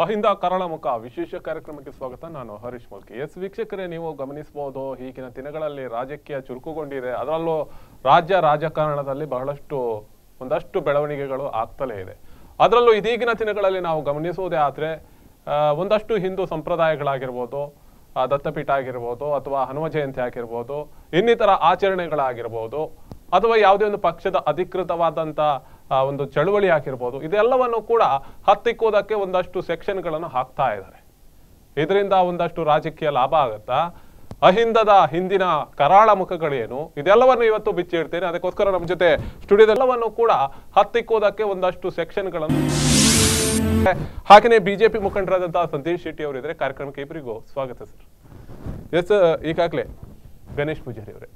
ಅಹಿಂದ ಕರಾಳ ಮುಖ ವಿಶೇಷ ಕಾರ್ಯಕ್ರಮಕ್ಕೆ ಸ್ವಾಗತ. ನಾನು ಹರೀಶ್ ಮುಲ್ಕಿ. ವೀಕ್ಷಕರೇ, ನೀವು ಗಮನಿಸಬಹುದು ಈಗಿನ ದಿನಗಳಲ್ಲಿ ರಾಜಕೀಯ ಚುರುಕುಗೊಂಡಿದೆ. ಅದರಲ್ಲೂ ರಾಜ್ಯ ರಾಜಕಾರಣದಲ್ಲಿ ಒಂದಷ್ಟು ಬೆಳವಣಿಗೆಗಳು ಆಗ್ತಲೇ ಇದೆ. ಅದರಲ್ಲೂ ಇದೀಗಿನ ದಿನಗಳಲ್ಲಿ ನಾವು ಗಮನಿಸುವುದೇ ಆದರೆ ಒಂದಷ್ಟು ಹಿಂದೂ ಸಂಪ್ರದಾಯಗಳಾಗಿರ್ಬೋದು, ದತ್ತಪೀಠ ಆಗಿರ್ಬೋದು, ಅಥವಾ ಹನುಮ ಜಯಂತಿ ಆಗಿರ್ಬೋದು, ಇನ್ನಿತರ ಆಚರಣೆಗಳಾಗಿರ್ಬೋದು, ಅಥವಾ ಯಾವುದೇ ಒಂದು ಪಕ್ಷದ ಅಧಿಕೃತವಾದಂಥ ಒಂದು ಚಳುವಳಿ ಆಗಿರ್ಬೋದು, ಇದೆಲ್ಲವನ್ನು ಕೂಡ ಹತ್ತಿಕ್ಕೋದಕ್ಕೆ ಒಂದಷ್ಟು ಸೆಕ್ಷನ್ಗಳನ್ನು ಹಾಕ್ತಾ ಇದ್ದಾರೆ. ಇದರಿಂದ ಒಂದಷ್ಟು ರಾಜಕೀಯ ಲಾಭ ಆಗುತ್ತಾ? ಅಹಿಂದದ ಹಿಂದಿನ ಕರಾಳ ಮುಖಗಳೇನು? ಇದೆಲ್ಲವನ್ನು ಇವತ್ತು ಬಿಚ್ಚಿಡ್ತೇನೆ. ಅದಕ್ಕೋಸ್ಕರ ನಮ್ಮ ಜೊತೆ ಸ್ಟುಡಿಯೋದೆಲ್ಲವನ್ನು ಕೂಡ ಹತ್ತಿಕ್ಕೋದಕ್ಕೆ ಒಂದಷ್ಟು ಸೆಕ್ಷನ್ಗಳನ್ನು, ಹಾಗೆಯೇ ಬಿಜೆಪಿ ಮುಖಂಡರಾದಂತಹ ಸಂದೇಶ್ ಶೆಟ್ಟಿ ಅವರಿದ್ರೆ ಕಾರ್ಯಕ್ರಮಕ್ಕೆ. ಇಬ್ಬರಿಗೂ ಸ್ವಾಗತ ಸರ್. ಎಸ್, ಈಗಾಗಲೇ ಗಣೇಶ್ ಪೂಜಾರಿ ಅವರೇ,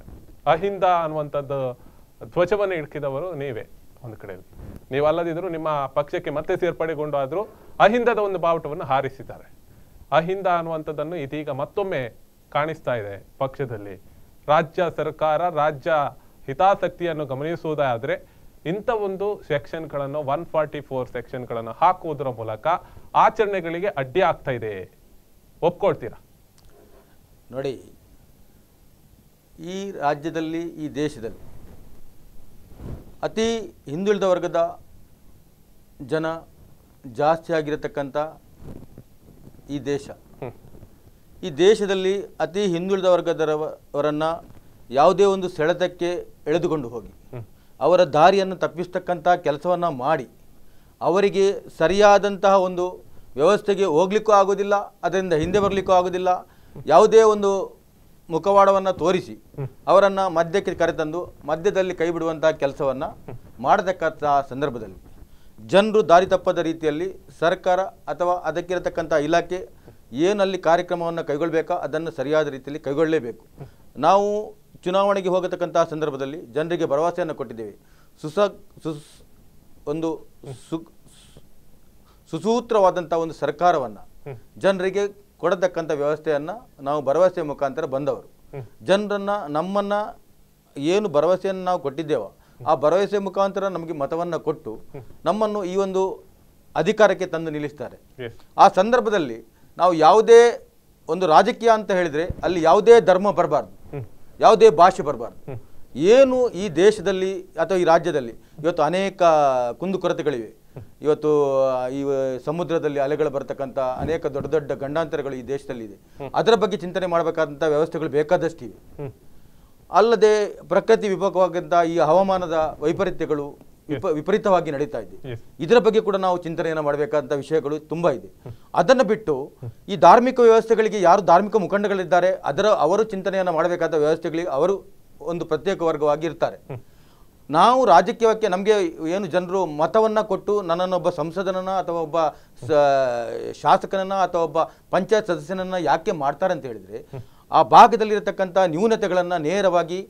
ಅಹಿಂದ ಅನ್ನುವಂಥದ್ದು ಧ್ವಜವನ್ನು ಇಡ್ಕಿದವರು ನೀವೇ. ಒಂದು ಕಡೆಯಲ್ಲಿ ನೀವು ಅಲ್ಲದಿದ್ರು ನಿಮ್ಮ ಪಕ್ಷಕ್ಕೆ ಮತ್ತೆ ಸೇರ್ಪಡೆಗೊಂಡು ಆದರೂ ಅಹಿಂದದ ಒಂದು ಬಾವುಟವನ್ನು ಹಾರಿಸಿದ್ದಾರೆ. ಅಹಿಂದ ಅನ್ನುವಂಥದ್ದನ್ನು ಇದೀಗ ಮತ್ತೊಮ್ಮೆ ಕಾಣಿಸ್ತಾ ಇದೆ ಪಕ್ಷದಲ್ಲಿ. ರಾಜ್ಯ ಸರ್ಕಾರ ರಾಜ್ಯ ಹಿತಾಸಕ್ತಿಯನ್ನು ಗಮನಿಸುವುದಾದರೆ ಇಂಥ ಒಂದು ಸೆಕ್ಷನ್ಗಳನ್ನು 144 ಸೆಕ್ಷನ್ಗಳನ್ನು ಹಾಕುವುದರ ಮೂಲಕ ಆಚರಣೆಗಳಿಗೆ ಅಡ್ಡಿ ಆಗ್ತಾ ಇದೆ. ಒಪ್ಕೊಳ್ತೀರಾ? ನೋಡಿ, ಈ ರಾಜ್ಯದಲ್ಲಿ, ಈ ದೇಶದಲ್ಲಿ ಅತಿ ಹಿಂದುಳಿದ ವರ್ಗದ ಜನ ಜಾಸ್ತಿ ಆಗಿರತಕ್ಕಂಥ ಈ ದೇಶ, ಈ ದೇಶದಲ್ಲಿ ಅತಿ ಹಿಂದುಳಿದ ವರ್ಗದವರನ್ನು ಯಾವುದೇ ಒಂದು ಸೆಳೆತಕ್ಕೆ ಎಳೆದುಕೊಂಡು ಹೋಗಿ ಅವರ ದಾರಿಯನ್ನು ತಪ್ಪಿಸ್ತಕ್ಕಂಥ ಕೆಲಸವನ್ನು ಮಾಡಿ ಅವರಿಗೆ ಸರಿಯಾದಂತಹ ಒಂದು ವ್ಯವಸ್ಥೆಗೆ ಹೋಗ್ಲಿಕ್ಕೂ ಆಗೋದಿಲ್ಲ, ಅದರಿಂದ ಹಿಂದೆ ಬರಲಿಕ್ಕೂ ಆಗೋದಿಲ್ಲ, ಯಾವುದೇ ಒಂದು ಮುಖವಾಡವನ್ನು ತೋರಿಸಿ ಅವರನ್ನು ಮಧ್ಯಕ್ಕೆ ಕರೆತಂದು ಮಧ್ಯದಲ್ಲಿ ಕೈ ಬಿಡುವಂತಹ ಕೆಲಸವನ್ನು ಮಾಡತಕ್ಕಂಥ ಸಂದರ್ಭದಲ್ಲಿ ಜನರು ದಾರಿ ತಪ್ಪದ ರೀತಿಯಲ್ಲಿ ಸರ್ಕಾರ ಅಥವಾ ಅದಕ್ಕಿರತಕ್ಕಂಥ ಇಲಾಖೆ ಏನಲ್ಲಿ ಕಾರ್ಯಕ್ರಮವನ್ನು ಕೈಗೊಳ್ಳಬೇಕೋ ಅದನ್ನು ಸರಿಯಾದ ರೀತಿಯಲ್ಲಿ ಕೈಗೊಳ್ಳಲೇಬೇಕು. ನಾವು ಚುನಾವಣೆಗೆ ಹೋಗತಕ್ಕಂಥ ಸಂದರ್ಭದಲ್ಲಿ ಜನರಿಗೆ ಭರವಸೆಯನ್ನು ಕೊಟ್ಟಿದ್ದೇವೆ. ಸುಸೂತ್ರವಾದಂಥ ಒಂದು ಸರ್ಕಾರವನ್ನು ಜನರಿಗೆ ಕೊಡತಕ್ಕಂಥ ವ್ಯವಸ್ಥೆಯನ್ನು ನಾವು ಭರವಸೆ ಮುಖಾಂತರ ಬಂದವರು. ಜನರನ್ನು, ನಮ್ಮನ್ನು ಏನು ಭರವಸೆಯನ್ನು ನಾವು ಕೊಟ್ಟಿದ್ದೇವೋ ಆ ಭರವಸೆ ಮುಖಾಂತರ ನಮಗೆ ಮತವನ್ನು ಕೊಟ್ಟು ನಮ್ಮನ್ನು ಈ ಒಂದು ಅಧಿಕಾರಕ್ಕೆ ತಂದು ನಿಲ್ಲಿಸ್ತಾರೆ. ಆ ಸಂದರ್ಭದಲ್ಲಿ ನಾವು ಯಾವುದೇ ಒಂದು ರಾಜಕೀಯ ಅಂತ ಹೇಳಿದರೆ ಅಲ್ಲಿ ಯಾವುದೇ ಧರ್ಮ ಬರಬಾರ್ದು, ಯಾವುದೇ ಭಾಷೆ ಬರಬಾರ್ದು. ಏನು ಈ ದೇಶದಲ್ಲಿ ಅಥವಾ ಈ ರಾಜ್ಯದಲ್ಲಿ ಇವತ್ತು ಅನೇಕ ಕುಂದುಕೊರತೆಗಳಿವೆ. ಇವತ್ತು ಈ ಸಮುದ್ರದಲ್ಲಿ ಅಲೆಗಳು ಬರತಕ್ಕಂಥ ಅನೇಕ ದೊಡ್ಡ ದೊಡ್ಡ ಗಂಡಾಂತರಗಳು ಈ ದೇಶದಲ್ಲಿ ಇದೆ. ಅದರ ಬಗ್ಗೆ ಚಿಂತನೆ ಮಾಡಬೇಕಾದಂಥ ವ್ಯವಸ್ಥೆಗಳು ಬೇಕಾದಷ್ಟಿವೆ. ಅಲ್ಲದೆ ಪ್ರಕೃತಿ ವಿಪಕವಾದಂಥ ಈ ಹವಾಮಾನದ ವೈಪರೀತ್ಯಗಳು ವಿಪರೀತವಾಗಿ ನಡೀತಾ ಇದೆ. ಇದರ ಬಗ್ಗೆ ಕೂಡ ನಾವು ಚಿಂತನೆಯನ್ನು ಮಾಡಬೇಕಾದಂಥ ವಿಷಯಗಳು ತುಂಬ ಇದೆ. ಅದನ್ನು ಬಿಟ್ಟು ಈ ಧಾರ್ಮಿಕ ವ್ಯವಸ್ಥೆಗಳಿಗೆ ಯಾರು ಧಾರ್ಮಿಕ ಮುಖಂಡಗಳಿದ್ದಾರೆ ಅವರು ಚಿಂತನೆಯನ್ನು ಮಾಡಬೇಕಾದ ವ್ಯವಸ್ಥೆಗಳಿಗೆ ಅವರು ಒಂದು ಪ್ರತ್ಯೇಕ ವರ್ಗವಾಗಿ ಇರ್ತಾರೆ. ನಾವು ರಾಜಕೀಯಕ್ಕೆ ನಮಗೆ ಏನು ಜನರು ಮತವನ್ನು ಕೊಟ್ಟು ನನ್ನನ್ನೊಬ್ಬ ಸಂಸದನನ್ನ ಅಥವಾ ಒಬ್ಬ ಶಾಸಕನನ್ನ ಅಥವಾ ಒಬ್ಬ ಪಂಚಾಯತ್ ಸದಸ್ಯನನ್ನ ಯಾಕೆ ಮಾಡ್ತಾರೆ ಅಂತ ಹೇಳಿದರೆ ಆ ಭಾಗದಲ್ಲಿರತಕ್ಕಂಥ ನ್ಯೂನತೆಗಳನ್ನು ನೇರವಾಗಿ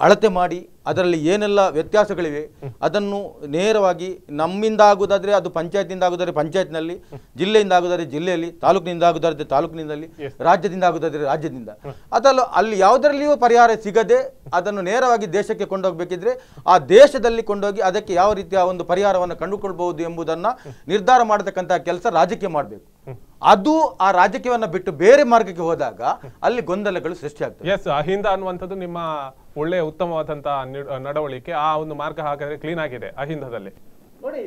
ಅಳತೆ ಮಾಡಿ ಅದರಲ್ಲಿ ಏನೆಲ್ಲ ವ್ಯತ್ಯಾಸಗಳಿವೆ ಅದನ್ನು ನೇರವಾಗಿ ನಮ್ಮಿಂದ ಆಗುವುದಾದರೆ ಅದು ಪಂಚಾಯತ್ನಿಂದ ಆಗುವುದಾದರೆ ಪಂಚಾಯತ್ನಲ್ಲಿ, ಜಿಲ್ಲೆಯಿಂದ ಆಗುವುದಾದರೆ ಜಿಲ್ಲೆಯಲ್ಲಿ, ತಾಲೂಕಿನಿಂದ ಆಗುವುದಾದರೆ ತಾಲೂಕಿನಲ್ಲಿ, ರಾಜ್ಯದಿಂದ ಆಗುವುದಾದರೆ ರಾಜ್ಯದಿಂದ, ಅದಲ್ಲ ಅಲ್ಲಿ ಯಾವುದರಲ್ಲಿಯೂ ಪರಿಹಾರ ಸಿಗದೆ ಅದನ್ನು ನೇರವಾಗಿ ದೇಶಕ್ಕೆ ಕೊಂಡೋಗಬೇಕಿದ್ರೆ ಆ ದೇಶದಲ್ಲಿ ಕೊಂಡೋಗಿ ಅದಕ್ಕೆ ಯಾವ ರೀತಿಯ ಒಂದು ಪರಿಹಾರವನ್ನು ಕಂಡುಕೊಳ್ಬಹುದು ಎಂಬುದನ್ನು ನಿರ್ಧಾರ ಮಾಡತಕ್ಕಂಥ ಕೆಲಸ ರಾಜಕೀಯ ಮಾಡಬೇಕು. ಅದು ಆ ರಾಜಕೀಯವನ್ನು ಬಿಟ್ಟು ಬೇರೆ ಮಾರ್ಗಕ್ಕೆ ಹೋದಾಗ ಅಲ್ಲಿ ಗೊಂದಲಗಳು ಸೃಷ್ಟಿಯಾಗ್ತವೆ. ಎಸ್, ಅಹಿಂದ ಅನ್ನುವಂಥದ್ದು ನಿಮ್ಮ ಒಳ್ಳೆಯ ಉತ್ತಮವಾದಂತಹ ನಡವಳಿಕೆ. ಆ ಒಂದು ಮಾರ್ಗ ಹಾಗಾದ್ರೆ ಕ್ಲೀನ್ ಆಗಿದೆ ಅಹಿಂದದಲ್ಲಿ. ನೋಡಿ,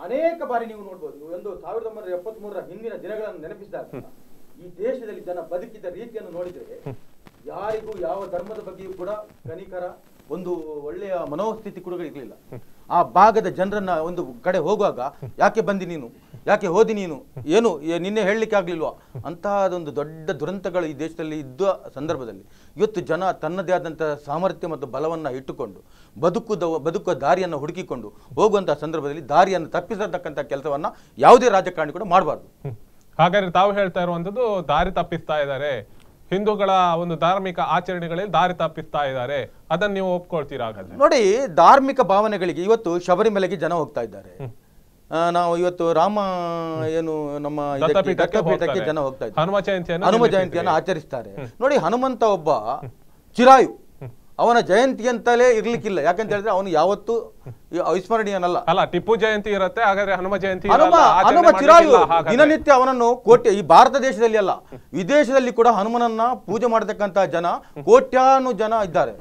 ಅನೇಕ ಬಾರಿ ನೀವು ನೋಡ್ಬೋದು, 1973 ಹಿಂದಿನ ದಿನಗಳನ್ನು ನೆನಪಿಸಿದಾಗ ಈ ದೇಶದಲ್ಲಿ ಜನ ಬದುಕಿದ ರೀತಿಯನ್ನು ನೋಡಿದರೆ ಯಾರಿಗೂ ಯಾವ ಧರ್ಮದ ಬಗ್ಗೆಯೂ ಕೂಡ ಕನಿಕರ, ಒಂದು ಒಳ್ಳೆಯ ಮನೋಸ್ಥಿತಿ ಕೂಡ ಇರಲಿಲ್ಲ. ಆ ಭಾಗದ ಜನರನ್ನ ಒಂದು ಕಡೆ ಹೋಗುವಾಗ ಯಾಕೆ ಬಂದಿ ನೀನು, ಯಾಕೆ ಹೋದಿ ನೀನು, ಏನು ನಿನ್ನೆ ಹೇಳಲಿಕ್ಕೆ ಆಗ್ಲಿಲ್ವಾ ಅಂತಹದೊಂದು ದೊಡ್ಡ ದುರಂತಗಳು ಈ ದೇಶದಲ್ಲಿ ಇದ್ದ ಸಂದರ್ಭದಲ್ಲಿ ಇವತ್ತು ಜನ ತನ್ನದೇ ಆದಂತಹ ಸಾಮರ್ಥ್ಯ ಮತ್ತು ಬಲವನ್ನು ಇಟ್ಟುಕೊಂಡು ಬದುಕುವ ದಾರಿಯನ್ನು ಹುಡುಕಿಕೊಂಡು ಹೋಗುವಂತಹ ಸಂದರ್ಭದಲ್ಲಿ ದಾರಿಯನ್ನು ತಪ್ಪಿಸತಕ್ಕಂಥ ಕೆಲಸವನ್ನ ಯಾವುದೇ ರಾಜಕಾರಣಿ ಕೂಡ ಮಾಡಬಾರ್ದು. ಹಾಗಾದ್ರೆ ತಾವು ಹೇಳ್ತಾ ಇರುವಂತದ್ದು ದಾರಿ ತಪ್ಪಿಸ್ತಾ ಇದ್ದಾರೆ, ಹಿಂದೂಗಳ ಒಂದು ಧಾರ್ಮಿಕ ಆಚರಣೆಗಳಲ್ಲಿ ದಾರಿ ತಪ್ಪಿಸ್ತಾ ಇದ್ದಾರೆ, ಅದನ್ನ ನೀವು ಒಪ್ಕೊಳ್ತೀರಾ? ಹಾಗಾದ್ರೆ ನೋಡಿ, ಧಾರ್ಮಿಕ ಭಾವನೆಗಳಿಗೆ ಇವತ್ತು ಶಬರಿಮಲೆಗೆ ಜನ ಹೋಗ್ತಾ ಇದ್ದಾರೆ. ನಾವು ಇವತ್ತು ರಾಮ ಏನು ನಮ್ಮ ದತ್ತಪೀಠಕ್ಕೆ ಜನ ಹೋಗ್ತಾ ಇದ್ದಾರೆ, ಹನುಮ ಜಯಂತಿಯನ್ನು ಆಚರಿಸ್ತಾರೆ. ನೋಡಿ, ಹನುಮಂತ ಒಬ್ಬ ಚಿರಾಯು, ಅವನ ಜಯಂತಿ ಅಂತಲೇ ಇರ್ಲಿಕ್ಕಿಲ್ಲ. ಯಾಕಂತ ಹೇಳಿದ್ರೆ ಅವನು ಯಾವತ್ತು ಅವಿಸ್ಮರಣೀಯನಲ್ಲ. ಅಲ್ಲ, ಟಿಪ್ಪು ಜಯಂತಿ ಇರುತ್ತೆ, ಹಾಗಾದ್ರೆ ಹನುಮ ಜಯಂತಿ ಹನುಮ ಚಿರಾಯು ದಿನನಿತ್ಯ ಅವನನ್ನು ಈ ಭಾರತ ದೇಶದಲ್ಲಿ ಅಲ್ಲ, ವಿದೇಶದಲ್ಲಿ ಕೂಡ ಹನುಮನನ್ನ ಪೂಜೆ ಮಾಡತಕ್ಕಂತ ಜನ ಕೋಟ್ಯಾನು ಜನ ಇದ್ದಾರೆ.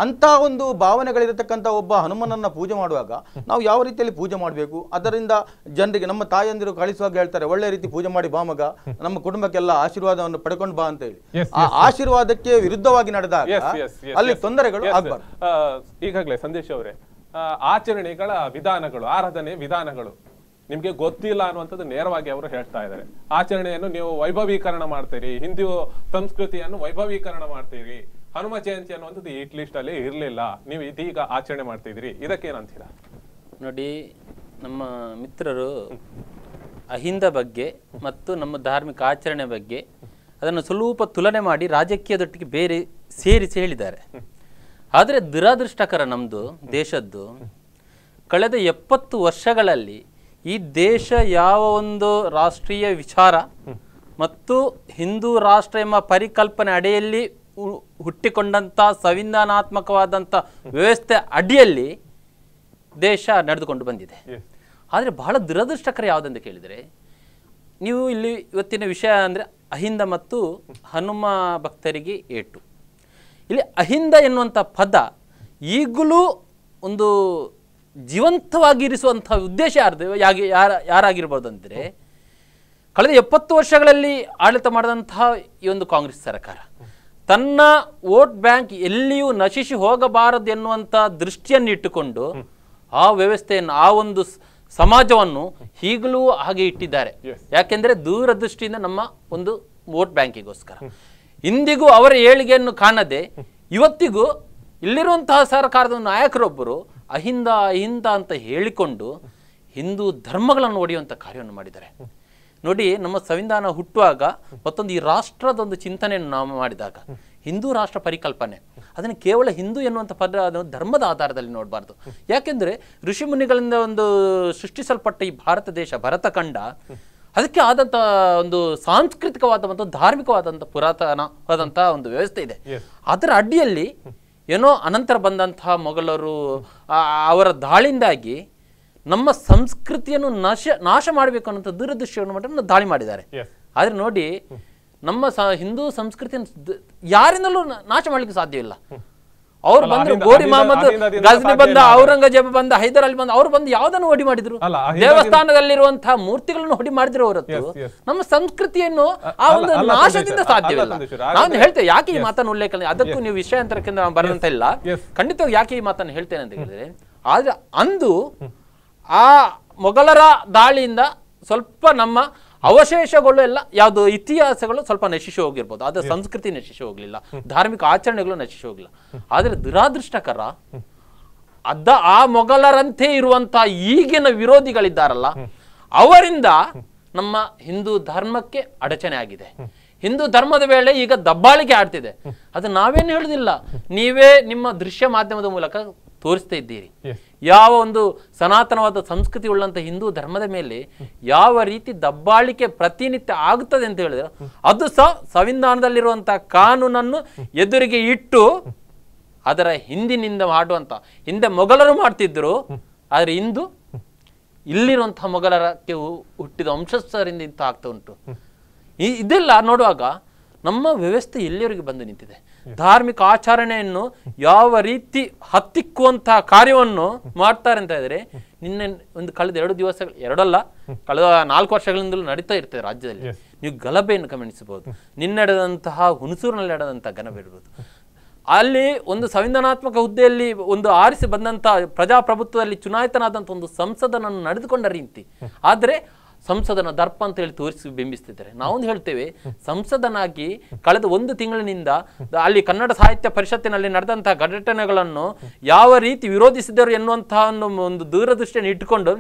ಅಂತ ಒಂದು ಭಾವನೆಗಳಿರತಕ್ಕಂತ ಒಬ್ಬ ಹನುಮನನ್ನ ಪೂಜೆ ಮಾಡುವಾಗ ನಾವು ಯಾವ ರೀತಿಯಲ್ಲಿ ಪೂಜೆ ಮಾಡಬೇಕು, ಅದರಿಂದ ಜನರಿಗೆ ನಮ್ಮ ತಾಯಂದಿರು ಕಳಿಸುವಾಗ ಹೇಳ್ತಾರೆ, ಒಳ್ಳೆ ರೀತಿ ಪೂಜೆ ಮಾಡಿ ಬಾ ಮಗ, ನಮ್ಮ ಕುಟುಂಬಕ್ಕೆಲ್ಲ ಆಶೀರ್ವಾದವನ್ನು ಪಡ್ಕೊಂಡು ಬಾ ಅಂತ ಹೇಳಿ. ಆ ಆಶೀರ್ವಾದಕ್ಕೆ ವಿರುದ್ಧವಾಗಿ ನಡೆದಾಗ ಅಲ್ಲಿ ತೊಂದರೆಗಳು ಆಗ್ಬಾರ್ದು. ಈಗಾಗಲೇ ಸಂದೇಶ್ ಅವರೇ, ಆಚರಣೆಗಳ ವಿಧಾನಗಳು, ಆರಾಧನೆ ವಿಧಾನಗಳು ನಿಮ್ಗೆ ಗೊತ್ತಿಲ್ಲ ಅನ್ನುವಂಥದ್ದು ನೇರವಾಗಿ ಅವರು ಹೇಳ್ತಾ ಇದ್ದಾರೆ. ಆಚರಣೆಯನ್ನು ನೀವು ವೈಭವೀಕರಣ ಮಾಡ್ತೀರಿ, ಹಿಂದೂ ಸಂಸ್ಕೃತಿಯನ್ನು ವೈಭವೀಕರಣ ಮಾಡ್ತೀರಿ, ಹನುಮ ಜಯಂತಿ ಅನ್ನುವಂಥದ್ದು ಈಟ್ ಲಿಸ್ಟ್ ಅಲ್ಲಿ ಇರ್ಲಿಲ್ಲ, ನೀವು ಇದೀಗ ಆಚರಣೆ ಮಾಡ್ತಿದ್ದೀರಿ, ಇದಕ್ಕೇನಂತೀರಾ? ನೋಡಿ, ನಮ್ಮ ಮಿತ್ರರು ಅಹಿಂದ ಬಗ್ಗೆ ಮತ್ತು ನಮ್ಮ ಧಾರ್ಮಿಕ ಆಚರಣೆ ಬಗ್ಗೆ ಅದನ್ನು ಸ್ವಲ್ಪ ತುಲನೆ ಮಾಡಿ ರಾಜಕೀಯದೊಟ್ಟಿಗೆ ಬೇರೆ ಸೇರಿಸಿ ಹೇಳಿದ್ದಾರೆ. ಆದರೆ ದುರಾದೃಷ್ಟಕರ ನಮ್ಮದು ದೇಶದ್ದು, ಕಳೆದ 70 ವರ್ಷಗಳಲ್ಲಿ ಈ ದೇಶ ಯಾವ ಒಂದು ರಾಷ್ಟ್ರೀಯ ವಿಚಾರ ಮತ್ತು ಹಿಂದೂ ರಾಷ್ಟ್ರ ಎಂಬ ಪರಿಕಲ್ಪನೆ ಅಡಿಯಲ್ಲಿ ಹುಟ್ಟಿಕೊಂಡಂಥ ಸಂವಿಧಾನಾತ್ಮಕವಾದಂಥ ವ್ಯವಸ್ಥೆ ಅಡಿಯಲ್ಲಿ ದೇಶ ನಡೆದುಕೊಂಡು ಬಂದಿದೆ. ಆದರೆ ಬಹಳ ದುರದೃಷ್ಟಕರ ಯಾವುದಂತ ಕೇಳಿದರೆ, ನೀವು ಇಲ್ಲಿ ಇವತ್ತಿನ ವಿಷಯ ಅಂದರೆ ಅಹಿಂದ ಮತ್ತು ಹನುಮ ಭಕ್ತರಿಗೆ ಏಟು. ಇಲ್ಲಿ ಅಹಿಂದ ಎನ್ನುವಂಥ ಪದ ಈಗಲೂ ಒಂದು ಜೀವಂತವಾಗಿರಿಸುವಂಥ ಉದ್ದೇಶ ಯಾರಾಗಿರ್ಬೋದು ಅಂದರೆ, ಕಳೆದ 70 ವರ್ಷಗಳಲ್ಲಿ ಆಡಳಿತ ಮಾಡಿದಂತಹ ಈ ಒಂದು ಕಾಂಗ್ರೆಸ್ ಸರ್ಕಾರ ತನ್ನ ವೋಟ್ ಬ್ಯಾಂಕ್ ಎಲ್ಲಿಯೂ ನಶಿಸಿ ಹೋಗಬಾರದು ಎನ್ನುವಂಥ ದೃಷ್ಟಿಯನ್ನು ಇಟ್ಟುಕೊಂಡು ಆ ವ್ಯವಸ್ಥೆಯನ್ನು, ಆ ಒಂದು ಸಮಾಜವನ್ನು ಈಗಲೂ ಹಾಗೆ ಇಟ್ಟಿದ್ದಾರೆ. ಯಾಕೆಂದರೆ ದೂರದೃಷ್ಟಿಯಿಂದ ನಮ್ಮ ಒಂದು ವೋಟ್ ಬ್ಯಾಂಕಿಗೋಸ್ಕರ. ಇಂದಿಗೂ ಅವರ ಏಳಿಗೆಯನ್ನು ಕಾಣದೆ ಇವತ್ತಿಗೂ ಇಲ್ಲಿರುವಂತಹ ಸರ್ಕಾರದ ನಾಯಕರೊಬ್ಬರು ಅಹಿಂದ ಅಹಿಂದ ಅಂತ ಹೇಳಿಕೊಂಡು ಹಿಂದೂ ಧರ್ಮಗಳನ್ನು ಒಡೆಯುವಂಥ ಕಾರ್ಯವನ್ನು ಮಾಡಿದ್ದಾರೆ. ನೋಡಿ, ನಮ್ಮ ಸಂವಿಧಾನ ಹುಟ್ಟುವಾಗ ಮತ್ತೊಂದು ಈ ರಾಷ್ಟ್ರದ ಒಂದು ಚಿಂತನೆಯನ್ನು ನಾವು ಮಾಡಿದಾಗ ಹಿಂದೂ ರಾಷ್ಟ್ರ ಪರಿಕಲ್ಪನೆ ಅದನ್ನು ಕೇವಲ ಹಿಂದೂ ಎನ್ನುವಂಥ ಪದ ಅದನ್ನು ಧರ್ಮದ ಆಧಾರದಲ್ಲಿ ನೋಡಬಾರ್ದು. ಯಾಕೆಂದರೆ ಋಷಿ ಮುನಿಗಳಿಂದ ಒಂದು ಸೃಷ್ಟಿಸಲ್ಪಟ್ಟ ಈ ಭಾರತ ದೇಶ, ಭರತಖಂಡ, ಅದಕ್ಕೆ ಆದಂಥ ಒಂದು ಸಾಂಸ್ಕೃತಿಕವಾದ ಮತ್ತು ಧಾರ್ಮಿಕವಾದಂಥ ಪುರಾತನವಾದಂಥ ಒಂದು ವ್ಯವಸ್ಥೆ ಇದೆ. ಅದರ ಅಡಿಯಲ್ಲಿ ಏನೋ ಅನಂತರ ಬಂದಂತಹ ಮೊಘಲರು ಅವರ ದಾಳಿಯಿಂದಾಗಿ ನಮ್ಮ ಸಂಸ್ಕೃತಿಯನ್ನು ನಾಶ ಮಾಡಬೇಕು ಅನ್ನೋಂಥ ದೂರದೃಷ್ಟಿಯನ್ನು ಮಟ್ಟ ದಾಳಿ ಮಾಡಿದ್ದಾರೆ. ಆದರೆ ನೋಡಿ, ನಮ್ಮ ಹಿಂದೂ ಸಂಸ್ಕೃತಿಯನ್ನು ಯಾರಿಂದಲೂ ನಾಶ ಮಾಡಲಿಕ್ಕೆ ಸಾಧ್ಯವಿಲ್ಲ. ಅವ್ರು ಬಂದ್ರು, ಗೋರಿ ಮಹಮ್ಮದ್ ಗಜ್ನಿ ಬಂದ, ಔರಂಗಜೇಬ ಬಂದ, ಹೈದರ್ ಅಲಿ ಬಂದ, ಅವ್ರು ಬಂದು ಯಾವ್ದನ್ನು ಹೊಡಿ ಮಾಡಿದ್ರು? ದೇವಸ್ಥಾನದಲ್ಲಿರುವಂತಹ ಮೂರ್ತಿಗಳನ್ನು ಹೊಡಿ ಮಾಡಿದ್ರು ಹೊರತು ನಮ್ಮ ಸಂಸ್ಕೃತಿಯನ್ನು ಆ ಒಂದು ನಾಶದಿಂದ ಸಾಧ್ಯವಿಲ್ಲ. ನಾನು ಹೇಳ್ತೇವೆ ಯಾಕೆ ಈ ಮಾತನ್ನು ಉಲ್ಲೇಖ, ಅದಕ್ಕೂ ನೀವು ವಿಷಯಾಂತರಕ್ಕೆ ನಾವು ಬರೋದಂತ ಇಲ್ಲ, ಖಂಡಿತವಾಗಿ ಯಾಕೆ ಈ ಮಾತನ್ನು ಹೇಳ್ತೇನೆ ಅಂತ ಹೇಳಿದ್ರೆ, ಆದ್ರೆ ಅಂದು ಆ ಮೊಘಲರ ದಾಳಿಯಿಂದ ಸ್ವಲ್ಪ ನಮ್ಮ ಅವಶೇಷಗಳು ಎಲ್ಲ ಯಾವುದು ಇತಿಹಾಸಗಳು ಸ್ವಲ್ಪ ನಶಿಸಿ ಹೋಗಿರ್ಬೋದು, ಆದರೆ ಸಂಸ್ಕೃತಿ ನಶಿಸಿ ಹೋಗ್ಲಿಲ್ಲ, ಧಾರ್ಮಿಕ ಆಚರಣೆಗಳು ನಶಿಸಿ ಹೋಗ್ಲಿಲ್ಲ. ಆದರೆ ದುರಾದೃಷ್ಟಕರ ಆ ಮೊಘಲರಂತೆ ಇರುವಂತಹ ಈಗಿನ ವಿರೋಧಿಗಳಿದ್ದಾರಲ್ಲ, ಅವರಿಂದ ನಮ್ಮ ಹಿಂದೂ ಧರ್ಮಕ್ಕೆ ಅಡಚಣೆ ಆಗಿದೆ. ಹಿಂದೂ ಧರ್ಮದ ವೇಳೆ ಈಗ ದಬ್ಬಾಳಿಕೆ ಆಡ್ತಿದೆ. ಅದು ನಾವೇನು ಹೇಳುದಿಲ್ಲ, ನೀವೇ ನಿಮ್ಮ ದೃಶ್ಯ ಮಾಧ್ಯಮದ ಮೂಲಕ ತೋರಿಸ್ತಾ ಇದ್ದೀರಿ. ಯಾವ ಒಂದು ಸನಾತನವಾದ ಸಂಸ್ಕೃತಿ ಉಳ್ಳಂತ ಹಿಂದೂ ಧರ್ಮದ ಮೇಲೆ ಯಾವ ರೀತಿ ದಬ್ಬಾಳಿಕೆ ಪ್ರತಿನಿತ್ಯ ಆಗುತ್ತದೆ ಅಂತ ಹೇಳಿದ್ರೆ, ಅದು ಸಹ ಸಂವಿಧಾನದಲ್ಲಿರುವಂತಹ ಕಾನೂನನ್ನು ಎದುರಿಗೆ ಇಟ್ಟು ಅದರ ಹಿಂದಿನಿಂದ ಮಾಡುವಂತ, ಹಿಂದೆ ಮೊಘಲರು ಮಾಡ್ತಿದ್ರು, ಆದ್ರೆ ಇಂದು ಇಲ್ಲಿರುವಂತಹ ಮೊಘಲರಕ್ಕೆ ಹುಟ್ಟಿದ ವಂಶಸ್ಥರಿಂದ ಇಂತ ಆಗ್ತಾ ಉಂಟು. ಇದೆಲ್ಲ ನೋಡುವಾಗ ನಮ್ಮ ವ್ಯವಸ್ಥೆ ಎಲ್ಲಿವರೆಗೆ ಬಂದು ನಿಂತಿದೆ. ಧಾರ್ಮಿಕ ಆಚರಣೆಯನ್ನು ಯಾವ ರೀತಿ ಹತ್ತಿಕ್ಕುವಂತಹ ಕಾರ್ಯವನ್ನು ಮಾಡ್ತಾರೆ ಅಂತ ಹೇಳಿದ್ರೆ, ನಿನ್ನೆ ಒಂದು ಕಳೆದ 2 ದಿವಸಗಳು, 2 ಅಲ್ಲ ಕಳೆದ 4 ವರ್ಷಗಳಿಂದಲೂ ನಡೀತಾ ಇರ್ತದೆ ರಾಜ್ಯದಲ್ಲಿ. ನೀವು ಗಲಭೆಯನ್ನು ಗಮನಿಸಬಹುದು. ನಿನ್ನೆಡೆದಂತಹ ಹುಣಸೂರಿನಲ್ಲಿ ನಡೆದಂತಹ ಗಲಭೆ ಇರ್ಬೋದು, ಅಲ್ಲಿ ಒಂದು ಸಂವಿಧಾನಾತ್ಮಕ ಹುದ್ದೆಯಲ್ಲಿ ಒಂದು ಆರಿಸಿ ಬಂದಂತ ಪ್ರಜಾಪ್ರಭುತ್ವದಲ್ಲಿ ಚುನಾಯಿತನಾದಂಥ ಒಂದು ಸಂಸದನನ್ನು ನಡೆದುಕೊಂಡ ರೀತಿ. ಆದರೆ ಸಂಸದನ ದರ್ಪ ಅಂತ ಹೇಳಿ ತೋರಿಸಿ ಬಿಂಬಿಸ್ತಿದ್ದಾರೆ. ನಾವೊಂದು ಹೇಳ್ತೇವೆ, ಸಂಸದನಾಗಿ ಕಳೆದ 1 ತಿಂಗಳಿನಿಂದ ಅಲ್ಲಿ ಕನ್ನಡ ಸಾಹಿತ್ಯ ಪರಿಷತ್ತಿನಲ್ಲಿ ನಡೆದಂತಹ ಘಟನೆಗಳನ್ನು ಯಾವ ರೀತಿ ವಿರೋಧಿಸಿದರು ಎನ್ನುವಂತಹ ಒಂದು ದೂರದೃಷ್ಟಿಯನ್ನು ಇಟ್ಟುಕೊಂಡು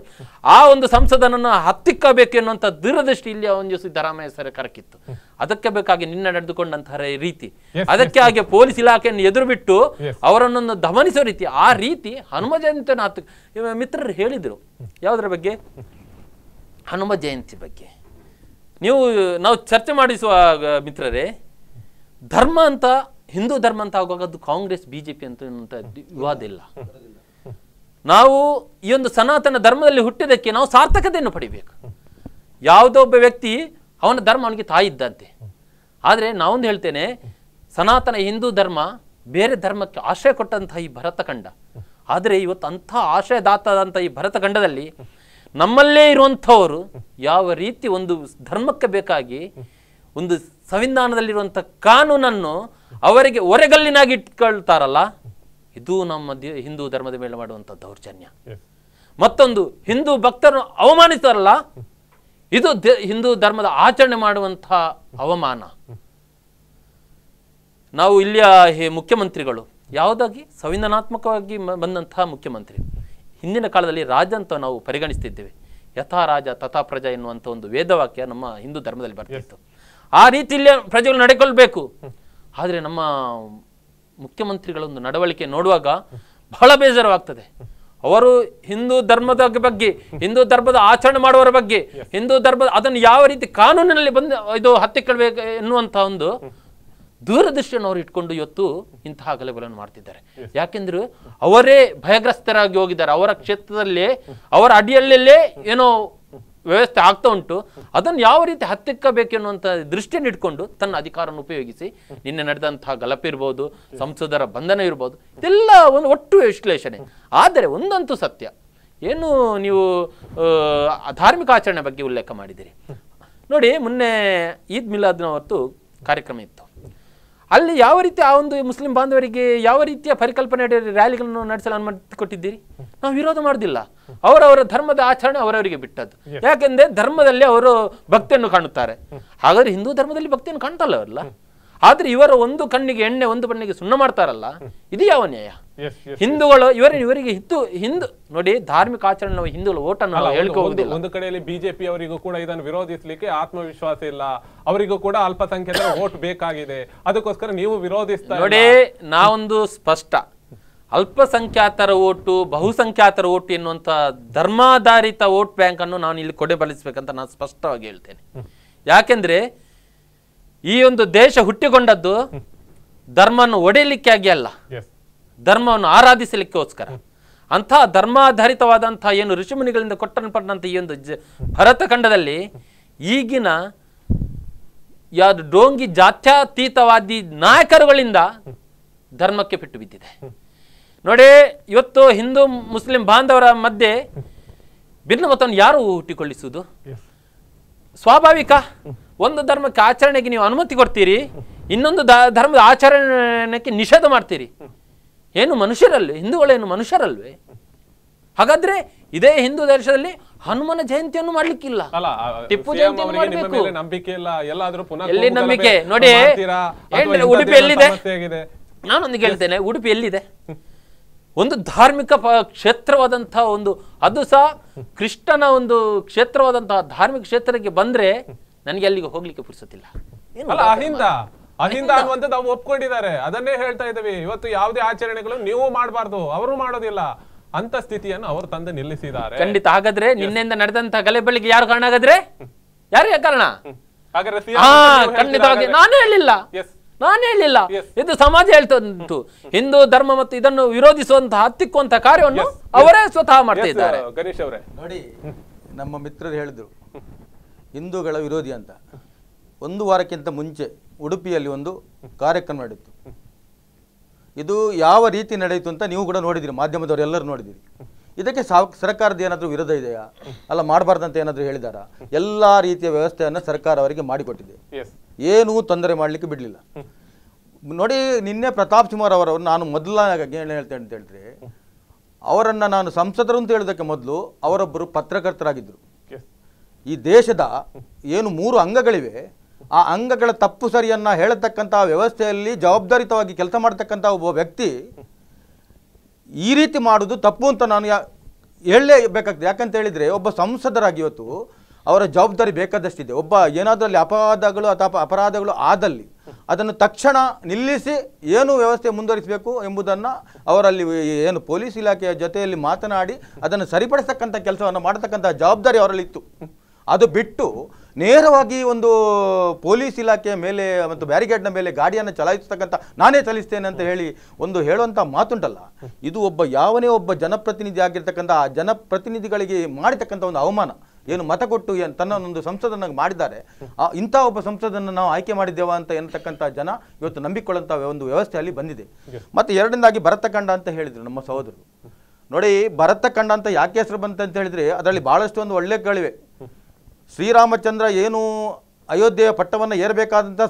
ಆ ಒಂದು ಸಂಸದನನ್ನು ಹತ್ತಿಕ್ಕಬೇಕು ಎನ್ನುವಂಥ ದೂರದೃಷ್ಟಿ ಇಲ್ಲಿ ಒಂದು ಸಿದ್ದರಾಮಯ್ಯ ಸರ್ಕಾರಕ್ಕಿತ್ತು. ಅದಕ್ಕೆ ಬೇಕಾಗಿ ನಿನ್ನೆ ನಡೆದುಕೊಂಡಂತಹ ರೀತಿ, ಅದಕ್ಕೆ ಹಾಗೆ ಪೊಲೀಸ್ ಇಲಾಖೆಯನ್ನು ಎದುರು ಬಿಟ್ಟು ಅವರನ್ನು ದಮನಿಸೋ ರೀತಿ, ಆ ರೀತಿ ಹನುಮ ಜಯಂತಿ ಮಿತ್ರರು ಹೇಳಿದರು. ಯಾವುದರ ಬಗ್ಗೆ? ಹನುಮ ಜಯಂತಿ ಬಗ್ಗೆ ನಾವು ಚರ್ಚೆ ಮಾಡಿಸುವ ಮಿತ್ರರೇ, ಧರ್ಮ ಅಂತ, ಹಿಂದೂ ಧರ್ಮ ಅಂತ ಆಗುವಾಗ ಅದು ಕಾಂಗ್ರೆಸ್ ಬಿಜೆಪಿ ಅಂತ ವಿವಾದ ಇಲ್ಲ. ನಾವು ಈ ಒಂದು ಸನಾತನ ಧರ್ಮದಲ್ಲಿ ಹುಟ್ಟಿದ್ದಕ್ಕೆ ನಾವು ಸಾರ್ಥಕತೆಯನ್ನು ಪಡಿಬೇಕು. ಯಾವುದೋ ಒಬ್ಬ ವ್ಯಕ್ತಿ ಅವನ ಧರ್ಮ ಅವನಿಗೆ ತಾಯಿ ಇದ್ದಂತೆ. ಆದರೆ ನಾವೊಂದು ಹೇಳ್ತೇನೆ, ಸನಾತನ ಹಿಂದೂ ಧರ್ಮ ಬೇರೆ ಧರ್ಮಕ್ಕೆ ಆಶ್ರಯ ಕೊಟ್ಟಂತಹ ಈ ಭರತಖಂಡ. ಆದರೆ ಇವತ್ತು ಅಂಥ ಆಶ್ರಯದಾತದಂಥ ಈ ಭರತಖಂಡದಲ್ಲಿ ನಮ್ಮಲ್ಲೇ ಇರುವಂಥವರು ಯಾವ ರೀತಿ ಒಂದು ಧರ್ಮಕ್ಕೆ ಬೇಕಾಗಿ ಒಂದು ಸಂವಿಧಾನದಲ್ಲಿರುವಂಥ ಕಾನೂನನ್ನು ಅವರಿಗೆ ಒರೆಗಲ್ಲಿನಾಗಿ ಇಟ್ಕೊಳ್ತಾರಲ್ಲ, ಇದು ನಮ್ಮ ಹಿಂದೂ ಧರ್ಮದ ಮೇಲೆ ಮಾಡುವಂಥ ದೌರ್ಜನ್ಯ. ಮತ್ತೊಂದು, ಹಿಂದೂ ಭಕ್ತರನ್ನು ಅವಮಾನಿಸ್ತಾರಲ್ಲ, ಇದು ಹಿಂದೂ ಧರ್ಮದ ಆಚರಣೆ ಮಾಡುವಂಥ ಅವಮಾನ. ನಾವು ಇಲ್ಲಿಯ ಮುಖ್ಯಮಂತ್ರಿಗಳು ಯಾವುದಾಗಿ ಸಂವಿಧಾನಾತ್ಮಕವಾಗಿ ಬಂದಂತಹ ಮುಖ್ಯಮಂತ್ರಿ. ಹಿಂದಿನ ಕಾಲದಲ್ಲಿ ರಾಜ ಅಂತ ನಾವು ಪರಿಗಣಿಸ್ತಿದ್ದೇವೆ. ಯಥಾ ರಾಜ ತಥಾ ಪ್ರಜಾ ಎನ್ನುವಂಥ ಒಂದು ವೇದವಾಕ್ಯ ನಮ್ಮ ಹಿಂದೂ ಧರ್ಮದಲ್ಲಿ ಬರ್ತಿತ್ತು. ಆ ರೀತಿಯಲ್ಲಿ ಪ್ರಜೆಗಳು ನಡೆಕೊಳ್ಬೇಕು. ಆದರೆ ನಮ್ಮ ಮುಖ್ಯಮಂತ್ರಿಗಳ ಒಂದು ನಡವಳಿಕೆ ನೋಡುವಾಗ ಬಹಳ ಬೇಜಾರವಾಗ್ತದೆ. ಅವರು ಹಿಂದೂ ಧರ್ಮದ ಬಗ್ಗೆ, ಹಿಂದೂ ಧರ್ಮದ ಆಚರಣೆ ಮಾಡುವವರ ಬಗ್ಗೆ, ಹಿಂದೂ ಧರ್ಮದ ಅದನ್ನು ಯಾವ ರೀತಿ ಕಾನೂನಿನಲ್ಲಿ ಬಂದು ಇದು ಹತ್ತಿಕೊಳ್ಬೇಕು ಎನ್ನುವಂಥ ಒಂದು ದೂರದೃಷ್ಟಿಯನ್ನು ಅವರು ಇಟ್ಕೊಂಡು ಇವತ್ತು ಇಂತಹ ಗಲಭೆಗಳನ್ನು ಮಾಡ್ತಿದ್ದಾರೆ. ಯಾಕೆಂದ್ರೆ ಅವರೇ ಭಯಗ್ರಸ್ತರಾಗಿ ಹೋಗಿದ್ದಾರೆ. ಅವರ ಕ್ಷೇತ್ರದಲ್ಲೇ, ಅವರ ಅಡಿಯಲ್ಲೇ ಏನೋ ವ್ಯವಸ್ಥೆ ಆಗ್ತಾ ಉಂಟು. ಅದನ್ನು ಯಾವ ರೀತಿ ಹತ್ತಿಕ್ಕಬೇಕು ಎನ್ನುವಂಥ ದೃಷ್ಟಿಯನ್ನು ಇಟ್ಕೊಂಡು ತನ್ನ ಅಧಿಕಾರವನ್ನು ಉಪಯೋಗಿಸಿ ನಿನ್ನೆ ನಡೆದಂತಹ ಗಲಭೆ ಇರ್ಬೋದು, ಸಂಸದರ ಬಂಧನ ಇರ್ಬೋದು, ಇದೆಲ್ಲ ಒಂದು ಒಟ್ಟು ವಿಶ್ಲೇಷಣೆ. ಆದರೆ ಒಂದಂತೂ ಸತ್ಯ, ಏನು ನೀವು ಧಾರ್ಮಿಕ ಆಚರಣೆ ಬಗ್ಗೆ ಉಲ್ಲೇಖ ಮಾಡಿದ್ದೀರಿ ನೋಡಿ. ಮೊನ್ನೆ ಈದ್ ಮಿಲಾದ್ನ ಹೊತ್ತು ಕಾರ್ಯಕ್ರಮ ಇತ್ತು. ಅಲ್ಲಿ ಯಾವ ರೀತಿ ಆ ಒಂದು ಮುಸ್ಲಿಂ ಬಾಂಧವರಿಗೆ ಯಾವ ರೀತಿಯ ಪರಿಕಲ್ಪನೆ ರ್ಯಾಲಿಗಳನ್ನು ನಡೆಸಲು ಅನುಮತಿ ಕೊಟ್ಟಿದ್ದೀರಿ? ನಾವು ವಿರೋಧ ಮಾಡೋದಿಲ್ಲ. ಅವರವರ ಧರ್ಮದ ಆಚರಣೆ ಅವರವರಿಗೆ ಬಿಟ್ಟದ್ದು. ಯಾಕೆಂದ್ರೆ ಧರ್ಮದಲ್ಲಿ ಅವರು ಭಕ್ತಿಯನ್ನು ಕಾಣುತ್ತಾರೆ. ಹಾಗಾದ್ರೆ ಹಿಂದೂ ಧರ್ಮದಲ್ಲಿ ಭಕ್ತಿಯನ್ನು ಕಾಣ್ತಲ್ಲ ಅವರಲ್ಲ. ಆದ್ರೆ ಇವರ ಒಂದು ಕಣ್ಣಿಗೆ ಎಣ್ಣೆ, ಒಂದು ಕಣ್ಣಿಗೆ ಸುಣ್ಣ ಮಾಡ್ತಾರಲ್ಲ, ಇದು ಯಾವ ನ್ಯಾಯ? ಹಿಂದೂಗಳು ಇವರಿಗೆ ಹಿಂದೂ ನೋಡಿ, ಧಾರ್ಮಿಕ ಆಚರಣೆ ನಾವು ಹಿಂದೂಗಳು ಓಟನ್ನು ಹೇಳಿಕೊಳ್ಳುವುದಿಲ್ಲ. ಒಂದು ಕಡೆಯಲ್ಲಿ ಬಿಜೆಪಿ ಅವರಿಗೂ ಕೂಡ ಇದನ್ನು ವಿರೋಧಿಸಲಿಕ್ಕೆ ಆತ್ಮವಿಶ್ವಾಸ ಇಲ್ಲ. ಅವರಿಗೂ ಕೂಡ ಅಲ್ಪಸಂಖ್ಯಾತರ ವೋಟ್ ಬೇಕಾಗಿದೆ. ಅದಕ್ಕೋಸ್ಕರ ನೀವು ವಿರೋಧಿಸ್ತಾ ನೋಡಿ. ನಾವೊಂದು ಸ್ಪಷ್ಟ, ಅಲ್ಪಸಂಖ್ಯಾತರ ಓಟು, ಬಹುಸಂಖ್ಯಾತರ ಓಟು ಎನ್ನುವಂತ ಧರ್ಮಾಧಾರಿತ ವೋಟ್ ಬ್ಯಾಂಕ್ ಅನ್ನು ನಾನು ಇಲ್ಲಿ ಕೊಡೆಬಲಿಸಬೇಕಂತ ನಾನು ಸ್ಪಷ್ಟವಾಗಿ ಹೇಳ್ತೇನೆ. ಯಾಕೆಂದ್ರೆ ಈ ಒಂದು ದೇಶ ಹುಟ್ಟಿಕೊಂಡದ್ದು ಧರ್ಮವನ್ನು ಒಡೆಯಲಿಕ್ಕೆ ಆಗಿ ಅಲ್ಲ, ಧರ್ಮವನ್ನು ಆರಾಧಿಸಲಿಕ್ಕೋಸ್ಕರ. ಅಂತಹ ಧರ್ಮಾಧಾರಿತವಾದಂತಹ ಏನು ಋಷಿಮುನಿಗಳಿಂದ ಕೊಟ್ಟಲ್ಪಟ್ಟಂತ ಈ ಒಂದು ಭರತಖಂಡದಲ್ಲಿ ಈಗಿನ ಯಾವುದು ಡೋಂಗಿ ಜಾತ್ಯತೀತವಾದಿ ನಾಯಕರುಗಳಿಂದ ಧರ್ಮಕ್ಕೆ ಪೆಟ್ಟು ಬಿದ್ದಿದೆ ನೋಡಿ. ಇವತ್ತು ಹಿಂದೂ ಮುಸ್ಲಿಂ ಬಾಂಧವರ ಮಧ್ಯೆ ಭಿನ್ನಮತವನ್ನು ಯಾರು ಹುಟ್ಟಿಕೊಳ್ಳಿಸುವುದು ಸ್ವಾಭಾವಿಕ? ಒಂದು ಧರ್ಮಕ್ಕೆ ಆಚರಣೆಗೆ ನೀವು ಅನುಮತಿ ಕೊಡ್ತೀರಿ, ಇನ್ನೊಂದು ಧರ್ಮದ ಆಚರಣೆಗೆ ನಿಷೇಧ ಮಾಡ್ತೀರಿ. ಏನು ಮನುಷ್ಯರಲ್ವೇ? ಹಿಂದೂಗಳೇನು ಮನುಷ್ಯರಲ್ವೇ? ಹಾಗಾದ್ರೆ ಇದೇ ಹಿಂದೂ ದೇಶದಲ್ಲಿ ಹನುಮನ ಜಯಂತಿಯನ್ನು ಮಾಡ್ಲಿಕ್ಕಿಲ್ಲ, ಟಿಪ್ಪು ಜಯಂತಿಯನ್ನು ಮಾಡಬೇಕು. ಎಲ್ಲಿ ನಂಬಿಕೆ ನೋಡಿ? ಉಡುಪಿ ಎಲ್ಲಿದೆ? ನಾನೊಂದು ಹೇಳ್ತೇನೆ, ಉಡುಪಿ ಎಲ್ಲಿದೆ? ಒಂದು ಧಾರ್ಮಿಕ ಕ್ಷೇತ್ರವಾದಂತಹ ಒಂದು, ಅದು ಸಹ ಕೃಷ್ಣನ ಒಂದು ಕ್ಷೇತ್ರವಾದಂತಹ ಧಾರ್ಮಿಕ ಕ್ಷೇತ್ರಕ್ಕೆ ಬಂದ್ರೆ ನನಗೆ ಅಲ್ಲಿಗೆ ಹೋಗ್ಲಿಕ್ಕೆ ಪುರ್ಸೋತಿಲ್ಲ. ಅಹಿಂದ ಅನ್ನುವಂತ ನಾವು ಒಪ್ಕೊಂಡಿದ್ದಾರೆ, ಅದನ್ನೇ ಹೇಳ್ತಾ ಇದ್ದೀವಿ. ಇವತ್ತು ಯಾವುದೇ ಆಚರಣೆಗಳು ನೀವು ಮಾಡಬಾರ್ದು, ಅವರು ಮಾಡೋದಿಲ್ಲ ಅಂತ ಸ್ಥಿತಿಯನ್ನು ಅವರು ತಂದು ನಿಲ್ಲಿಸಿದ್ದಾರೆ. ಖಂಡಿತ. ಹಾಗಾದ್ರೆ ನಿನ್ನೆಯಿಂದ ನಡೆದಂತ ಗಲಭೆಗಳಿಗೆ ಯಾರು ಕಾರಣ? ಹಾಗಾದ್ರೆ ಯಾರೇ ಕಾರಣ? ಖಂಡಿತವಾಗಿ ನಾನು ಹೇಳಿಲ್ಲ, ಇದು ಸಮಾಜ ಹೇಳ್ತಾ ಉಂಟು. ಹಿಂದೂ ಧರ್ಮ ಮತ್ತು ಇದನ್ನು ವಿರೋಧಿಸುವಂತಹ, ಹತ್ತಿಕ್ಕುವಂತಹ ಕಾರ್ಯವನ್ನು ಅವರೇ ಸ್ವತಃ ಮಾಡ್ತಾ ಇದ್ದಾರೆ. ಗಣೇಶ್ ಅವರೇ ನೋಡಿ, ನಮ್ಮ ಮಿತ್ರರು ಹೇಳಿದ್ರು ಹಿಂದೂಗಳ ವಿರೋಧಿ ಅಂತ. ಒಂದು ವಾರಕ್ಕಿಂತ ಮುಂಚೆ ಉಡುಪಿಯಲ್ಲಿ ಒಂದು ಕಾರ್ಯಕ್ರಮ ನಡೆಯಿತು. ಇದು ಯಾವ ರೀತಿ ನಡೆಯಿತು ಅಂತ ನೀವು ಕೂಡ ನೋಡಿದಿರಿ, ಮಾಧ್ಯಮದವರು ಎಲ್ಲರೂ ನೋಡಿದಿರಿ. ಇದಕ್ಕೆ ಸರ್ಕಾರದ ಏನಾದರೂ ವಿರೋಧ ಇದೆಯಾ? ಅಲ್ಲ, ಮಾಡಬಾರ್ದಂತ ಏನಾದರೂ ಹೇಳಿದಾರಾ? ಎಲ್ಲ ರೀತಿಯ ವ್ಯವಸ್ಥೆಯನ್ನು ಸರ್ಕಾರ ಅವರಿಗೆ ಮಾಡಿಕೊಟ್ಟಿದೆ, ಏನೂ ತೊಂದರೆ ಮಾಡಲಿಕ್ಕೆ ಬಿಡಲಿಲ್ಲ. ನೋಡಿ, ನಿನ್ನೆ ಪ್ರತಾಪ್ ಸಿಂಹ ಅವರವರು ನಾನು ಮೊದಲ ಏನು ಹೇಳ್ತೇನೆ ಅಂತ ಹೇಳಿದ್ರೆ, ಅವರನ್ನು ನಾನು ಸಂಸದರು ಅಂತ ಹೇಳೋದಕ್ಕೆ ಮೊದಲು ಅವರೊಬ್ಬರು ಪತ್ರಕರ್ತರಾಗಿದ್ದರು. ಈ ದೇಶದ ಏನು 3 ಅಂಗಗಳಿವೆ, ಆ ಅಂಗಗಳ ತಪ್ಪು ಸರಿಯನ್ನ ಹೇಳತಕ್ಕಂತಹ ವ್ಯವಸ್ಥೆಯಲ್ಲಿ ಜವಾಬ್ದಾರಿತವಾಗಿ ಕೆಲಸ ಮಾಡತಕ್ಕಂಥ ಒಬ್ಬ ವ್ಯಕ್ತಿ ಈ ರೀತಿ ಮಾಡೋದು ತಪ್ಪು ಅಂತ ನಾನು ಹೇಳಲೇಬೇಕಾಗ್ತದೆ. ಯಾಕಂತ ಹೇಳಿದರೆ, ಒಬ್ಬ ಸಂಸದರಾಗಿ ಇವತ್ತು ಅವರ ಜವಾಬ್ದಾರಿ ಬೇಕಾದಷ್ಟಿದೆ. ಒಬ್ಬ ಏನಾದರೂ ಅಪರಾಧಗಳು ಅಥವಾ ಅಪರಾಧಗಳು ಆದಲ್ಲಿ ಅದನ್ನು ತಕ್ಷಣ ನಿಲ್ಲಿಸಿ ಏನು ವ್ಯವಸ್ಥೆ ಮುಂದುವರಿಸಬೇಕು ಎಂಬುದನ್ನು ಅವರಲ್ಲಿ ಏನು ಪೊಲೀಸ್ ಇಲಾಖೆಯ ಜೊತೆಯಲ್ಲಿ ಮಾತನಾಡಿ ಅದನ್ನು ಸರಿಪಡಿಸ್ತಕ್ಕಂಥ ಕೆಲಸವನ್ನು ಮಾಡತಕ್ಕಂಥ ಜವಾಬ್ದಾರಿ ಅವರಲ್ಲಿ ಇತ್ತು. ಅದು ಬಿಟ್ಟು ನೇರವಾಗಿ ಒಂದು ಪೊಲೀಸ್ ಇಲಾಖೆಯ ಮೇಲೆ ಮತ್ತು ಬ್ಯಾರಿಗೇಡ್ನ ಮೇಲೆ ಗಾಡಿಯನ್ನು ಚಲಾಯಿಸ್ತಕ್ಕಂಥ ನಾನೇ ಚಲಿಸ್ತೇನೆ ಅಂತ ಹೇಳುವಂಥ ಮಾತುಂಟಲ್ಲ, ಇದು ಯಾವನೇ ಒಬ್ಬ ಜನಪ್ರತಿನಿಧಿ ಆಗಿರ್ತಕ್ಕಂಥ ಆ ಜನಪ್ರತಿನಿಧಿಗಳಿಗೆ ಮಾಡಿರ್ತಕ್ಕಂಥ ಒಂದು ಅವಮಾನ. ಏನು ಮತ ಕೊಟ್ಟು ತನ್ನ ಒಂದು ಸಂಸದನಾಗಿ ಮಾಡಿದ್ದಾರೆ, ಇಂಥ ಒಬ್ಬ ಸಂಸದನ್ನು ನಾವು ಆಯ್ಕೆ ಮಾಡಿದ್ದೇವಾ ಅಂತ ಎನ್ನತಕ್ಕಂಥ ಜನ ಇವತ್ತು ನಂಬಿಕೊಳ್ಳುವಂಥ ಒಂದು ವ್ಯವಸ್ಥೆಯಲ್ಲಿ ಬಂದಿದೆ. ಮತ್ತು ಎರಡನೇದಾಗಿ ಭರತಖಂಡ ಅಂತ ಹೇಳಿದರು ನಮ್ಮ ಸಹೋದರರು. ನೋಡಿ, ಭರತಖಂಡ ಅಂತ ಯಾಕೆ ಹೆಸರು ಬಂತ ಅಂತ ಹೇಳಿದ್ರೆ ಅದರಲ್ಲಿ ಬಹಳಷ್ಟು ಒಂದು ಒಳ್ಳೆಗಳಿವೆ. ಶ್ರೀರಾಮಚಂದ್ರ ಏನು ಅಯೋಧ್ಯೆಯ ಪಟ್ಟವನ್ನು ಏರಬೇಕಾದಂಥ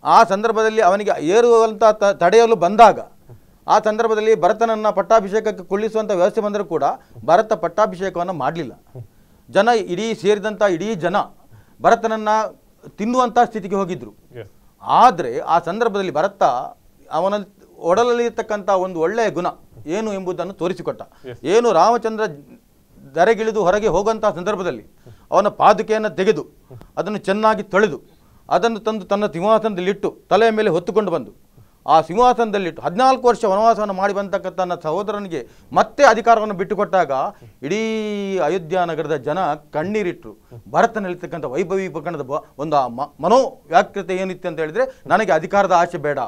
ಆ ಸಂದರ್ಭದಲ್ಲಿ ಅವನಿಗೆ ಏರುವಂಥ ತಡೆಯಲು ಬಂದಾಗ ಆ ಸಂದರ್ಭದಲ್ಲಿ ಭರತನನ್ನು ಪಟ್ಟಾಭಿಷೇಕಕ್ಕೆ ಕೊಳ್ಳಿಸುವಂಥ ವ್ಯವಸ್ಥೆ ಬಂದರೂ ಕೂಡ ಭರತ ಪಟ್ಟಾಭಿಷೇಕವನ್ನು ಮಾಡಲಿಲ್ಲ. ಸೇರಿದಂಥ ಇಡೀ ಜನ ಭರತನನ್ನು ತಿನ್ನುವಂಥ ಸ್ಥಿತಿಗೆ ಹೋಗಿದ್ರು. ಆದರೆ ಆ ಸಂದರ್ಭದಲ್ಲಿ ಭರತ ಅವನ ಒಡಲಲ್ಲಿ ಇರ್ತಕ್ಕಂಥ ಒಂದು ಒಳ್ಳೆಯ ಗುಣ ಏನು ಎಂಬುದನ್ನು ತೋರಿಸಿಕೊಟ್ಟ. ಏನು ರಾಮಚಂದ್ರ ಧರೆಗಿಳಿದು ಹೊರಗೆ ಹೋಗುವಂತಹ ಸಂದರ್ಭದಲ್ಲಿ ಅವನ ಪಾದುಕೆಯನ್ನು ತೆಗೆದು ಅದನ್ನು ಚೆನ್ನಾಗಿ ತೊಳೆದು ಅದನ್ನು ತಂದು ತನ್ನ ಸಿಂಹಾಸನದಲ್ಲಿಟ್ಟು ತಲೆಯ ಮೇಲೆ ಹೊತ್ತುಕೊಂಡು ಬಂದು ಆ ಸಿಂಹಾಸನದಲ್ಲಿಟ್ಟು 14 ವರ್ಷ ವನವಾಸವನ್ನು ಮಾಡಿ ಬಂದಕ್ಕಂಥ ತನ್ನ ಸಹೋದರನಿಗೆ ಮತ್ತೆ ಅಧಿಕಾರವನ್ನು ಬಿಟ್ಟುಕೊಟ್ಟಾಗ ಇಡೀ ಅಯೋಧ್ಯ ನಗರದ ಜನ ಕಣ್ಣೀರಿಟ್ಟರು. ಭರತನಲ್ಲಿರ್ತಕ್ಕಂಥ ವೈಭವೀಕರಣದ ಒಂದು ಮನೋವ್ಯಾಕೃತೆ ಏನಿತ್ತು ಅಂತ ಹೇಳಿದ್ರೆ, ನನಗೆ ಅಧಿಕಾರದ ಆಸೆ ಬೇಡ,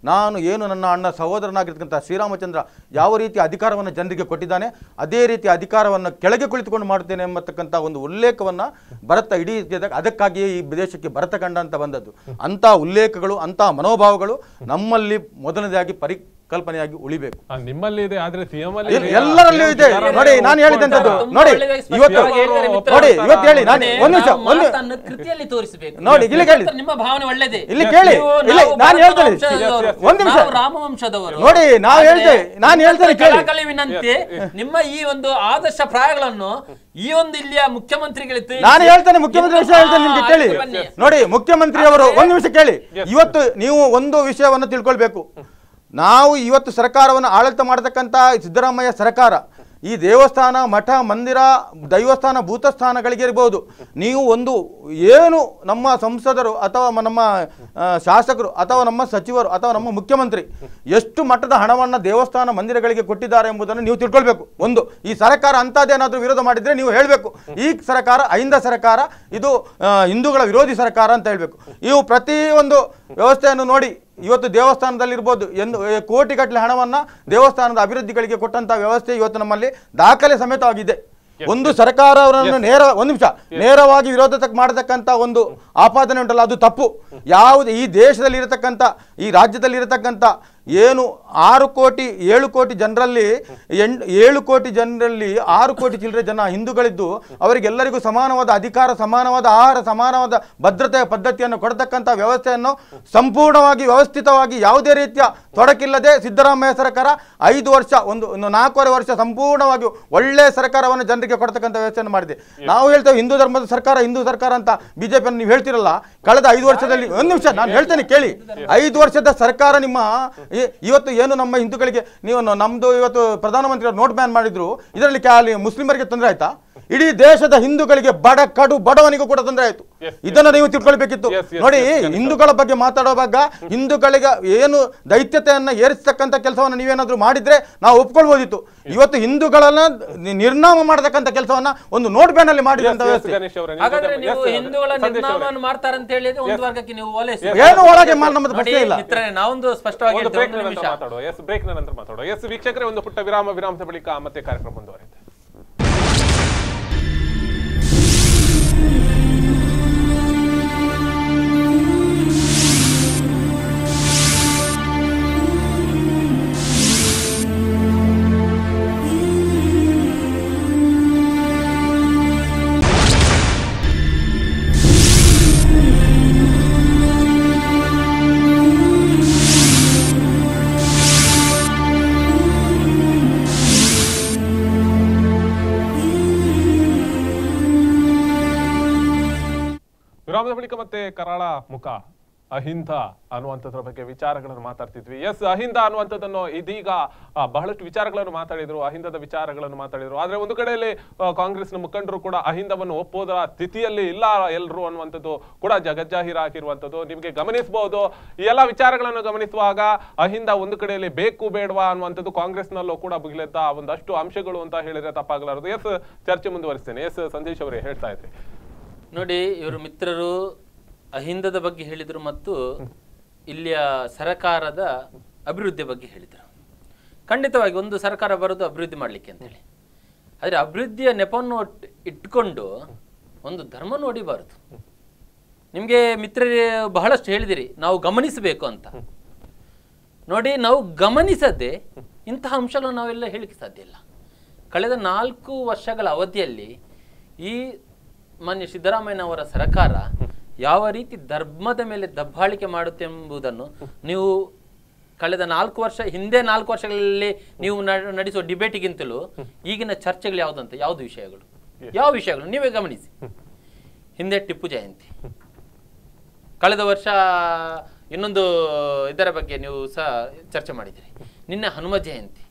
ನಾನು ಏನು ನನ್ನ ಅಣ್ಣ ಸಹೋದರನಾಗಿರ್ತಕ್ಕಂಥ ಶ್ರೀರಾಮಚಂದ್ರ ಯಾವ ರೀತಿ ಅಧಿಕಾರವನ್ನು ಜನರಿಗೆ ಕೊಟ್ಟಿದ್ದಾನೆ ಅದೇ ರೀತಿ ಅಧಿಕಾರವನ್ನು ಕೆಳಗೆ ಕುಳಿತುಕೊಂಡು ಮಾಡುತ್ತೇನೆ ಎಂಬತಕ್ಕಂಥ ಒಂದು ಉಲ್ಲೇಖವನ್ನು ಭರತ ಇಡೀ ಅದಕ್ಕಾಗಿಯೇ ಈ ದೇಶಕ್ಕೆ ಭರತಖಂಡ ಅಂತ ಬಂದದ್ದು. ಅಂಥ ಉಲ್ಲೇಖಗಳು, ಅಂಥ ಮನೋಭಾವಗಳು ನಮ್ಮಲ್ಲಿ ಮೊದಲನೇದಾಗಿ ಪರಿಕಲ್ಪನೆಯಾಗಿ ಉಳಿಬೇಕು. ನಿಮ್ಮಲ್ಲಿ ಇದೆ, ಆದ್ರೆ ಎಲ್ಲರಲ್ಲೂ ಇದೆ. ನೋಡಿ, ನಾನು ಹೇಳಿದಂಥದ್ದು ನೋಡಿ, ಇವತ್ತು ಹೇಳಿ ನಾನು ಒಂದು ನಿಮಿಷ ಕೃತಿಯಲ್ಲಿ ತೋರಿಸಬೇಕು. ನೋಡಿ, ಇಲ್ಲಿ ಕೇಳಿ, ನಿಮ್ಮ ಭಾವನೆ ಒಳ್ಳೆಯದೇ, ಇಲ್ಲಿ ಕೇಳಿ, ನಾನು ಹೇಳ್ತೇನೆ ಒಂದು ನಿಮಿಷ. ರಾಮವಂಶದವರು ನೋಡಿ, ನಾನು ಹೇಳ್ತೇನೆ ಕೇಳಿ. ವಿನಂತಿ, ನಿಮ್ಮ ಈ ಒಂದು ಆದರ್ಶ ಪ್ರಾಯಗಳನ್ನು ಈ ಒಂದು ಇಲ್ಲಿಯ ಮುಖ್ಯಮಂತ್ರಿಗಳಿಗೆ ನಾನು ಹೇಳ್ತೇನೆ, ಮುಖ್ಯಮಂತ್ರಿ ವಿಷಯ ಹೇಳ್ತೇನೆ, ನಿಮ್ಗೆ ಕೇಳಿ. ನೋಡಿ, ಮುಖ್ಯಮಂತ್ರಿ ಅವರು ಒಂದು ನಿಮಿಷ ಕೇಳಿ. ಇವತ್ತು ನೀವು ಒಂದು ವಿಷಯವನ್ನು ತಿಳ್ಕೊಳ್ಬೇಕು. ನಾವು ಇವತ್ತು ಸರ್ಕಾರವನ್ನು ಆಡಳಿತ ಮಾಡತಕ್ಕಂಥ ಸಿದ್ದರಾಮಯ್ಯ ಸರ್ಕಾರ ಈ ದೇವಸ್ಥಾನ, ಮಠ, ಮಂದಿರ, ದೈವಸ್ಥಾನ, ಭೂತಸ್ಥಾನಗಳಿಗೆ ಇರಬಹುದು, ನೀವು ಒಂದು ಏನು ನಮ್ಮ ಸಂಸದರು ಅಥವಾ ನಮ್ಮ ಶಾಸಕರು ಅಥವಾ ನಮ್ಮ ಸಚಿವರು ಅಥವಾ ನಮ್ಮ ಮುಖ್ಯಮಂತ್ರಿ ಎಷ್ಟು ಮಟ್ಟದ ಹಣವನ್ನು ದೇವಸ್ಥಾನ ಮಂದಿರಗಳಿಗೆ ಕೊಟ್ಟಿದ್ದಾರೆ ಎಂಬುದನ್ನು ನೀವು ತಿಳ್ಕೊಳ್ಬೇಕು. ಒಂದು, ಈ ಸರ್ಕಾರ ಅಂಥದ್ದೇನಾದರೂ ವಿರೋಧ ಮಾಡಿದರೆ ನೀವು ಹೇಳಬೇಕು, ಈ ಸರ್ಕಾರ ಅಹಿಂದ ಸರ್ಕಾರ, ಇದು ಹಿಂದೂಗಳ ವಿರೋಧಿ ಸರ್ಕಾರ ಅಂತ ಹೇಳಬೇಕು. ಇವು ಪ್ರತಿಯೊಂದು ವ್ಯವಸ್ಥೆಯನ್ನು ನೋಡಿ, ಇವತ್ತು ದೇವಸ್ಥಾನದಲ್ಲಿರ್ಬೋದು ಕೋಟಿಗಟ್ಟಲೆ ಹಣವನ್ನು ದೇವಸ್ಥಾನದ ಅಭಿವೃದ್ಧಿಗಳಿಗೆ ಕೊಟ್ಟಂತಹ ವ್ಯವಸ್ಥೆ ಇವತ್ತು ನಮ್ಮಲ್ಲಿ ದಾಖಲೆ ಸಮೇತವಾಗಿದೆ. ಒಂದು ಸರ್ಕಾರ ಅವರನ್ನು ನೇರವಾಗಿ ವಿರೋಧ ಮಾಡತಕ್ಕಂಥ ಒಂದು ಆಪಾದನೆ ಉಂಟಲ್ಲ, ಅದು ತಪ್ಪು. ಯಾವುದು ಈ ದೇಶದಲ್ಲಿ ಇರತಕ್ಕಂಥ, ಈ ರಾಜ್ಯದಲ್ಲಿ ಇರತಕ್ಕಂಥ ಏನು 6 ಕೋಟಿ 7 ಕೋಟಿ ಜನರಲ್ಲಿ 7 ಕೋಟಿ ಜನರಲ್ಲಿ 6 ಕೋಟಿ ಚಿಲ್ಲರೆ ಜನ ಹಿಂದೂಗಳಿದ್ದು ಅವರಿಗೆಲ್ಲರಿಗೂ ಸಮಾನವಾದ ಅಧಿಕಾರ, ಸಮಾನವಾದ ಆಹಾರ, ಸಮಾನವಾದ ಭದ್ರತೆಯ ಪದ್ಧತಿಯನ್ನು ಕೊಡತಕ್ಕಂಥ ವ್ಯವಸ್ಥೆಯನ್ನು ಸಂಪೂರ್ಣವಾಗಿ ವ್ಯವಸ್ಥಿತವಾಗಿ ಯಾವುದೇ ರೀತಿಯ ತೊಡಕಿಲ್ಲದೆ ಸಿದ್ದರಾಮಯ್ಯ ಸರ್ಕಾರ 5 ವರ್ಷ ಒಂದು 4.5 ವರ್ಷ ಸಂಪೂರ್ಣವಾಗಿ ಒಳ್ಳೆಯ ಸರ್ಕಾರವನ್ನು ಜನರಿಗೆ ಕೊಡತಕ್ಕಂಥ ವ್ಯವಸ್ಥೆಯನ್ನು ಮಾಡಿದೆ. ನಾವು ಹೇಳ್ತೇವೆ ಹಿಂದೂ ಧರ್ಮದ ಸರ್ಕಾರ, ಹಿಂದೂ ಸರ್ಕಾರ ಅಂತ ಬಿಜೆಪಿಯನ್ನು ನೀವು ಹೇಳ್ತಿರಲ್ಲ. ಕಳೆದ 5 ವರ್ಷದಲ್ಲಿ ಒಂದು ನಿಮಿಷ ನಾನು ಹೇಳ್ತೇನೆ ಕೇಳಿ. 5 ವರ್ಷದ ಸರ್ಕಾರ ನಿಮ್ಮ ಇವತ್ತು ಏನು ನಮ್ಮ ಹಿಂದೂಗಳಿಗೆ ನೀವು ನಮ್ದು ಇವತ್ತು ಪ್ರಧಾನಮಂತ್ರಿ ನೋಟ್ ಬ್ಯಾನ್ ಮಾಡಿದ್ರು, ಇದರಲ್ಲಿ ಮುಸ್ಲಿಮರಿಗೆ ತೊಂದರೆ ಆಯ್ತಾ? ಇಡೀ ದೇಶದ ಹಿಂದೂಗಳಿಗೆ ಬಡವನಿಗೂ ಕೂಡ ತೊಂದರೆ ಆಯ್ತು. ಇದನ್ನ ನೀವು ತಿಳ್ಕೊಳ್ಬೇಕಿತ್ತು. ನೋಡಿ, ಹಿಂದೂಗಳ ಬಗ್ಗೆ ಮಾತಾಡುವಾಗ ಹಿಂದೂಗಳಿಗೆ ಏನು ದೈತ್ಯತೆಯನ್ನ ಏರಿಸತಕ್ಕಂಥ ಕೆಲಸವನ್ನ ನೀವೇನಾದ್ರೂ ಮಾಡಿದ್ರೆ ನಾವು ಒಪ್ಕೊಳ್ಬೋದಿತ್ತು. ಇವತ್ತು ಹಿಂದೂಗಳನ್ನ ನಿರ್ನಾಮ ಮಾಡತಕ್ಕಂಥ ಕೆಲಸವನ್ನ ಒಂದು ನೋಟ್ ಬ್ಯಾನ್ ಅಲ್ಲಿ ಮಾಡಿದಂತ ವ್ಯವಸ್ಥೆ. ಏನು ಒಳಗೆ ನಮ್ಮದು ಪ್ರಶ್ನೆ ಇಲ್ಲ. ನಾವೊಂದು ಸ್ಪಷ್ಟವಾಗಿ ಬ್ರೇಕ್ ನಂತರ ಮಾತಾಡುವ. ವೀಕ್ಷಕರೇ, ಒಂದು ಪುಟ್ಟ ವಿರಾಮದ ಬಳಿಕ ಮತ್ತೆ ಕಾರ್ಯಕ್ರಮ ಮುಂದುವರಿಯುತ್ತೆ. ವಿರಾಮದ ಬಳಿಕ ಮತ್ತೆ ಕರಾಳ ಮುಖ ಅಹಿಂದ ಅನ್ನುವಂಥದ್ರ ಬಗ್ಗೆ ವಿಚಾರಗಳನ್ನು ಮಾತಾಡ್ತಿದ್ವಿ. ಅಹಿಂದ ಅನ್ನುವಂಥದ್ದನ್ನು ಇದೀಗ ಬಹಳಷ್ಟು ವಿಚಾರಗಳನ್ನು ಮಾತಾಡಿದ್ರು, ಅಹಿಂದದ ವಿಚಾರಗಳನ್ನು ಮಾತಾಡಿದ್ರು. ಆದ್ರೆ ಒಂದು ಕಡೆಯಲ್ಲಿ ಕಾಂಗ್ರೆಸ್ನ ಮುಖಂಡರು ಕೂಡ ಅಹಿಂದವನ್ನು ಒಪ್ಪೋದ ಸ್ಥಿತಿಯಲ್ಲಿ ಇಲ್ಲ ಎಲ್ಲರೂ ಅನ್ನುವಂಥದ್ದು ಕೂಡ ಜಗಜ್ಜಾಹೀರಾಗಿರುವಂಥದ್ದು ನಿಮಗೆ ಗಮನಿಸಬಹುದು. ಈ ಎಲ್ಲ ವಿಚಾರಗಳನ್ನು ಗಮನಿಸುವಾಗ ಅಹಿಂದ ಒಂದು ಕಡೆಯಲ್ಲಿ ಬೇಕು ಬೇಡವಾ ಅನ್ನುವಂಥದ್ದು ಕಾಂಗ್ರೆಸ್ನಲ್ಲೂ ಕೂಡ ಬುಗಿಲೆದ್ದ ಒಂದಷ್ಟು ಅಂಶಗಳು ಅಂತ ಹೇಳಿದ್ರೆ ತಪ್ಪಾಗಲಾರದು. ಚರ್ಚೆ ಮುಂದುವರಿಸ್ತೇನೆ. ಸಂದೇಶ್ ಅವರೇ ಹೇಳ್ತಾ ಇದ್ರಿ, ನೋಡಿ, ಇವರು ಮಿತ್ರರು ಅಹಿಂದದ ಬಗ್ಗೆ ಹೇಳಿದರು ಮತ್ತು ಇಲ್ಲಿಯ ಸರಕಾರದ ಅಭಿವೃದ್ಧಿ ಬಗ್ಗೆ ಹೇಳಿದರು. ಖಂಡಿತವಾಗಿ ಒಂದು ಸರ್ಕಾರ ಬರೋದು ಅಭಿವೃದ್ಧಿ ಮಾಡಲಿಕ್ಕೆ ಅಂತೇಳಿ. ಆದರೆ ಅಭಿವೃದ್ಧಿಯ ನೆಪವನ್ನು ಇಟ್ಕೊಂಡು ಒಂದು ಧರ್ಮ ನೋಡಿಬಾರದು. ನಿಮಗೆ ಮಿತ್ರರೇ ಬಹಳಷ್ಟು ಹೇಳಿದಿರಿ, ನಾವು ಗಮನಿಸಬೇಕು ಅಂತ. ನೋಡಿ, ನಾವು ಗಮನಿಸದೆ ಇಂತಹ ಅಂಶಗಳನ್ನು ನಾವೆಲ್ಲ ಹೇಳಿಕ್ಕೆ ಸಾಧ್ಯ ಇಲ್ಲ. ಕಳೆದ 4 ವರ್ಷಗಳ ಅವಧಿಯಲ್ಲಿ ಈ ಮಾನ್ಯ ಸಿದ್ದರಾಮಯ್ಯನವರ ಸರ್ಕಾರ ಯಾವ ರೀತಿ ಧರ್ಮದ ಮೇಲೆ ದಬ್ಬಾಳಿಕೆ ಮಾಡುತ್ತೆಂಬುದನ್ನು ನೀವು ಕಳೆದ 4 ವರ್ಷ ಹಿಂದೆ 4 ವರ್ಷಗಳಲ್ಲಿ ನೀವು ನಡೆಸುವ ಡಿಬೇಟಿಗಿಂತಲೂ ಈಗಿನ ಚರ್ಚೆಗಳು ಯಾವುದಂತ ಯಾವುದು ವಿಷಯಗಳು ಯಾವ ವಿಷಯಗಳು ನೀವೇ ಗಮನಿಸಿ. ಹಿಂದೆ ಟಿಪ್ಪು ಜಯಂತಿ, ಕಳೆದ ವರ್ಷ ಇನ್ನೊಂದು ಇದರ ಬಗ್ಗೆ ನೀವು ಸಹ ಚರ್ಚೆ ಮಾಡಿದ್ದೀರಿ, ನಿನ್ನೆ ಹನುಮ ಜಯಂತಿ.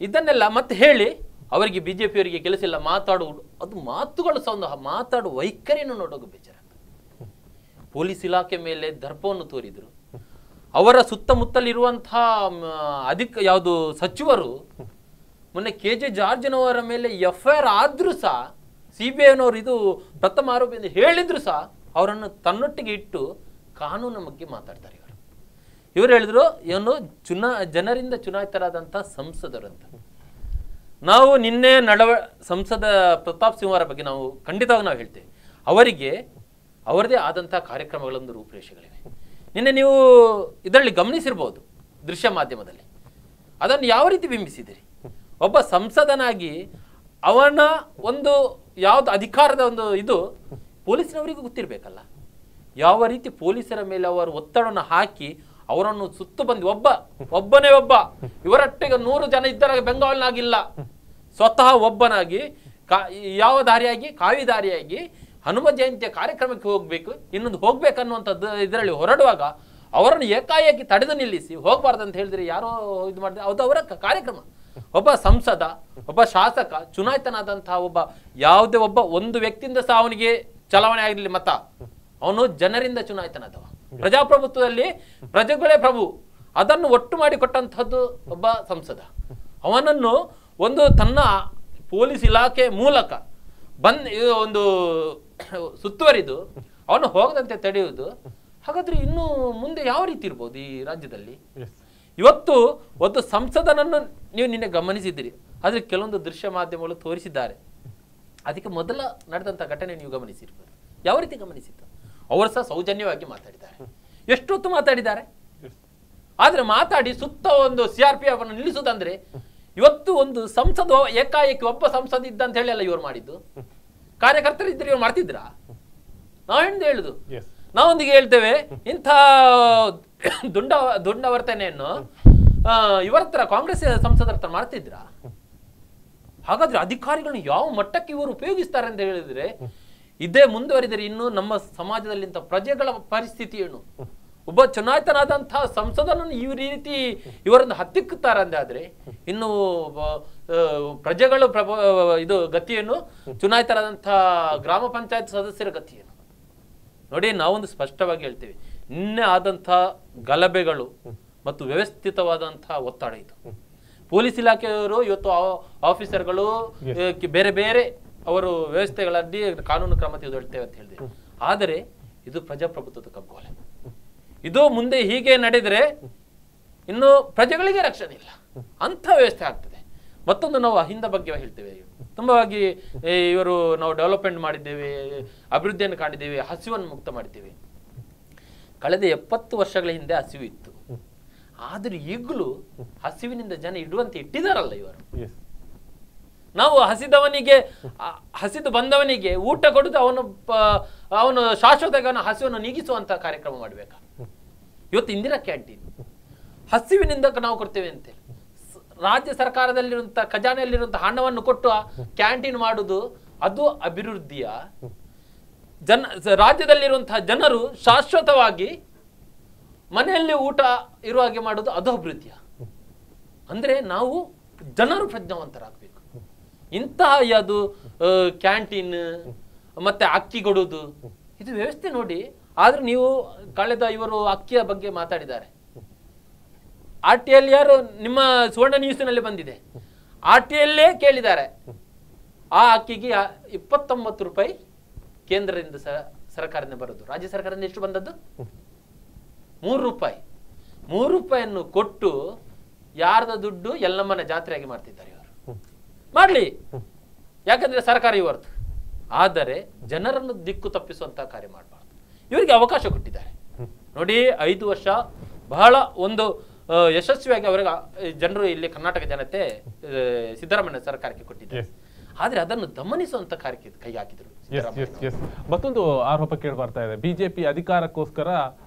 ಇದನ್ನೆಲ್ಲ ಮತ್ತೆ ಹೇಳಿ ಅವರಿಗೆ ಬಿಜೆಪಿಯವರಿಗೆ ಕೆಲಸಿಲ್ಲ ಮಾತಾಡುವುದು, ಅದು ಮಾತುಗಳು ಸಹ ಒಂದು ಮಾತಾಡುವ ವೈಖರಿಯನ್ನು ನೋಡೋದು ಬೇಜಾರಾಗ್ತದೆ. ಪೊಲೀಸ್ ಇಲಾಖೆ ಮೇಲೆ ದರ್ಪವನ್ನು ತೋರಿದ್ರು. ಅವರ ಸುತ್ತಮುತ್ತಲಿರುವಂತಹ ಯಾವುದು ಸಚಿವರು ಮೊನ್ನೆ KJ ಜಾರ್ಜ್ನವರ ಮೇಲೆ FIR ಆದ್ರೂ ಸಹ CBIನವರು ಇದು ಪ್ರಥಮ ಆರೋಪಿ ಎಂದು ಹೇಳಿದ್ರು ಸಹ ಅವರನ್ನು ತನ್ನೊಟ್ಟಿಗೆ ಇಟ್ಟು ಕಾನೂನು ಬಗ್ಗೆ ಮಾತಾಡ್ತಾರೆ. ಇವರು ಹೇಳಿದ್ರು ಏನು ಜನರಿಂದ ಚುನಾಯಿತರಾದಂತಹ ಸಂಸದರಂತ. ನಾವು ನಿನ್ನೆ ಸಂಸದ ಪ್ರತಾಪ್ ಸಿಂಹ ಅವರ ಬಗ್ಗೆ ನಾವು ಖಂಡಿತವಾಗಿ ನಾವು ಹೇಳ್ತೇವೆ, ಅವರಿಗೆ ಅವರದೇ ಆದಂತಹ ಕಾರ್ಯಕ್ರಮಗಳೊಂದು ರೂಪುರೇಷೆಗಳಿವೆ. ನಿನ್ನೆ ನೀವು ಇದರಲ್ಲಿ ಗಮನಿಸಿರ್ಬೋದು ದೃಶ್ಯ ಮಾಧ್ಯಮದಲ್ಲಿ, ಅದನ್ನು ಯಾವ ರೀತಿ ಬಿಂಬಿಸಿದಿರಿ. ಒಬ್ಬ ಸಂಸದನಾಗಿ ಅವನ ಒಂದು ಯಾವ್ದು ಅಧಿಕಾರದ ಒಂದು ಇದು ಪೊಲೀಸಿನವರಿಗೂ ಗೊತ್ತಿರಬೇಕಲ್ಲ. ಯಾವ ರೀತಿ ಪೊಲೀಸರ ಮೇಲೆ ಅವರು ಒತ್ತಡವನ್ನು ಹಾಕಿ ಅವರನ್ನು ಸುತ್ತು ಬಂದು ಒಬ್ಬನೇ ಇವರೊಟ್ಟಿಗೆ 100 ಜನ ಇದ್ದರಾಗ ಬೆಂಗಾವಲಿನಾಗಿಲ್ಲ, ಸ್ವತಃ ಒಬ್ಬನಾಗಿ ಯಾವ ದಾರಿಯಾಗಿ ಕಾವಿ ದಾರಿಯಾಗಿ ಹನುಮ ಜಯಂತಿಯ ಕಾರ್ಯಕ್ರಮಕ್ಕೆ ಹೋಗ್ಬೇಕು, ಇನ್ನೊಂದು ಹೋಗ್ಬೇಕನ್ನುವಂಥದ್ದು ಇದರಲ್ಲಿ ಹೊರಡುವಾಗ ಅವರನ್ನು ಏಕಾಏಕಿ ತಡೆದು ನಿಲ್ಲಿಸಿ ಹೋಗ್ಬಾರ್ದು ಅಂತ ಹೇಳಿದ್ರೆ ಯಾರೋ ಇದು ಮಾಡಿದ್ರೆ ಅದು ಅವರ ಕಾರ್ಯಕ್ರಮ. ಒಬ್ಬ ಸಂಸದ, ಒಬ್ಬ ಶಾಸಕ, ಚುನಾಯಿತನಾದಂತಹ ಯಾವುದೇ ಒಂದು ವ್ಯಕ್ತಿಯಿಂದ ಸಹ ಅವನಿಗೆ ಚಲಾವಣೆ ಆಗಿರಲಿ ಮತ, ಅವನು ಜನರಿಂದ ಚುನಾಯಿತನಾದವ. ಪ್ರಜಾಪ್ರಭುತ್ವದಲ್ಲಿ ಪ್ರಜೆಗಳೇ ಪ್ರಭು, ಅದನ್ನು ಒಟ್ಟು ಮಾಡಿ ಕೊಟ್ಟಂತಹದ್ದು ಒಬ್ಬ ಸಂಸದ. ಅವನನ್ನು ಒಂದು ತನ್ನ ಪೊಲೀಸ್ ಇಲಾಖೆ ಮೂಲಕ ಒಂದು ಸುತ್ತುವರಿದು ಅವನು ಹೋಗದಂತೆ ತಡೆಯುವುದು. ಹಾಗಾದ್ರೆ ಇನ್ನು ಮುಂದೆ ಯಾವ ರೀತಿ ಇರ್ಬೋದು ಈ ರಾಜ್ಯದಲ್ಲಿ? ಇವತ್ತು ಒಂದು ಸಂಸದನನ್ನು ನೀವು ನಿನ್ನೆ ಗಮನಿಸಿದ್ದೀರಿ, ಆದ್ರೆ ಕೆಲವೊಂದು ದೃಶ್ಯ ಮಾಧ್ಯಮಗಳು ತೋರಿಸಿದ್ದಾರೆ. ಅದಕ್ಕೆ ಮೊದಲ ನಡೆದಂತ ಘಟನೆ ನೀವು ಗಮನಿಸಿರ್ಬೋದು. ಯಾವ ರೀತಿ ಗಮನಿಸಿತ್ತು? ಅವರು ಸಹ ಸೌಜನ್ಯವಾಗಿ ಮಾತಾಡಿದ್ದಾರೆ. ಎಷ್ಟೊತ್ತು ಮಾತಾಡಿದ್ದಾರೆ. ಆದ್ರೆ ಮಾತಾಡಿ ಸುತ್ತ ಒಂದು CRPF ಅನ್ನು ನಿಲ್ಲಿಸುವುದಂದ್ರೆ, ಇವತ್ತು ಒಂದು ಸಂಸದ ಏಕಾಏಕಿ ಒಬ್ಬ ಸಂಸದ ಇದ್ದ ಅಂತ ಹೇಳಿ ಅಲ್ಲ ಇವರು ಮಾಡಿದ್ದು. ಕಾರ್ಯಕರ್ತರು ಇದ್ರೆ ಇವ್ರು ಮಾಡ್ತಿದ್ರಾ? ನಾವೆಂದು ಹೇಳುದು, ನಾವೊಂದಿಗೆ ಹೇಳ್ತೇವೆ, ಇಂಥ ದುಂಡವರ್ತನೆಯನ್ನು ಇವರ ಹತ್ರ ಕಾಂಗ್ರೆಸ್ ಸಂಸದರ ಹತ್ರ ಮಾಡ್ತಿದ್ರ? ಹಾಗಾದ್ರೆ ಅಧಿಕಾರಿಗಳನ್ನು ಯಾವ ಮಟ್ಟಕ್ಕೆ ಇವರು ಉಪಯೋಗಿಸ್ತಾರೆ ಅಂತ ಹೇಳಿದ್ರೆ, ಇದೇ ಮುಂದುವರಿದರೆ ಇನ್ನು ನಮ್ಮ ಸಮಾಜದಲ್ಲಿ ಪ್ರಜೆಗಳ ಪರಿಸ್ಥಿತಿ ಏನು? ಒಬ್ಬ ಚುನಾಯಿತನಾದಂತಹ ಸಂಸದನನ್ನು ಈ ರೀತಿ ಇವರನ್ನು ಹತ್ತಿಕ್ಕುತ್ತಾರೆ ಅಂದಾದ್ರೆ ಇನ್ನು ಪ್ರಜೆಗಳು ಇದು ಗತಿಯನ್ನು, ಚುನಾಯಿತರಾದಂತಹ ಗ್ರಾಮ ಪಂಚಾಯತ್ ಸದಸ್ಯರ ಗತಿಯನ್ನು ನೋಡಿ. ನಾವೊಂದು ಸ್ಪಷ್ಟವಾಗಿ ಹೇಳ್ತೇವೆ, ನಿನ್ನೆ ಆದಂತಹ ಗಲಭೆಗಳು ಮತ್ತು ವ್ಯವಸ್ಥಿತವಾದಂತಹ ಒತ್ತಡ ಇದು. ಪೊಲೀಸ್ ಇಲಾಖೆಯವರು ಇವತ್ತು ಆಫೀಸರ್ಗಳು ಬೇರೆ ಬೇರೆ ಅವರು ವ್ಯವಸ್ಥೆಗಳಲ್ಲಿ ಕಾನೂನು ಕ್ರಮ ತೆಗೆದುಕೊಳ್ತೇವೆ ಅಂತ ಹೇಳಿದೆ. ಆದರೆ ಇದು ಪ್ರಜಾಪ್ರಭುತ್ವದ ಕಗ್ಗೋಲೆ. ಇದು ಮುಂದೆ ಹೀಗೆ ನಡೆದರೆ ಇನ್ನು ಪ್ರಜೆಗಳಿಗೆ ರಕ್ಷಣೆ ಇಲ್ಲ, ಅಂಥ ವ್ಯವಸ್ಥೆ ಆಗ್ತದೆ. ಮತ್ತೊಂದು ನಾವು ಅಹಿಂದ ಬಗ್ಗೆ ಹೇಳ್ತೇವೆ, ತುಂಬವಾಗಿ ಇವರು ನಾವು ಡೆವಲಪ್ಮೆಂಟ್ ಮಾಡಿದ್ದೇವೆ, ಅಭಿವೃದ್ಧಿಯನ್ನು ಕಾಣಿದ್ದೇವೆ, ಹಸಿವನ್ನು ಮುಕ್ತ ಮಾಡಿದ್ದೇವೆ. ಕಳೆದ 70 ವರ್ಷಗಳ ಹಿಂದೆ ಹಸಿವು ಇತ್ತು, ಆದ್ರೆ ಈಗಲೂ ಹಸಿವಿನಿಂದ ಜನ ಇಡುವಂತೆ ಇಟ್ಟಿದಾರಲ್ಲ ಇವರು. ನಾವು ಹಸಿದು ಬಂದವನಿಗೆ ಊಟ ಕೊಡುದು ಅವನು ಶಾಶ್ವತ ಹಸಿವನ್ನು ನೀಗಿಸುವಂತ ಕಾರ್ಯಕ್ರಮ ಮಾಡ್ಬೇಕಾ? ಇವತ್ತು ಇಂದಿರಾ ಕ್ಯಾಂಟೀನ್ ಹಸಿವಿನಿಂದ ನಾವು ಕೊಡ್ತೇವೆ ಅಂತೇಳಿ ರಾಜ್ಯ ಸರ್ಕಾರದಲ್ಲಿರುವಂತ ಖಜಾನೆಯಲ್ಲಿರುವಂತ ಹಣವನ್ನು ಕೊಟ್ಟು ಕ್ಯಾಂಟೀನ್ ಮಾಡುದು ಅದು ಅಭಿವೃದ್ಧಿಯ? ರಾಜ್ಯದಲ್ಲಿರುವಂತಹ ಜನರು ಶಾಶ್ವತವಾಗಿ ಮನೆಯಲ್ಲಿ ಊಟ ಇರುವ ಹಾಗೆ ಮಾಡುದು ಅದು ಅಭಿವೃದ್ಧಿಯ? ಅಂದ್ರೆ ನಾವು ಜನರು ಪ್ರಜ್ಞಾವಂತರಾಗಬೇಕು. ಇಂತಹ ಯಾವುದು ಕ್ಯಾಂಟೀನ್ ಮತ್ತೆ ಅಕ್ಕಿ ಕೊಡುವುದು ಇದು ವ್ಯವಸ್ಥೆ ನೋಡಿ. ಆದ್ರೆ ನೀವು ಕಳೆದ ಇವರು ಅಕ್ಕಿಯ ಬಗ್ಗೆ ಮಾತಾಡಿದ್ದಾರೆ. RTL ಯಾರು ನಿಮ್ಮ ಸುವರ್ಣ ನ್ಯೂಸ್ನಲ್ಲಿ ಬಂದಿದೆ, RTL ಕೇಳಿದ್ದಾರೆ ಆ ಅಕ್ಕಿಗೆ 29 ರೂಪಾಯಿ ಕೇಂದ್ರದಿಂದ ಸರ್ಕಾರದಿಂದ ಬರೋದು, ರಾಜ್ಯ ಸರ್ಕಾರದಿಂದ ಎಷ್ಟು ಬಂದದ್ದು? 3 ರೂಪಾಯಿ. 3 ರೂಪಾಯಿಯನ್ನು ಕೊಟ್ಟು ಯಾರ್ದ ದುಡ್ಡು ಎಲ್ಲಮ್ಮನ ಜಾತ್ರೆಯಾಗಿ ಮಾಡ್ತಿದ್ದಾರೆ ಇವರು. ಮಾಡ್ಲಿ, ಯಾಕಂದ್ರೆ ಸರ್ಕಾರ ಇವತ್ತು. ಆದರೆ ಜನರನ್ನು ದಿಕ್ಕು ತಪ್ಪಿಸುವಂತಹ ಕಾರ್ಯ ಮಾಡಬಾರ್ದು. ಇವರಿಗೆ ಅವಕಾಶ ಕೊಟ್ಟಿದ್ದಾರೆ ನೋಡಿ. 5 ವರ್ಷ ಬಹಳ ಒಂದು ಯಶಸ್ವಿಯಾಗಿ ಅವರಿಗೆ ಜನರು ಇಲ್ಲಿ ಕರ್ನಾಟಕ ಜನತೆ ಸಿದ್ದರಾಮಯ್ಯ ಸರ್ಕಾರಕ್ಕೆ ಕೊಟ್ಟಿದ್ದಾರೆ. ಆದ್ರೆ ಅದನ್ನು ದಮನಿಸುವಂತ ಕಾರ್ಯಕ್ಕೆ ಕೈ ಹಾಕಿದ್ರು. ಮತ್ತೊಂದು ಆರೋಪ ಕೇಳಿ ಬರ್ತಾ ಇದೆ, ಬಿಜೆಪಿ ಅಧಿಕಾರಕ್ಕೋಸ್ಕರ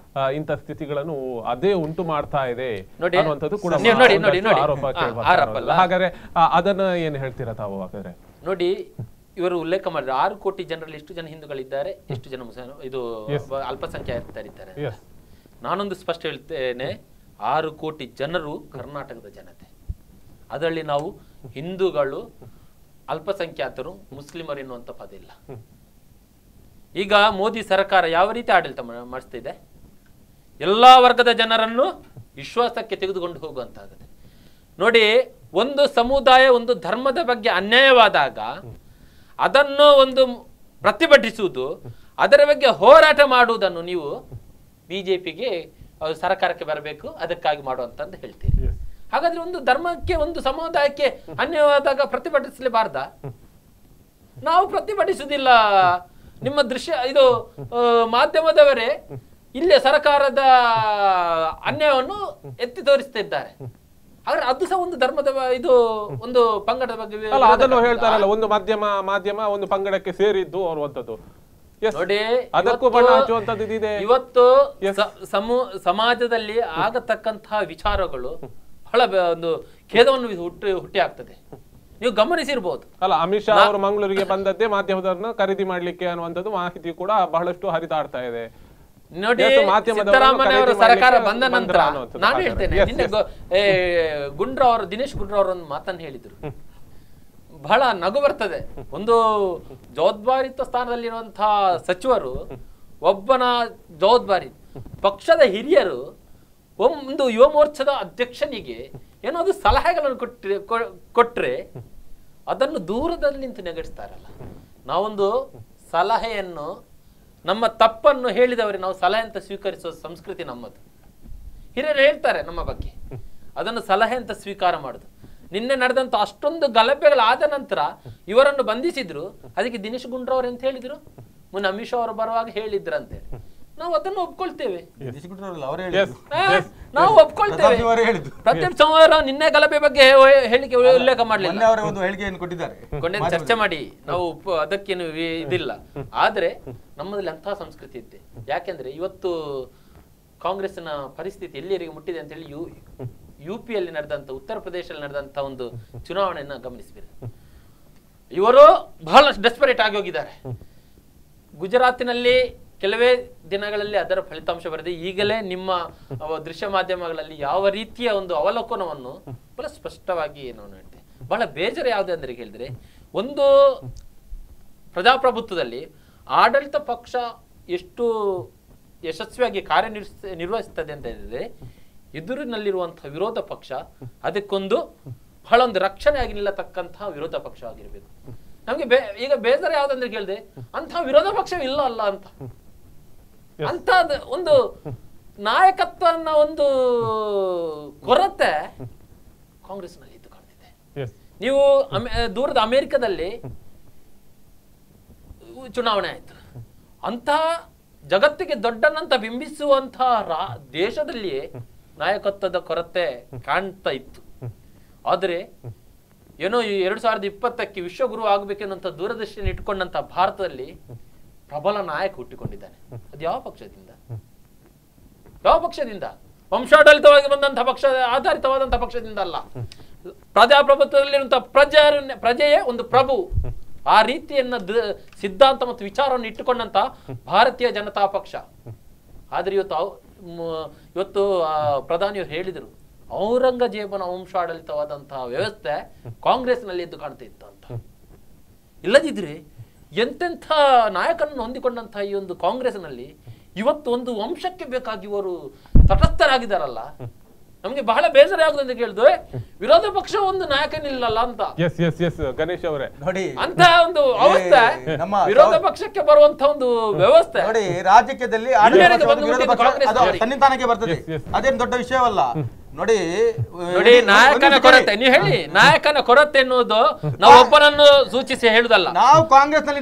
ಇಂಥ ಸ್ಥಿತಿಗಳನ್ನು ಅದೇ ಉಂಟು ಮಾಡ್ತಾ ಇದೆ ಅನ್ನುವಂಥದ್ದು ಕೂಡ ಆರೋಪ ಕೇಳಿ ಬರ್ತಾ ಇದೆ. ಹಾಗಾದ್ರೆ ಅದನ್ನ ಏನ್ ಹೇಳ್ತೀರಾ ತಾವು? ಹಾಗಾದ್ರೆ ನೋಡಿ, ಇವರು ಉಲ್ಲೇಖ ಮಾಡಿದ್ರೆ 6 ಕೋಟಿ ಜನರಲ್ಲಿ ಎಷ್ಟು ಜನ ಹಿಂದೂಗಳಿದ್ದಾರೆ, ಎಷ್ಟು ಜನ ಇದು ಅಲ್ಪಸಂಖ್ಯಾತರಿದ್ದಾರೆ. ನಾನೊಂದು ಸ್ಪಷ್ಟ ಹೇಳ್ತೇನೆ, 6 ಕೋಟಿ ಜನರು ಕರ್ನಾಟಕದ ಜನತೆ. ಅದರಲ್ಲಿ ನಾವು ಹಿಂದೂಗಳು, ಅಲ್ಪಸಂಖ್ಯಾತರು, ಮುಸ್ಲಿಮರು ಎನ್ನುವಂತ ಪದ ಇಲ್ಲ. ಈಗ ಮೋದಿ ಸರ್ಕಾರ ಯಾವ ರೀತಿ ಆಡಳಿತ ಮಾಡಿಸ್ತಾ ಇದೆ? ಎಲ್ಲಾ ವರ್ಗದ ಜನರನ್ನು ವಿಶ್ವಾಸಕ್ಕೆ ತೆಗೆದುಕೊಂಡು ಹೋಗುವಂತಾಗಿದೆ ನೋಡಿ. ಒಂದು ಸಮುದಾಯ, ಒಂದು ಧರ್ಮದ ಬಗ್ಗೆ ಅನ್ಯಾಯವಾದಾಗ ಅದನ್ನು ಒಂದು ಪ್ರತಿಭಟಿಸುವುದು, ಅದರ ಬಗ್ಗೆ ಹೋರಾಟ ಮಾಡುವುದನ್ನು ನೀವು ಬಿಜೆಪಿಗೆ ಸರ್ಕಾರಕ್ಕೆ ಬರಬೇಕು, ಅದಕ್ಕಾಗಿ ಮಾಡುವಂತ ಹೇಳ್ತೀರಿ. ಹಾಗಾದ್ರೆ ಒಂದು ಧರ್ಮಕ್ಕೆ, ಒಂದು ಸಮುದಾಯಕ್ಕೆ ಅನ್ಯಾಯವಾದಾಗ ಪ್ರತಿಭಟಿಸಲೇಬಾರ್ದ? ನಾವು ಪ್ರತಿಭಟಿಸುವುದಿಲ್ಲ. ನಿಮ್ಮ ದೃಶ್ಯ ಇದು ಮಾಧ್ಯಮದವರೇ ಇಲ್ಲೇ ಸರ್ಕಾರದ ಅನ್ಯಾಯವನ್ನು ಎತ್ತಿ ತೋರಿಸ್ತಾ ಇದ್ದಾರೆ. ಆದ್ರೆ ಅದು ಸಹ ಒಂದು ಧರ್ಮದ ಇದು ಒಂದು ಪಂಗಡದ ಬಗ್ಗೆ ಅದನ್ನು ಹೇಳ್ತಾರಲ್ಲ, ಒಂದು ಮಾಧ್ಯಮ ಒಂದು ಪಂಗಡಕ್ಕೆ ಸೇರಿದ್ದು ಅನ್ನುವಂಥದ್ದು. ನೋಡಿ, ಅದಕ್ಕೂ ಬಣ್ಣ ಹಚ್ಚುವಂಥದ್ದು ಇದೆ. ಇವತ್ತು ಸಮಾಜದಲ್ಲಿ ಆಗತಕ್ಕಂತಹ ವಿಚಾರಗಳು ಬಹಳ ಒಂದು ಖೇದವನ್ನು ಹುಟ್ಟಿ ಆಗ್ತದೆ. ನೀವು ಗಮನಿಸಿರ್ಬೋದು ಅಲ್ಲ, ಅಮಿತ್ ಶಾ ಅವರು ಮಂಗಳೂರಿಗೆ ಬಂದದ್ದೇ ಮಾಧ್ಯಮದವರನ್ನ ಖರೀದಿ ಮಾಡ್ಲಿಕ್ಕೆ ಅನ್ನುವಂಥದ್ದು ಮಾಹಿತಿ ಕೂಡ ಬಹಳಷ್ಟು ಹರಿದಾಡ್ತಾ ಇದೆ ನೋಡಿ. ಸಿದ್ದರಾಮಯ್ಯ ಅವರ ಸರ್ಕಾರ ಬಂದ ನಂತರ ನಾನು ಹೇಳ್ತೇನೆ, ನಿನ್ನೆ ದಿನೇಶ್ ಗುಂಡ್ರಾವ್ ಅವರು ಒಂದು ಮಾತನ್ನು ಹೇಳಿದ್ರು, ಬಹಳ ನಗು ಬರ್ತದೆ. ಒಂದು ಜವಾಬ್ದಾರಿಯುತ ಸ್ಥಾನದಲ್ಲಿರುವಂತಹ ಸಚಿವರು, ಒಬ್ಬನ ಜವಾಬ್ದಾರಿ, ಪಕ್ಷದ ಹಿರಿಯರು ಒಂದು ಯುವ ಮೋರ್ಚಾದ ಅಧ್ಯಕ್ಷನಿಗೆ ಏನಾದ್ರು ಸಲಹೆಗಳನ್ನು ಕೊಟ್ರೆ ಅದನ್ನು ದೂರದಲ್ಲಿ ನಿಂತು ನೆಗಡಿಸ್ತಾರಲ್ಲ. ನಾವೊಂದು ಸಲಹೆಯನ್ನು, ನಮ್ಮ ತಪ್ಪನ್ನು ಹೇಳಿದವರಿಗೆ ನಾವು ಸಲಹೆ ಅಂತ ಸ್ವೀಕರಿಸುವ ಸಂಸ್ಕೃತಿ ನಮ್ಮದು. ಹಿರಿಯರು ಹೇಳ್ತಾರೆ ನಮ್ಮ ಬಗ್ಗೆ, ಅದನ್ನು ಸಲಹೆ ಅಂತ ಸ್ವೀಕಾರ ಮಾಡುದು. ನಿನ್ನೆ ನಡೆದಂತ ಅಷ್ಟೊಂದು ಗಲಭೆಗಳಾದ ನಂತರ ಇವರನ್ನು ಬಂಧಿಸಿದ್ರು. ಅದಕ್ಕೆ ದಿನೇಶ್ ಗುಂಡ್ರಾವ್ ಅಂತ ಹೇಳಿದ್ರು, ಮುನ್ನ ಅಮಿತ್ ಶಾ ಅವರು ಬರುವಾಗ ಹೇಳಿದ್ರಂತೆ. ನಾವು ಅದನ್ನು ಒಪ್ಕೊಳ್ತೇವೆ, ನಾವು ಒಪ್ಕೊಳ್ತೇವೆ. ಪ್ರತಾಪ್ ಚೌಹಾಣ್ ನಿನ್ನೆ ಗಲಭೆ ಬಗ್ಗೆ ಹೇಳಿಕೆ ಉಲ್ಲೇಖ ಮಾಡಲಿಲ್ಲ, ಚರ್ಚೆ ಮಾಡಿ ನಾವು ಅದಕ್ಕೇನು ಇದಿಲ್ಲ. ಆದ್ರೆ ನಮ್ಮಲ್ಲಿ ಅಂತಹ ಸಂಸ್ಕೃತಿ ಇದ್ದೆ. ಯಾಕೆಂದ್ರೆ ಇವತ್ತು ಕಾಂಗ್ರೆಸ್ನ ಪರಿಸ್ಥಿತಿ ಎಲ್ಲಿವರೆಗೆ ಮುಟ್ಟಿದೆ ಅಂತ ಹೇಳಿ ಯುಪಿಯಲ್ಲಿ ನಡೆದಂತ, ಉತ್ತರ ಪ್ರದೇಶದಲ್ಲಿ ನಡೆದಂತ ಒಂದು ಚುನಾವಣೆಯನ್ನ ಗಮನಿಸಬೇಕು. ಇವರು ಬಹಳ ಡೆಸ್ಪರೇಟ್ ಆಗಿ ಹೋಗಿದ್ದಾರೆ. ಗುಜರಾತಿನಲ್ಲಿ ಕೆಲವೇ ದಿನಗಳಲ್ಲಿ ಅದರ ಫಲಿತಾಂಶ ಬರೆದಿದೆ. ಈಗಲೇ ನಿಮ್ಮ ದೃಶ್ಯ ಮಾಧ್ಯಮಗಳಲ್ಲಿ ಯಾವ ರೀತಿಯ ಒಂದು ಅವಲೋಕನವನ್ನು ಬಹಳ ಸ್ಪಷ್ಟವಾಗಿ ನಾನು ಹೇಳ್ತೇನೆ. ಬಹಳ ಬೇಜಾರು ಯಾವುದು ಅಂದ್ರೆ ಹೇಳಿದ್ರೆ, ಒಂದು ಪ್ರಜಾಪ್ರಭುತ್ವದಲ್ಲಿ ಆಡಳಿತ ಪಕ್ಷ ಎಷ್ಟು ಯಶಸ್ವಿಯಾಗಿ ಕಾರ್ಯನಿರ್ವಹಿಸ್ತದೆ ಅಂತ ಹೇಳಿದ್ರೆ, ಎದುರಿನಲ್ಲಿರುವಂತಹ ವಿರೋಧ ಪಕ್ಷ ಅದಕ್ಕೊಂದು ಬಹಳ ಒಂದು ರಕ್ಷಣೆ ಆಗಿ ನಿಲ್ಲತಕ್ಕಂತಹ ವಿರೋಧ ಪಕ್ಷ ಆಗಿರ್ಬೇಕು. ನಮ್ಗೆ ಈಗ ಬೇಜಾರು ಯಾವ್ದಂದ್ರೆ ಕೇಳಿದೆ, ಅಂತಹ ವಿರೋಧ ಪಕ್ಷವಿಲ್ಲ ಅಲ್ಲ ಅಂತ. ಅಂತ ಒಂದು ನಾಯಕತ್ವ ಅನ್ನೋ ಒಂದು ಕೊರತೆ ಕಾಂಗ್ರೆಸ್ನಲ್ಲಿ ಇದ್ದು ಕಾಣ್ತಿದೆ. ನೀವು ದೂರದ ಅಮೆರಿಕದಲ್ಲಿ ಚುನಾವಣೆ ಆಯ್ತು, ಅಂತ ಜಗತ್ತಿಗೆ ದೊಡ್ಡನಂತ ಬಿಂಬಿಸುವಂತಹ ದೇಶದಲ್ಲಿಯೇ ನಾಯಕತ್ವದ ಕೊರತೆ ಕಾಣ್ತಾ ಇತ್ತು. ಆದ್ರೆ ಏನೋ 2020ಕ್ಕೆ ವಿಶ್ವಗುರು ಆಗ್ಬೇಕೆನ್ನುವಂತ ದೂರದೃಷ್ಟಿಯನ್ನು ಇಟ್ಕೊಂಡಂತ ಭಾರತದಲ್ಲಿ ಪ್ರಬಲ ನಾಯಕ ಹುಟ್ಟಿಕೊಂಡಿದ್ದಾನೆ. ಅದು ಯಾವ ಪಕ್ಷದಿಂದ? ಯಾವ ಪಕ್ಷದಿಂದ? ವಂಶಾಡಳಿತವಾಗಿ ಬಂದಂತಹ ಪಕ್ಷ, ಆಧಾರಿತವಾದಂತಹ ಪಕ್ಷದಿಂದ ಅಲ್ಲ. ಪ್ರಜಾಪ್ರಭುತ್ವದಲ್ಲಿರುವಂತಹ ಪ್ರಜೆಯೇ ಒಂದು ಪ್ರಭು. ಆ ರೀತಿಯನ್ನ ಸಿದ್ಧಾಂತ ಮತ್ತು ವಿಚಾರವನ್ನು ಇಟ್ಟುಕೊಂಡಂತ ಭಾರತೀಯ ಜನತಾ ಪಕ್ಷ. ಆದ್ರೆ ಇವತ್ತು ಪ್ರಧಾನಿಯವರು ಹೇಳಿದರು, ಔರಂಗಜೇಬನ ವಂಶಾಡಳಿತವಾದಂತಹ ವ್ಯವಸ್ಥೆ ಕಾಂಗ್ರೆಸ್ನಲ್ಲಿ ಎದ್ದು ಕಾಣ್ತಾ ಇತ್ತು ಅಂತ. ಇಲ್ಲದಿದ್ರೆ ಎಂತೆಂಥ ನಾಯಕನನ್ನು ಹೊಂದಿಕೊಂಡಂತಹ ಈ ಒಂದು ಕಾಂಗ್ರೆಸ್ನಲ್ಲಿ ಇವತ್ತು ಒಂದು ವಂಶಕ್ಕೆ ಬೇಕಾಗಿ ಇವರು ತಟಸ್ಥರಾಗಿದ್ದಾರಲ್ಲ. ನಮ್ಗೆ ಬಹಳ ಬೇಸರ ಆಗುದು ಅಂತ ಕೇಳಿದ್ರೆ ವಿರೋಧ ಪಕ್ಷ ಒಂದು ನಾಯಕನಿಲ್ಲಲ್ಲ ಅಂತ. ಎಸ್ ಎಸ್ ಎಸ್ ಗಣೇಶ್ ಅವರೇ ನೋಡಿ ಅಂತ ಒಂದು ಅವಸ್ಥೆ ವಿರೋಧ ಪಕ್ಷಕ್ಕೆ ಬರುವಂತ ಒಂದು ವ್ಯವಸ್ಥೆ ನೋಡಿ, ರಾಜಕೀಯದಲ್ಲಿ ಸನ್ನಿಧಾನಕ್ಕೆ ಬರ್ತದೆ, ಅದೇನು ದೊಡ್ಡ ವಿಷಯವಲ್ಲ. ನೋಡಿ ನೋಡಿ, ನಾಯಕನ ಕೊರತೆ ನೀವು ಹೇಳಿ, ನಾಯಕನ ಕೊರತೆ ಎನ್ನುವುದು ನಾವು ಒಬ್ಬನನ್ನು ಸೂಚಿಸಿ ಹೇಳುದಲ್ಲ. ನಾವು ಕಾಂಗ್ರೆಸ್ ನಲ್ಲಿ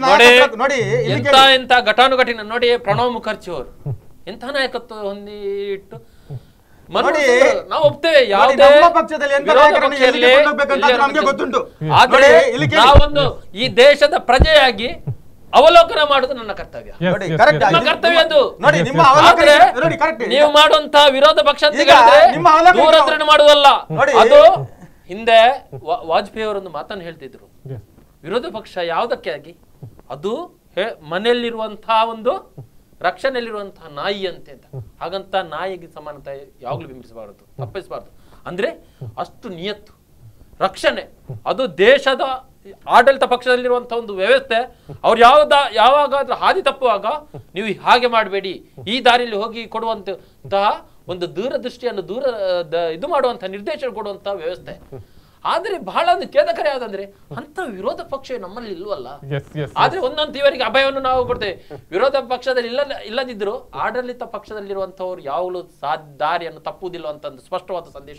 ನೋಡಿ ಎಂತ ಘಟಾನುಘಟಿನ ನೋಡಿ, ಪ್ರಣವ್ ಮುಖರ್ಜಿ ಅವರು ಎಂಥ ನಾಯಕತ್ವ ಹೊಂದಿಟ್ಟು ನಾವು ಒಪ್ತೇವೆ. ಯಾವುದೇ ನಾವೊಂದು ಈ ದೇಶದ ಪ್ರಜೆಯಾಗಿ ಅವಲೋಕನ ಮಾಡುದು ನನ್ನ ಕರ್ತವ್ಯ. ಕರ್ತವ್ಯ ಅದು. ನೀವು ಮಾಡುವಂತಹ ವಿರೋಧ ಪಕ್ಷ ಅಂತ ದೂರದ್ರಣೆ ಮಾಡುವುದಲ್ಲ. ಅದು ಹಿಂದೆ ವಾಜಪೇಯಿ ಅವರೊಂದು ಮಾತನ್ನು ಹೇಳ್ತಿದ್ರು, ವಿರೋಧ ಪಕ್ಷ ಯಾವುದಕ್ಕೆ ಆಗಿ ಅದು ಮನೆಯಲ್ಲಿರುವಂತಹ ಒಂದು ರಕ್ಷಣೆಯಲ್ಲಿರುವಂತಹ ನಾಯಿ ಅಂತ. ಹಾಗಂತ ನಾಯಿಗೆ ಸಮಾನತೆ ಯಾವಾಗ್ಲೂ ಬಿಂಬಿಸಬಾರದು, ತಪ್ಪಿಸಬಾರದು. ಅಂದ್ರೆ ಅಷ್ಟು ನಿಯತ್ತು ರಕ್ಷಣೆ. ಅದು ದೇಶದ ಆಡಳಿತ ಪಕ್ಷದಲ್ಲಿರುವಂತಹ ಒಂದು ವ್ಯವಸ್ಥೆ. ಅವ್ರು ಯಾವಾಗಾದ್ರೂ ಹಾದಿ ತಪ್ಪುವಾಗ ನೀವು ಹಾಗೆ ಮಾಡಬೇಡಿ, ಈ ದಾರಿಯಲ್ಲಿ ಹೋಗಿ ಕೊಡುವಂತಹ ಒಂದು ದೂರದೃಷ್ಟಿಯನ್ನು ಇದು ಮಾಡುವಂತಹ ನಿರ್ದೇಶನ ಕೊಡುವಂತಹ ವ್ಯವಸ್ಥೆ. ಆದ್ರೆ ಬಹಳ ಒಂದು ಖೇದಕರ ಯಾವ್ದಂದ್ರೆ ಅಂತ ವಿರೋಧ ಪಕ್ಷ ನಮ್ಮಲ್ಲಿ ಇಲ್ವಲ್ಲ. ಆದ್ರೆ ಒಂದೊಂದು ಇವರಿಗೆ ಅಭಯವನ್ನು ನಾವು ಕೊಡ್ತೇವೆ. ವಿರೋಧ ಪಕ್ಷದಲ್ಲಿ ಇಲ್ಲದಿದ್ರು ಆಡಳಿತ ಪಕ್ಷದಲ್ಲಿರುವಂತವ್ರು ಯಾವಾಗಲೂ ದಾರಿಯನ್ನು ತಪ್ಪುವುದಿಲ್ಲ ಅಂತ ಒಂದು ಸ್ಪಷ್ಟವಾದ ಸಂದೇಶ.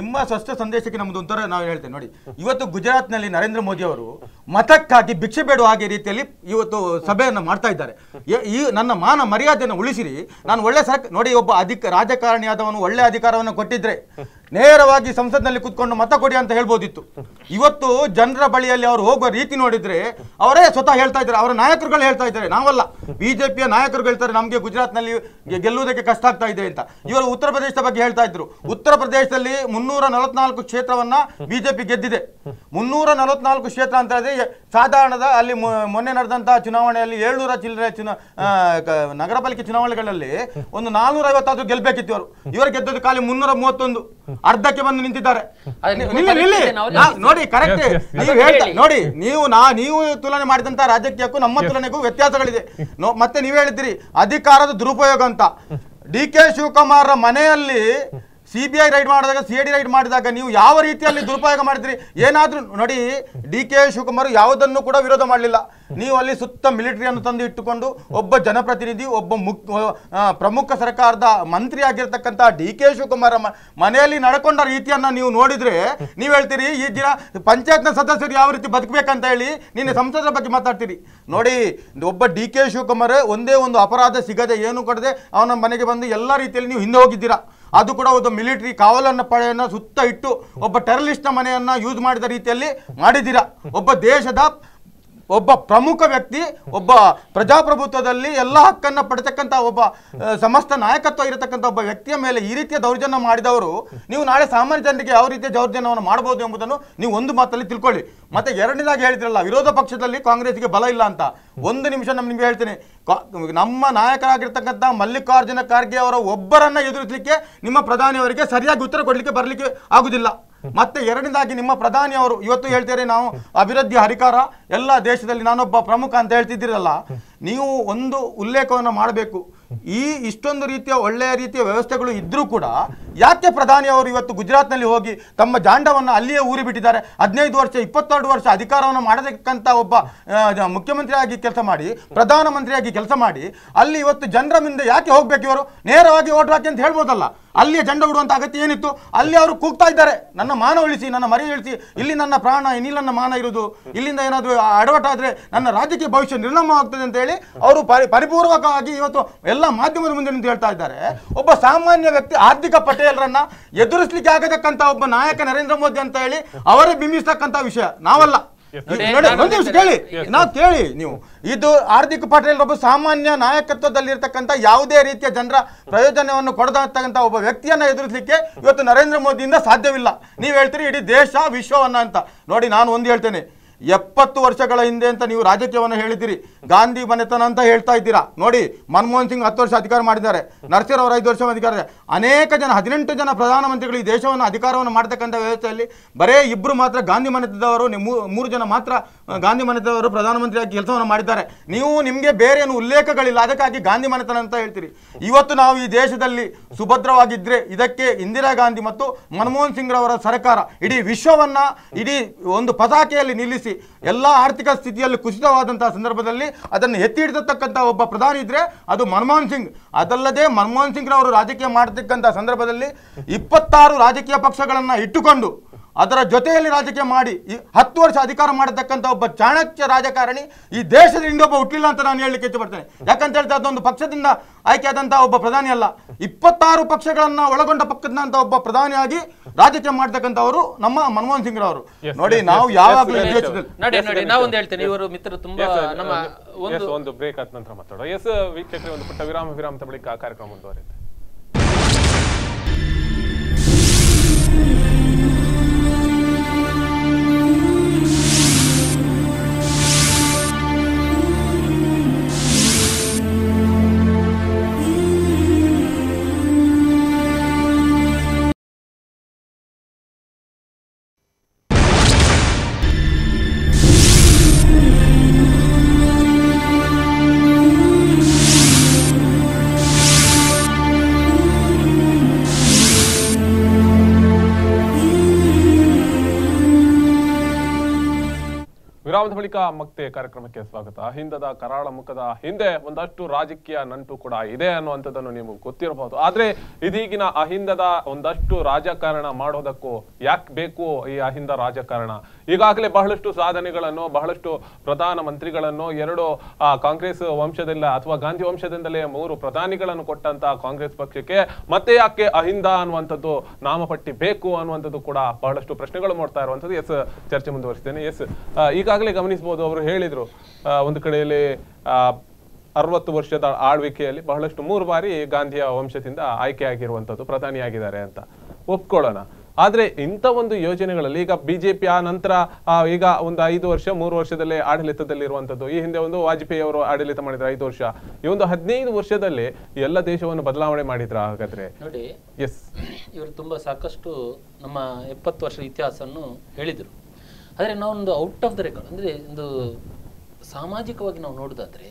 ನಿಮ್ಮ ಸ್ಪಷ್ಟ ಸಂದೇಶಕ್ಕೆ ನಮ್ದು ಒಂಥರ ನಾವು ಹೇಳ್ತೇವೆ ನೋಡಿ, ಇವತ್ತು ಗುಜರಾತ್ ನಲ್ಲಿ ನರೇಂದ್ರ ಮೋದಿ ಅವರು ಮತಕ್ಕಾಗಿ ಭಿಕ್ಷೆ ಬೇಡುವ ಹಾಗೆ ರೀತಿಯಲ್ಲಿ ಇವತ್ತು ಸಭೆಯನ್ನು ಮಾಡ್ತಾ ಇದ್ದಾರೆ. ಈ ನನ್ನ ಮಾನ ಮರ್ಯಾದೆಯನ್ನು ಉಳಿಸಿರಿ, ನಾನು ಒಳ್ಳೆ ನೋಡಿ, ಒಬ್ಬ ರಾಜಕಾರಣಿಯಾದವನು ಒಳ್ಳೆ ಅಧಿಕಾರವನ್ನು ಕೊಟ್ಟಿದ್ರೆ ನೇರವಾಗಿ ಸಂಸತ್ನಲ್ಲಿ ಕುತ್ಕೊಂಡು ಮತ ಕೊಡಿ ಅಂತ ಹೇಳ್ಬೋದಿತ್ತು. ಇವತ್ತು ಜನರ ಬಳಿಯಲ್ಲಿ ಅವರು ಹೋಗುವ ರೀತಿ ನೋಡಿದ್ರೆ ಅವರೇ ಸ್ವತಃ ಹೇಳ್ತಾ ಇದ್ದಾರೆ, ಅವರ ನಾಯಕರುಗಳು ಹೇಳ್ತಾ ಇದ್ದಾರೆ, ನಾವಲ್ಲ. ಬಿಜೆಪಿಯ ನಾಯಕರು ಹೇಳ್ತಾರೆ ನಮಗೆ ಗುಜರಾತ್ ನಲ್ಲಿ ಗೆಲ್ಲುವುದಕ್ಕೆ ಕಷ್ಟ ಆಗ್ತಾ ಇದೆ ಅಂತ. ಇವರು ಉತ್ತರ ಪ್ರದೇಶದ ಬಗ್ಗೆ ಹೇಳ್ತಾ ಇದ್ರು. ಉತ್ತರ ಪ್ರದೇಶದಲ್ಲಿ 344 ಕ್ಷೇತ್ರವನ್ನ ಬಿಜೆಪಿ ಗೆದ್ದಿದೆ. 344 ಕ್ಷೇತ್ರ ಅಂತ ಹೇಳಿದ್ರೆ ಸಾಧಾರಣದ ಅಲ್ಲಿ ಮೊನ್ನೆ ನಡೆದಂತಹ ಚುನಾವಣೆಯಲ್ಲಿ 700 ಚಿಲ್ಲರೆ ನಗರ ಪಾಲಿಕೆ ಚುನಾವಣೆಗಳಲ್ಲಿ ಒಂದು 450 ಗೆಲ್ಬೇಕಿತ್ತು. ಇವರು ಗೆದ್ದದ್ದು ಖಾಲಿ 331, ಅರ್ಧಕ್ಕೆ ಬಂದು ನಿಂತಿದ್ದಾರೆ. ನೋಡಿ ಕರೆಕ್ಟ್ ನೀವು ಹೇಳ್ತಾ ನೋಡಿ, ನೀವು ತುಲನೆ ಮಾಡಿದಂತ ರಾಜಕೀಯಕ್ಕೂ ನಮ್ಮ ತುಲನೆಗೂ ವ್ಯತ್ಯಾಸಗಳಿದೆ. ಮತ್ತೆ ನೀವು ಹೇಳಿದ್ರಿ ಅಧಿಕಾರದ ದುರುಪಯೋಗ ಅಂತ. ಡಿ.ಕೆ. ಶಿವಕುಮಾರ್ ಮನೆಯಲ್ಲಿ ಸಿಬಿಐ ರೈಡ್ ಮಾಡಿದಾಗ, ಸಿಐಡಿ ರೈಡ್ ಮಾಡಿದಾಗ ನೀವು ಯಾವ ರೀತಿಯಲ್ಲಿ ದುರುಪಯೋಗ ಮಾಡಿದ್ರಿ? ಏನಾದ್ರೂ ನೋಡಿ, ಡಿ.ಕೆ. ಶಿವಕುಮಾರ್ ಯಾವುದನ್ನು ಕೂಡ ವಿರೋಧ ಮಾಡಲಿಲ್ಲ. ನೀವು ಅಲ್ಲಿ ಸುತ್ತ ಮಿಲಿಟರಿಯನ್ನು ತಂದು ಇಟ್ಟುಕೊಂಡು ಒಬ್ಬ ಜನಪ್ರತಿನಿಧಿ, ಒಬ್ಬ ಪ್ರಮುಖ ಸರ್ಕಾರದ ಮಂತ್ರಿ ಆಗಿರ್ತಕ್ಕಂಥ ಡಿ.ಕೆ. ಶಿವಕುಮಾರ್ ಮನೆಯಲ್ಲಿ ನಡ್ಕೊಂಡ ರೀತಿಯನ್ನ ನೀವು ನೋಡಿದ್ರೆ ನೀವು ಹೇಳ್ತೀರಿ ಈ ದಿನ ಪಂಚಾಯತ್ನ ಸದಸ್ಯರು ಯಾವ ರೀತಿ ಬದುಕಬೇಕಂತ ಹೇಳಿ ನಿನ್ನೆ ಸಂಸದರ ಬಗ್ಗೆ ಮಾತಾಡ್ತೀರಿ. ನೋಡಿ, ಒಬ್ಬ ಡಿ.ಕೆ. ಶಿವಕುಮಾರ್ ಒಂದೇ ಒಂದು ಅಪರಾಧ ಸಿಗದೆ ಏನು ಕೊಡದೆ ಅವನ ಮನೆಗೆ ಬಂದು ಎಲ್ಲ ರೀತಿಯಲ್ಲಿ ನೀವು ಹಿಂದೆ ಹೋಗಿದ್ದೀರಾ. ಅದು ಕೂಡ ಒಂದು ಮಿಲಿಟರಿ ಕಾವಲನ್ನ ಪಡೆಯನ್ನ ಸುತ್ತ ಇಟ್ಟು ಒಬ್ಬ ಟೆರರಿಸ್ಟ್ ಮನೆಯನ್ನ ಯೂಸ್ ಮಾಡಿದ ರೀತಿಯಲ್ಲಿ ಮಾಡಿದ್ದೀರಾ. ಒಬ್ಬ ದೇಶದ ಒಬ್ಬ ಪ್ರಮುಖ ವ್ಯಕ್ತಿ, ಒಬ್ಬ ಪ್ರಜಾಪ್ರಭುತ್ವದಲ್ಲಿ ಎಲ್ಲ ಹಕ್ಕನ್ನು ಪಡೆತಕ್ಕಂಥ ಒಬ್ಬ ಸಮಸ್ತ ನಾಯಕತ್ವ ಇರತಕ್ಕಂಥ ಒಬ್ಬ ವ್ಯಕ್ತಿಯ ಮೇಲೆ ಈ ರೀತಿಯ ದೌರ್ಜನ್ಯ ಮಾಡಿದವರು ನೀವು ನಾಳೆ ಸಾಮಾನ್ಯ ಜನರಿಗೆ ಯಾವ ರೀತಿಯ ದೌರ್ಜನ್ಯವನ್ನು ಮಾಡಬಹುದು ಎಂಬುದನ್ನು ನೀವು ಒಂದು ಮಾತಲ್ಲಿ ತಿಳ್ಕೊಳ್ಳಿ. ಮತ್ತೆ ಎರಡನೇದಾಗಿ ಹೇಳ್ತಿರಲ್ಲ ವಿರೋಧ ಪಕ್ಷದಲ್ಲಿ ಕಾಂಗ್ರೆಸ್ಗೆ ಬಲ ಇಲ್ಲ ಅಂತ. ಒಂದು ನಿಮಿಷ ನಿಮ್ಗೆ ಹೇಳ್ತೀನಿ, ನಮ್ಮ ನಾಯಕರಾಗಿರ್ತಕ್ಕಂಥ ಮಲ್ಲಿಕಾರ್ಜುನ ಖರ್ಗೆ ಅವರ ಒಬ್ಬರನ್ನ ಎದುರಿಸಲಿಕ್ಕೆ ನಿಮ್ಮ ಪ್ರಧಾನಿಯವರಿಗೆ ಸರಿಯಾಗಿ ಉತ್ತರ ಕೊಡಲಿಕ್ಕೆ ಬರಲಿಕ್ಕೆ ಆಗುದಿಲ್ಲ. ಮತ್ತೆ ಎರಡನೇದಾಗಿ ನಿಮ್ಮ ಪ್ರಧಾನಿ ಅವರು ಇವತ್ತು ಹೇಳ್ತಾರೆ ನಾವು ಅಭಿವೃದ್ಧಿ ಹರಿಕಾರ ಎಲ್ಲ ದೇಶದಲ್ಲಿ ನಾನೊಬ್ಬ ಪ್ರಮುಖ ಅಂತ ಹೇಳ್ತಿದ್ದೀರಲ್ಲ, ನೀವು ಒಂದು ಉಲ್ಲೇಖವನ್ನು ಮಾಡಬೇಕು. ಇಷ್ಟೊಂದು ರೀತಿಯ ಒಳ್ಳೆಯ ರೀತಿಯ ವ್ಯವಸ್ಥೆಗಳು ಇದ್ರೂ ಕೂಡ ಯಾಕೆ ಪ್ರಧಾನಿ ಅವರು ಇವತ್ತು ಗುಜರಾತ್ನಲ್ಲಿ ಹೋಗಿ ತಮ್ಮ ಜಾಂಡವನ್ನು ಅಲ್ಲಿಯೇ ಊರಿ ಬಿಟ್ಟಿದ್ದಾರೆ? 15 ವರ್ಷ 22 ವರ್ಷ ಅಧಿಕಾರವನ್ನು ಮಾಡತಕ್ಕಂಥ ಒಬ್ಬ ಮುಖ್ಯಮಂತ್ರಿಯಾಗಿ ಕೆಲಸ ಮಾಡಿ, ಪ್ರಧಾನಮಂತ್ರಿಯಾಗಿ ಕೆಲಸ ಮಾಡಿ, ಅಲ್ಲಿ ಇವತ್ತು ಜನರ ಮುಂದೆ ಯಾಕೆ ಹೋಗ್ಬೇಕು? ಇವರು ನೇರವಾಗಿ ಓಟ್ ಹಾಕಿ ಅಂತ ಹೇಳ್ಬೋದಲ್ಲ. ಅಲ್ಲಿಯೇ ಜಂಡ ಉಡುವಂತ ಅಗತ್ಯ ಏನಿತ್ತು? ಅಲ್ಲಿ ಅವರು ಕೂಗ್ತಾ ಇದ್ದಾರೆ, ನನ್ನ ಮಾನ ಉಳಿಸಿ, ನನ್ನ ಮರಿ ಉಳಿಸಿ, ಇಲ್ಲಿ ನನ್ನ ಪ್ರಾಣ, ಇಲ್ಲಿ ನನ್ನ ಮಾನ ಇರುವುದು, ಇಲ್ಲಿಂದ ಏನಾದರೂ ಅಡವಟ್ಟಾದ್ರೆ ನನ್ನ ರಾಜಕೀಯ ಭವಿಷ್ಯ ನಿರ್ನಾಮವಾಗ್ತದೆ ಅಂತ ಹೇಳಿ ಅವರು ಪರಿಪೂರ್ವಕವಾಗಿ ಇವತ್ತು ಎಲ್ಲ ಮಾಧ್ಯಮದ ಮುಂದೆ ನಿಂತು ಹೇಳ್ತಾ ಇದ್ದಾರೆ. ಒಬ್ಬ ಸಾಮಾನ್ಯ ವ್ಯಕ್ತಿ ಹಾರ್ದಿಕ್ ಪಟೇಲ್ರನ್ನ ಎದುರಿಸಲಿಕ್ಕೆ ಆಗತಕ್ಕಂತ ಒಬ್ಬ ನಾಯಕ ನರೇಂದ್ರ ಮೋದಿ ಅಂತ ಹೇಳಿ ಅವರೇ ಬಿಂಬಿಸ್ತಕ್ಕಂತ ವಿಷಯ ನಾವಲ್ಲ. ನಾವು ಕೇಳಿ ನೀವು, ಇದು ಹಾರ್ದಿಕ್ ಪಟೇಲ್ ಒಬ್ಬ ಸಾಮಾನ್ಯ ನಾಯಕತ್ವದಲ್ಲಿ ಇರತಕ್ಕಂಥ ಯಾವುದೇ ರೀತಿಯ ಜನರ ಪ್ರಯೋಜನವನ್ನು ಕೊಡತಕ್ಕಂಥ ಒಬ್ಬ ವ್ಯಕ್ತಿಯನ್ನ ಎದುರಿಸಲಿಕ್ಕೆ ಇವತ್ತು ನರೇಂದ್ರ ಮೋದಿಯಿಂದ ಸಾಧ್ಯವಿಲ್ಲ. ನೀವು ಹೇಳ್ತೀರಿ ಇಡೀ ದೇಶ ವಿಶ್ವವನ್ನ ಅಂತ. ನೋಡಿ, ನಾನು ಒಂದು ಹೇಳ್ತೇನೆ, 70 ವರ್ಷಗಳ ಹಿಂದೆ ಅಂತ ನೀವು ರಾಜಕೀಯವನ್ನು ಹೇಳಿದ್ದೀರಿ, ಗಾಂಧಿ ಮನೆತನ ಅಂತ ಹೇಳ್ತಾ ಇದ್ದೀರಾ. ನೋಡಿ, ಮನಮೋಹನ್ ಸಿಂಗ್ 10 ವರ್ಷ ಅಧಿಕಾರ ಮಾಡಿದ್ದಾರೆ, ನರಸಿಂಹ ಅವರು 5 ವರ್ಷ ಅಧಿಕಾರ, ಅನೇಕ ಜನ 18 ಜನ ಪ್ರಧಾನಮಂತ್ರಿಗಳು ಈ ದೇಶವನ್ನು ಅಧಿಕಾರವನ್ನು ಮಾಡತಕ್ಕಂಥ ವ್ಯವಸ್ಥೆಯಲ್ಲಿ ಬರೇ 2 ಮಾತ್ರ ಗಾಂಧಿ ಮನೆತನದವರು, 3 ಜನ ಮಾತ್ರ ಗಾಂಧಿ ಮನೆತನವರು ಪ್ರಧಾನಮಂತ್ರಿಯಾಗಿ ಕೆಲಸವನ್ನು ಮಾಡಿದ್ದಾರೆ. ನೀವು ನಿಮಗೆ ಬೇರೆ ಏನು ಉಲ್ಲೇಖಗಳಿಲ್ಲ, ಅದಕ್ಕಾಗಿ ಗಾಂಧಿ ಮನೆತನ ಅಂತ ಹೇಳ್ತೀರಿ. ಇವತ್ತು ನಾವು ಈ ದೇಶದಲ್ಲಿ ಸುಭದ್ರವಾಗಿದ್ದರೆ ಇದಕ್ಕೆ ಇಂದಿರಾ ಗಾಂಧಿ ಮತ್ತು ಮನಮೋಹನ್ ಸಿಂಗ್ ರವರ ಸರ್ಕಾರ ಇಡೀ ವಿಶ್ವವನ್ನ ಇಡೀ ಒಂದು ಪತಾಕೆಯಲ್ಲಿ ನಿಲ್ಲಿಸಿ ಎಲ್ಲ ಆರ್ಥಿಕ ಸ್ಥಿತಿಯಲ್ಲಿ ಕುಸಿತವಾದಂತಹ ಸಂದರ್ಭದಲ್ಲಿ ಅದನ್ನು ಎತ್ತಿ ಹಿಡಿದತಕ್ಕಂಥ ಒಬ್ಬ ಪ್ರಧಾನಿ ಇದ್ರೆ ಅದು ಮನಮೋಹನ್ ಸಿಂಗ್. ಅದಲ್ಲದೆ ಮನಮೋಹನ್ ಸಿಂಗ್ ರವರು ರಾಜಕೀಯ ಮಾಡತಕ್ಕಂಥ ಸಂದರ್ಭದಲ್ಲಿ 26 ರಾಜಕೀಯ ಪಕ್ಷಗಳನ್ನ ಇಟ್ಟುಕೊಂಡು ಅದರ ಜೊತೆಯಲ್ಲಿ ರಾಜಕೀಯ ಮಾಡಿ 10 ವರ್ಷ ಅಧಿಕಾರ ಮಾಡತಕ್ಕಂಥ ಒಬ್ಬ ಚಾಣಕ್ಯ ರಾಜಕಾರಣಿ ಈ ದೇಶದ ಇನ್ನೊಬ್ಬ ಹುಟ್ಟಿಲ್ಲ ಅಂತ ನಾನು ಹೇಳಲಿಕ್ಕೆ ಇಷ್ಟಪಡ್ತೇನೆ. ಯಾಕಂತ ಹೇಳ್ತಾ ಅದೊಂದು ಪಕ್ಷದಿಂದ ಆಯ್ಕೆಯಾದಂತಹ ಒಬ್ಬ ಪ್ರಧಾನಿ ಅಲ್ಲ, 26 ಪಕ್ಷಗಳನ್ನ ಒಳಗೊಂಡ ಪಕ್ಷದಂತ ಒಬ್ಬ ಪ್ರಧಾನಿಯಾಗಿ ರಾಜಕೀಯ ಮಾಡ್ತಕ್ಕಂಥವರು ನಮ್ಮ ಮನಮೋಹನ್ ಸಿಂಗ್ ರವರು. ನೋಡಿ, ನಾವು ಯಾವಾಗಲೂ ನಾವೊಂದು ಹೇಳ್ತೇನೆ, ಇವರು ಮಿತ್ರರು ತುಂಬಾ ನಮ್ಮ ಒಂದು ಬ್ರೇಕ್ ಆದ ನಂತರ ಮಾತಾಡೋಣ. ಎಸ್ ವೀಕ್ಷಕರೇ, ಒಂದು ಪುಟ್ಟ ವಿರಾಮದ ಬಳಿಕ ಕಾರ್ಯಕ್ರಮ ಮುಂದುವರಿಯುತ್ತೆ. ವಿರಾಮದ ಬಳಿಕ ಮತ್ತೆ ಕಾರ್ಯಕ್ರಮಕ್ಕೆ ಸ್ವಾಗತ. ಅಹಿಂದದ ಕರಾಳ ಮುಖದ ಹಿಂದೆ ಒಂದಷ್ಟು ರಾಜಕೀಯ ನಂಟು ಕೂಡ ಇದೆ ಅನ್ನುವಂಥದ್ದನ್ನು ನೀವು ಗೊತ್ತಿರಬಹುದು. ಆದ್ರೆ ಇದೀಗಿನ ಅಹಿಂದದ ಒಂದಷ್ಟು ರಾಜಕಾರಣ ಮಾಡೋದಕ್ಕೂ ಯಾಕೆ ಬೇಕು ಈ ಅಹಿಂದ ರಾಜಕಾರಣ? ಈಗಾಗಲೇ ಬಹಳಷ್ಟು ಸಾಧನೆಗಳನ್ನು, ಬಹಳಷ್ಟು ಪ್ರಧಾನ ಮಂತ್ರಿಗಳನ್ನು, 2 ಕಾಂಗ್ರೆಸ್ ವಂಶದಿಂದ ಅಥವಾ ಗಾಂಧಿ ವಂಶದಿಂದಲೇ 3 ಪ್ರಧಾನಿಗಳನ್ನು ಕೊಟ್ಟಂತ ಕಾಂಗ್ರೆಸ್ ಪಕ್ಷಕ್ಕೆ ಮತ್ತೆ ಯಾಕೆ ಅಹಿಂದ ಅನ್ನುವಂಥದ್ದು ನಾಮಪಟ್ಟಿ ಬೇಕು ಅನ್ನುವಂಥದ್ದು ಕೂಡ ಬಹಳಷ್ಟು ಪ್ರಶ್ನೆಗಳು ಮಾಡ್ತಾ ಇರುವಂಥದ್ದು. ಎಸ್, ಚರ್ಚೆ ಮುಂದುವರಿಸ್ತೇನೆ. ಎಸ್, ಈಗಾಗಲೇ ಗಮನಿಸಬಹುದು, ಅವರು ಹೇಳಿದ್ರು ಒಂದು ಕಡೆಯಲ್ಲಿ 60 ವರ್ಷದ ಆಳ್ವಿಕೆಯಲ್ಲಿ ಬಹಳಷ್ಟು 3 ಬಾರಿ ಗಾಂಧಿಯ ವಂಶದಿಂದ ಆಯ್ಕೆಯಾಗಿರುವಂಥದ್ದು, ಪ್ರಧಾನಿಯಾಗಿದ್ದಾರೆ ಅಂತ ಒಪ್ಕೊಳ್ಳೋಣ. ಆದ್ರೆ ಇಂಥ ಒಂದು ಯೋಜನೆಗಳಲ್ಲಿ ಈಗ ಬಿಜೆಪಿ ಆ ನಂತರ ಈಗ ಒಂದು 5 ವರ್ಷ 3 ವರ್ಷದಲ್ಲೇ ಆಡಳಿತದಲ್ಲಿರುವಂಥದ್ದು. ಈ ಹಿಂದೆ ಒಂದು ವಾಜಪೇಯಿ ಅವರು ಆಡಳಿತ ಮಾಡಿದ್ರು 5 ವರ್ಷ. ಈ ಒಂದು 15 ವರ್ಷದಲ್ಲಿ ಎಲ್ಲ ದೇಶವನ್ನು ಬದಲಾವಣೆ ಮಾಡಿದ್ರ? ಹಾಗಾದ್ರೆ ನೋಡಿ, ಎಸ್, ಇವರು ತುಂಬಾ ಸಾಕಷ್ಟು ನಮ್ಮ 70 ವರ್ಷದ ಇತಿಹಾಸವನ್ನು ಹೇಳಿದರು. ಆದರೆ ನಾವೊಂದು ಔಟ್ ಆಫ್ ದ ರೆಕಾರ್ಡ್ ಅಂದರೆ ಒಂದು ಸಾಮಾಜಿಕವಾಗಿ ನಾವು ನೋಡೋದಾದ್ರೆ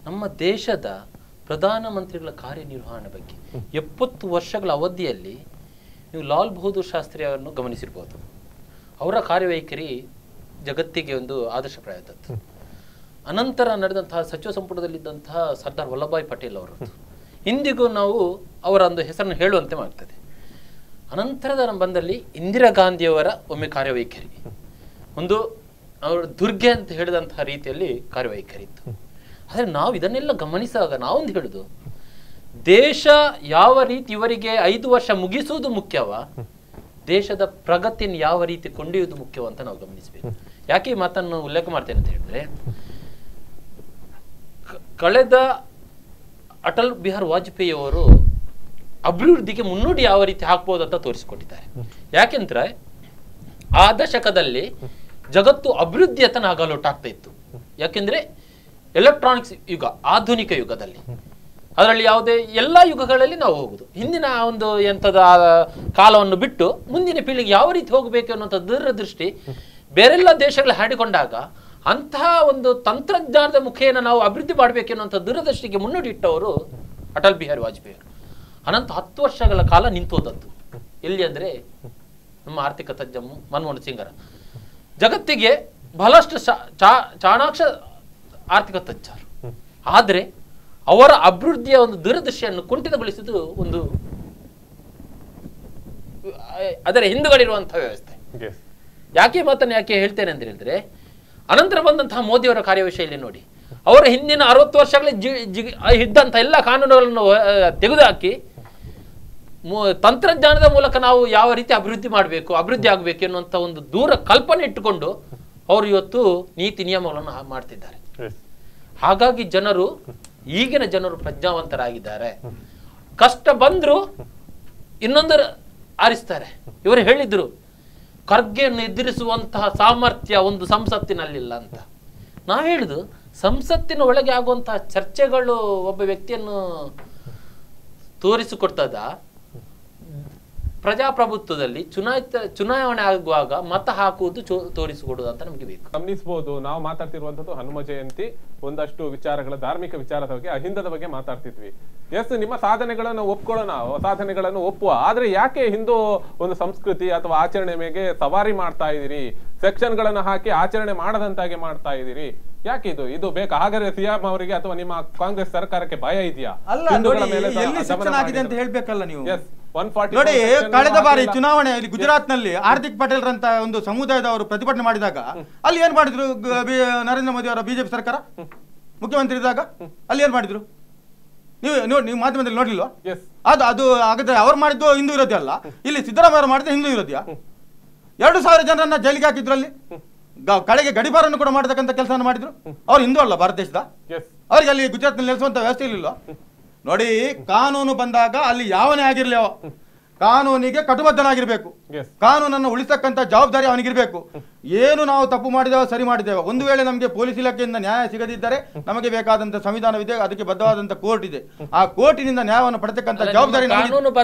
ನಮ್ಮ ದೇಶದ ಪ್ರಧಾನಮಂತ್ರಿಗಳ ಕಾರ್ಯನಿರ್ವಹಣೆ ಬಗ್ಗೆ 70 ವರ್ಷಗಳ ಅವಧಿಯಲ್ಲಿ ನೀವು ಲಾಲ್ ಬಹದ್ದೂರ್ ಶಾಸ್ತ್ರಿ ಅವರನ್ನು ಗಮನಿಸಿರ್ಬೋದು. ಅವರ ಕಾರ್ಯವೈಖರಿ ಜಗತ್ತಿಗೆ ಒಂದು ಆದರ್ಶಪ್ರಾಯದದ್ದು. ಅನಂತರ ನಡೆದಂತಹ ಸಚಿವ ಸಂಪುಟದಲ್ಲಿದ್ದಂತಹ ಸರ್ದಾರ್ ವಲ್ಲಭಭಾಯ್ ಪಟೇಲ್ ಅವರದ್ದು ಇಂದಿಗೂ ನಾವು ಅವರ ಒಂದು ಹೆಸರನ್ನು ಹೇಳುವಂತೆ ಮಾಡ್ತದೆ. ಅನಂತರದ ಬಂದಲ್ಲಿ ಇಂದಿರಾ ಗಾಂಧಿಯವರ ಒಮ್ಮೆ ಕಾರ್ಯವೈಖರಿ, ಒಂದು ಅವರು ದುರ್ಗೆ ಅಂತ ಹೇಳಿದಂತಹ ರೀತಿಯಲ್ಲಿ ಕಾರ್ಯವೈಖರಿ ಇತ್ತು. ಆದರೆ ನಾವು ಇದನ್ನೆಲ್ಲ ಗಮನಿಸುವಾಗ ನಾವೊಂದು ಹೇಳುದು, ದೇಶ ಯಾವ ರೀತಿ ಇವರಿಗೆ 5 ವರ್ಷ ಮುಗಿಸುವುದು ಮುಖ್ಯವ, ದೇಶದ ಪ್ರಗತಿಯನ್ನು ಯಾವ ರೀತಿ ಕೊಂಡೊಯ್ಯುವುದು ಮುಖ್ಯವ ಅಂತ ನಾವು ಗಮನಿಸಬೇಕು. ಯಾಕೆ ಈ ಮಾತನ್ನು ಉಲ್ಲೇಖ ಮಾಡ್ತೇನೆ ಅಂತ ಹೇಳಿದ್ರೆ, ಕಳೆದ ಅಟಲ್ ಬಿಹಾರಿ ವಾಜಪೇಯಿ ಅವರು ಅಭಿವೃದ್ಧಿಗೆ ಮುನ್ನುಡಿ ಯಾವ ರೀತಿ ಹಾಕ್ಬೋದು ಅಂತ ತೋರಿಸಿಕೊಟ್ಟಿದ್ದಾರೆ. ಯಾಕೆಂದ್ರೆ ಆ ದಶಕದಲ್ಲಿ ಜಗತ್ತು ಅಭಿವೃದ್ಧಿಯತ್ತ ನಾಗಾಲೋಟಾಗ್ತಾ ಇತ್ತು. ಯಾಕೆಂದ್ರೆ ಎಲೆಕ್ಟ್ರಾನಿಕ್ಸ್ ಯುಗ, ಆಧುನಿಕ ಯುಗದಲ್ಲಿ, ಅದರಲ್ಲಿ ಯಾವುದೇ ಎಲ್ಲ ಯುಗಗಳಲ್ಲಿ ನಾವು ಹೋಗುದು, ಹಿಂದಿನ ಒಂದು ಎಂಥದ ಕಾಲವನ್ನು ಬಿಟ್ಟು ಮುಂದಿನ ಪೀಳಿಗೆ ಯಾವ ರೀತಿ ಹೋಗಬೇಕು ಅನ್ನುವಂಥ ದೂರದೃಷ್ಟಿ ಬೇರೆಲ್ಲ ದೇಶಗಳು ಹಾಡಿಕೊಂಡಾಗ ಅಂತಹ ಒಂದು ತಂತ್ರಜ್ಞಾನದ ಮುಖೇನ ನಾವು ಅಭಿವೃದ್ಧಿ ಮಾಡಬೇಕು ಅನ್ನುವಂಥ ದೂರದೃಷ್ಟಿಗೆ ಮುನ್ನುಡಿ ಇಟ್ಟವರು ಅಟಲ್ ಬಿಹಾರಿ ವಾಜಪೇಯಿ. ಅನಂತ 10 ವರ್ಷಗಳ ಕಾಲ ನಿಂತೋದದ್ದು ಎಲ್ಲಿ ಅಂದ್ರೆ ನಮ್ಮ ಆರ್ಥಿಕ ತಜ್ಞ ಮನಮೋಹನ್ ಸಿಂಗರ ಜಗತ್ತಿಗೆ ಬಹಳಷ್ಟು ಚಾಣಾಕ್ಷ ಆರ್ಥಿಕ ತಜ್ಞರು. ಆದ್ರೆ ಅವರ ಅಭಿವೃದ್ಧಿಯ ಒಂದು ದೂರದೃಷ್ಟಿಯನ್ನು ಕುಂಠಿತಗೊಳಿಸುವುದು ಒಂದು ಅದರ ಹಿಂದುಗಡಿರುವಂತಹ ವ್ಯವಸ್ಥೆ. ಯಾಕೆ ಮಾತನ್ನು ಯಾಕೆ ಹೇಳ್ತೇನೆ ಅಂತ ಹೇಳಿದ್ರೆ, ಅನಂತರ ಬಂದಂತಹ ಮೋದಿಯವರ ಕಾರ್ಯವೈಖರಿ ನೋಡಿ, ಅವರ ಹಿಂದಿನ 60 ವರ್ಷಗಳ ಇದ್ದಂಥ ಎಲ್ಲ ಕಾನೂನುಗಳನ್ನು ತೆಗೆದುಹಾಕಿ ತಂತ್ರಜ್ಞಾನದ ಮೂಲಕ ನಾವು ಯಾವ ರೀತಿ ಅಭಿವೃದ್ಧಿ ಆಗಬೇಕು ಎನ್ನುವಂಥ ಒಂದು ದೂರ ಕಲ್ಪನೆ ಇಟ್ಟುಕೊಂಡು ಅವರು ಇವತ್ತು ನೀತಿ ನಿಯಮಗಳನ್ನು ಮಾಡ್ತಿದ್ದಾರೆ. ಹಾಗಾಗಿ ಈಗಿನ ಜನರು ಪ್ರಜ್ಞಾವಂತರಾಗಿದ್ದಾರೆ. ಕಷ್ಟ ಬಂದ್ರು ಇನ್ನೊಂದು ಆರಿಸ್ತಾರೆ. ಇವರು ಹೇಳಿದ್ರು, ಖರ್ಗೆಯನ್ನು ಎದುರಿಸುವಂತಹ ಸಾಮರ್ಥ್ಯ ಒಂದು ಸಂಸತ್ತಿನಲ್ಲಿಲ್ಲ ಅಂತ. ನಾ ಹೇಳುದು, ಸಂಸತ್ತಿನ ಒಳಗೆ ಆಗುವಂತಹ ಚರ್ಚೆಗಳು ಒಬ್ಬ ವ್ಯಕ್ತಿಯನ್ನು ತೋರಿಸಿಕೊಡ್ತದ, ಪ್ರಜಾಪ್ರಭುತ್ವದಲ್ಲಿ ಚುನಾವಣೆ ಆಗುವಾಗ ಮತ ಹಾಕುವುದು ತೋರಿಸಿಕೊಡುವುದು ಅಂತ ನಮಗೆ ಬೇಕು. ಗಮನಿಸಬಹುದು, ನಾವು ಮಾತಾಡ್ತಿರುವಂತದ್ದು ಹನುಮ ಜಯಂತಿ, ಒಂದಷ್ಟು ವಿಚಾರಗಳ ಧಾರ್ಮಿಕ ವಿಚಾರದ ಬಗ್ಗೆ, ಅಹಿಂದದ ಬಗ್ಗೆ ಮಾತಾಡ್ತಿದ್ವಿ. ಎಸ್, ನಿಮ್ಮ ಸಾಧನೆಗಳನ್ನು ಒಪ್ಕೊಳ್ಳೋಣ, ಸಾಧನೆಗಳನ್ನು ಒಪ್ಪುವ, ಆದ್ರೆ ಯಾಕೆ ಹಿಂದೂ ಒಂದು ಸಂಸ್ಕೃತಿ ಅಥವಾ ಆಚರಣೆ ಮೇಲೆ ಸವಾರಿ ಮಾಡ್ತಾ ಇದೀರಿ, ಸೆಕ್ಷನ್ ಗಳನ್ನ ಹಾಕಿ ಆಚರಣೆ ಮಾಡದಂತಾಗಿ ಮಾಡ್ತಾ ಇದೀರಿ? ಯಾಕೆ ಇದು ಬೇಕಾ? ಹಾಗಾದ್ರೆ ಸಿಎಂ ಅವರಿಗೆ ಅಥವಾ ನಿಮ್ಮ ಕಾಂಗ್ರೆಸ್ ಸರ್ಕಾರಕ್ಕೆ ಭಯ ಇದೆಯಾ? ಅಂತ ಹೇಳ್ಬೇಕಲ್ಲ ನೀವು. ನೋಡಿ, ಕಳೆದ ಬಾರಿ ಚುನಾವಣೆಯಲ್ಲಿ ಗುಜರಾತ್ ನಲ್ಲಿ ಹಾರ್ದಿಕ್ ಪಟೇಲ್ ರಂತ ಒಂದು ಸಮುದಾಯದವರು ಪ್ರತಿಭಟನೆ ಮಾಡಿದಾಗ ಅಲ್ಲಿ ಏನ್ ಮಾಡಿದ್ರು ನರೇಂದ್ರ ಮೋದಿ ಅವರ ಬಿಜೆಪಿ ಸರ್ಕಾರ ಮುಖ್ಯಮಂತ್ರಿ ಇದ್ದಾಗ? ಅಲ್ಲಿ ಏನ್ ಮಾಡಿದ್ರು ನೀವು ಮಾಧ್ಯಮದಲ್ಲಿ ನೋಡ್ಲಿಲ್ವಾ? ಅದು ಹಾಗಾದ್ರೆ ಅವ್ರು ಮಾಡಿದ್ದು ಹಿಂದೂ ವಿರೋಧಿ ಅಲ್ಲ, ಇಲ್ಲಿ ಸಿದ್ದರಾಮಯ್ಯ ಅವರು ಮಾಡಿದ್ದು ಹಿಂದೂ ವಿರೋಧಿಯಾ? 2,000 ಜನರನ್ನ ಜೈಲಿಗೆ ಹಾಕಿದ್ರು, ಅಲ್ಲಿ ಕಡೆಗೆ ಗಡಿಪಾರನ್ನು ಕೂಡ ಮಾಡತಕ್ಕಂಥ ಕೆಲಸ ಮಾಡಿದ್ರು. ಅವ್ರು ಹಿಂದೂ ಅಲ್ಲ ಭಾರತ ದೇಶದ? ಅವ್ರಿಗೆ ಅಲ್ಲಿ ಗುಜರಾತ್ ನಲ್ಲಿ ನೆಲೆಸುವಂತ ವ್ಯವಸ್ಥೆ ಇರಲಿಲ್ಲ. ನೋಡಿ, ಕಾನೂನು ಬಂದಾಗ ಅಲ್ಲಿ ಯಾವನೇ ಆಗಿರ್ಲಿ ಕಾನೂನಿಗೆ ಕಟುಬದ್ಧನಾಗಿರ್ಬೇಕು. ಕಾನೂನನ್ನು ಉಳಿಸತಕ್ಕಂಥ ಜವಾಬ್ದಾರಿ ಅವನಿಗಿರ್ಬೇಕು. ಏನು ನಾವು ತಪ್ಪು ಮಾಡಿದೇವ, ಸರಿ ಮಾಡಿದ್ದೇವೆ, ಒಂದು ವೇಳೆ ನಮಗೆ ಪೊಲೀಸ್ ಇಲಾಖೆಯಿಂದ ನ್ಯಾಯ ಸಿಗದಿದ್ದರೆ ನಮಗೆ ಬೇಕಾದಂತ ಸಂವಿಧಾನವಿದೆ, ಅದಕ್ಕೆ ಬದ್ಧವಾದಂತ ಕೋರ್ಟ್ ಇದೆ. ಆ ಕೋರ್ಟಿನಿಂದ ನ್ಯಾಯವನ್ನು ಪಡೆತಕ್ಕಂಥ ಜವಾಬ್ದಾರಿ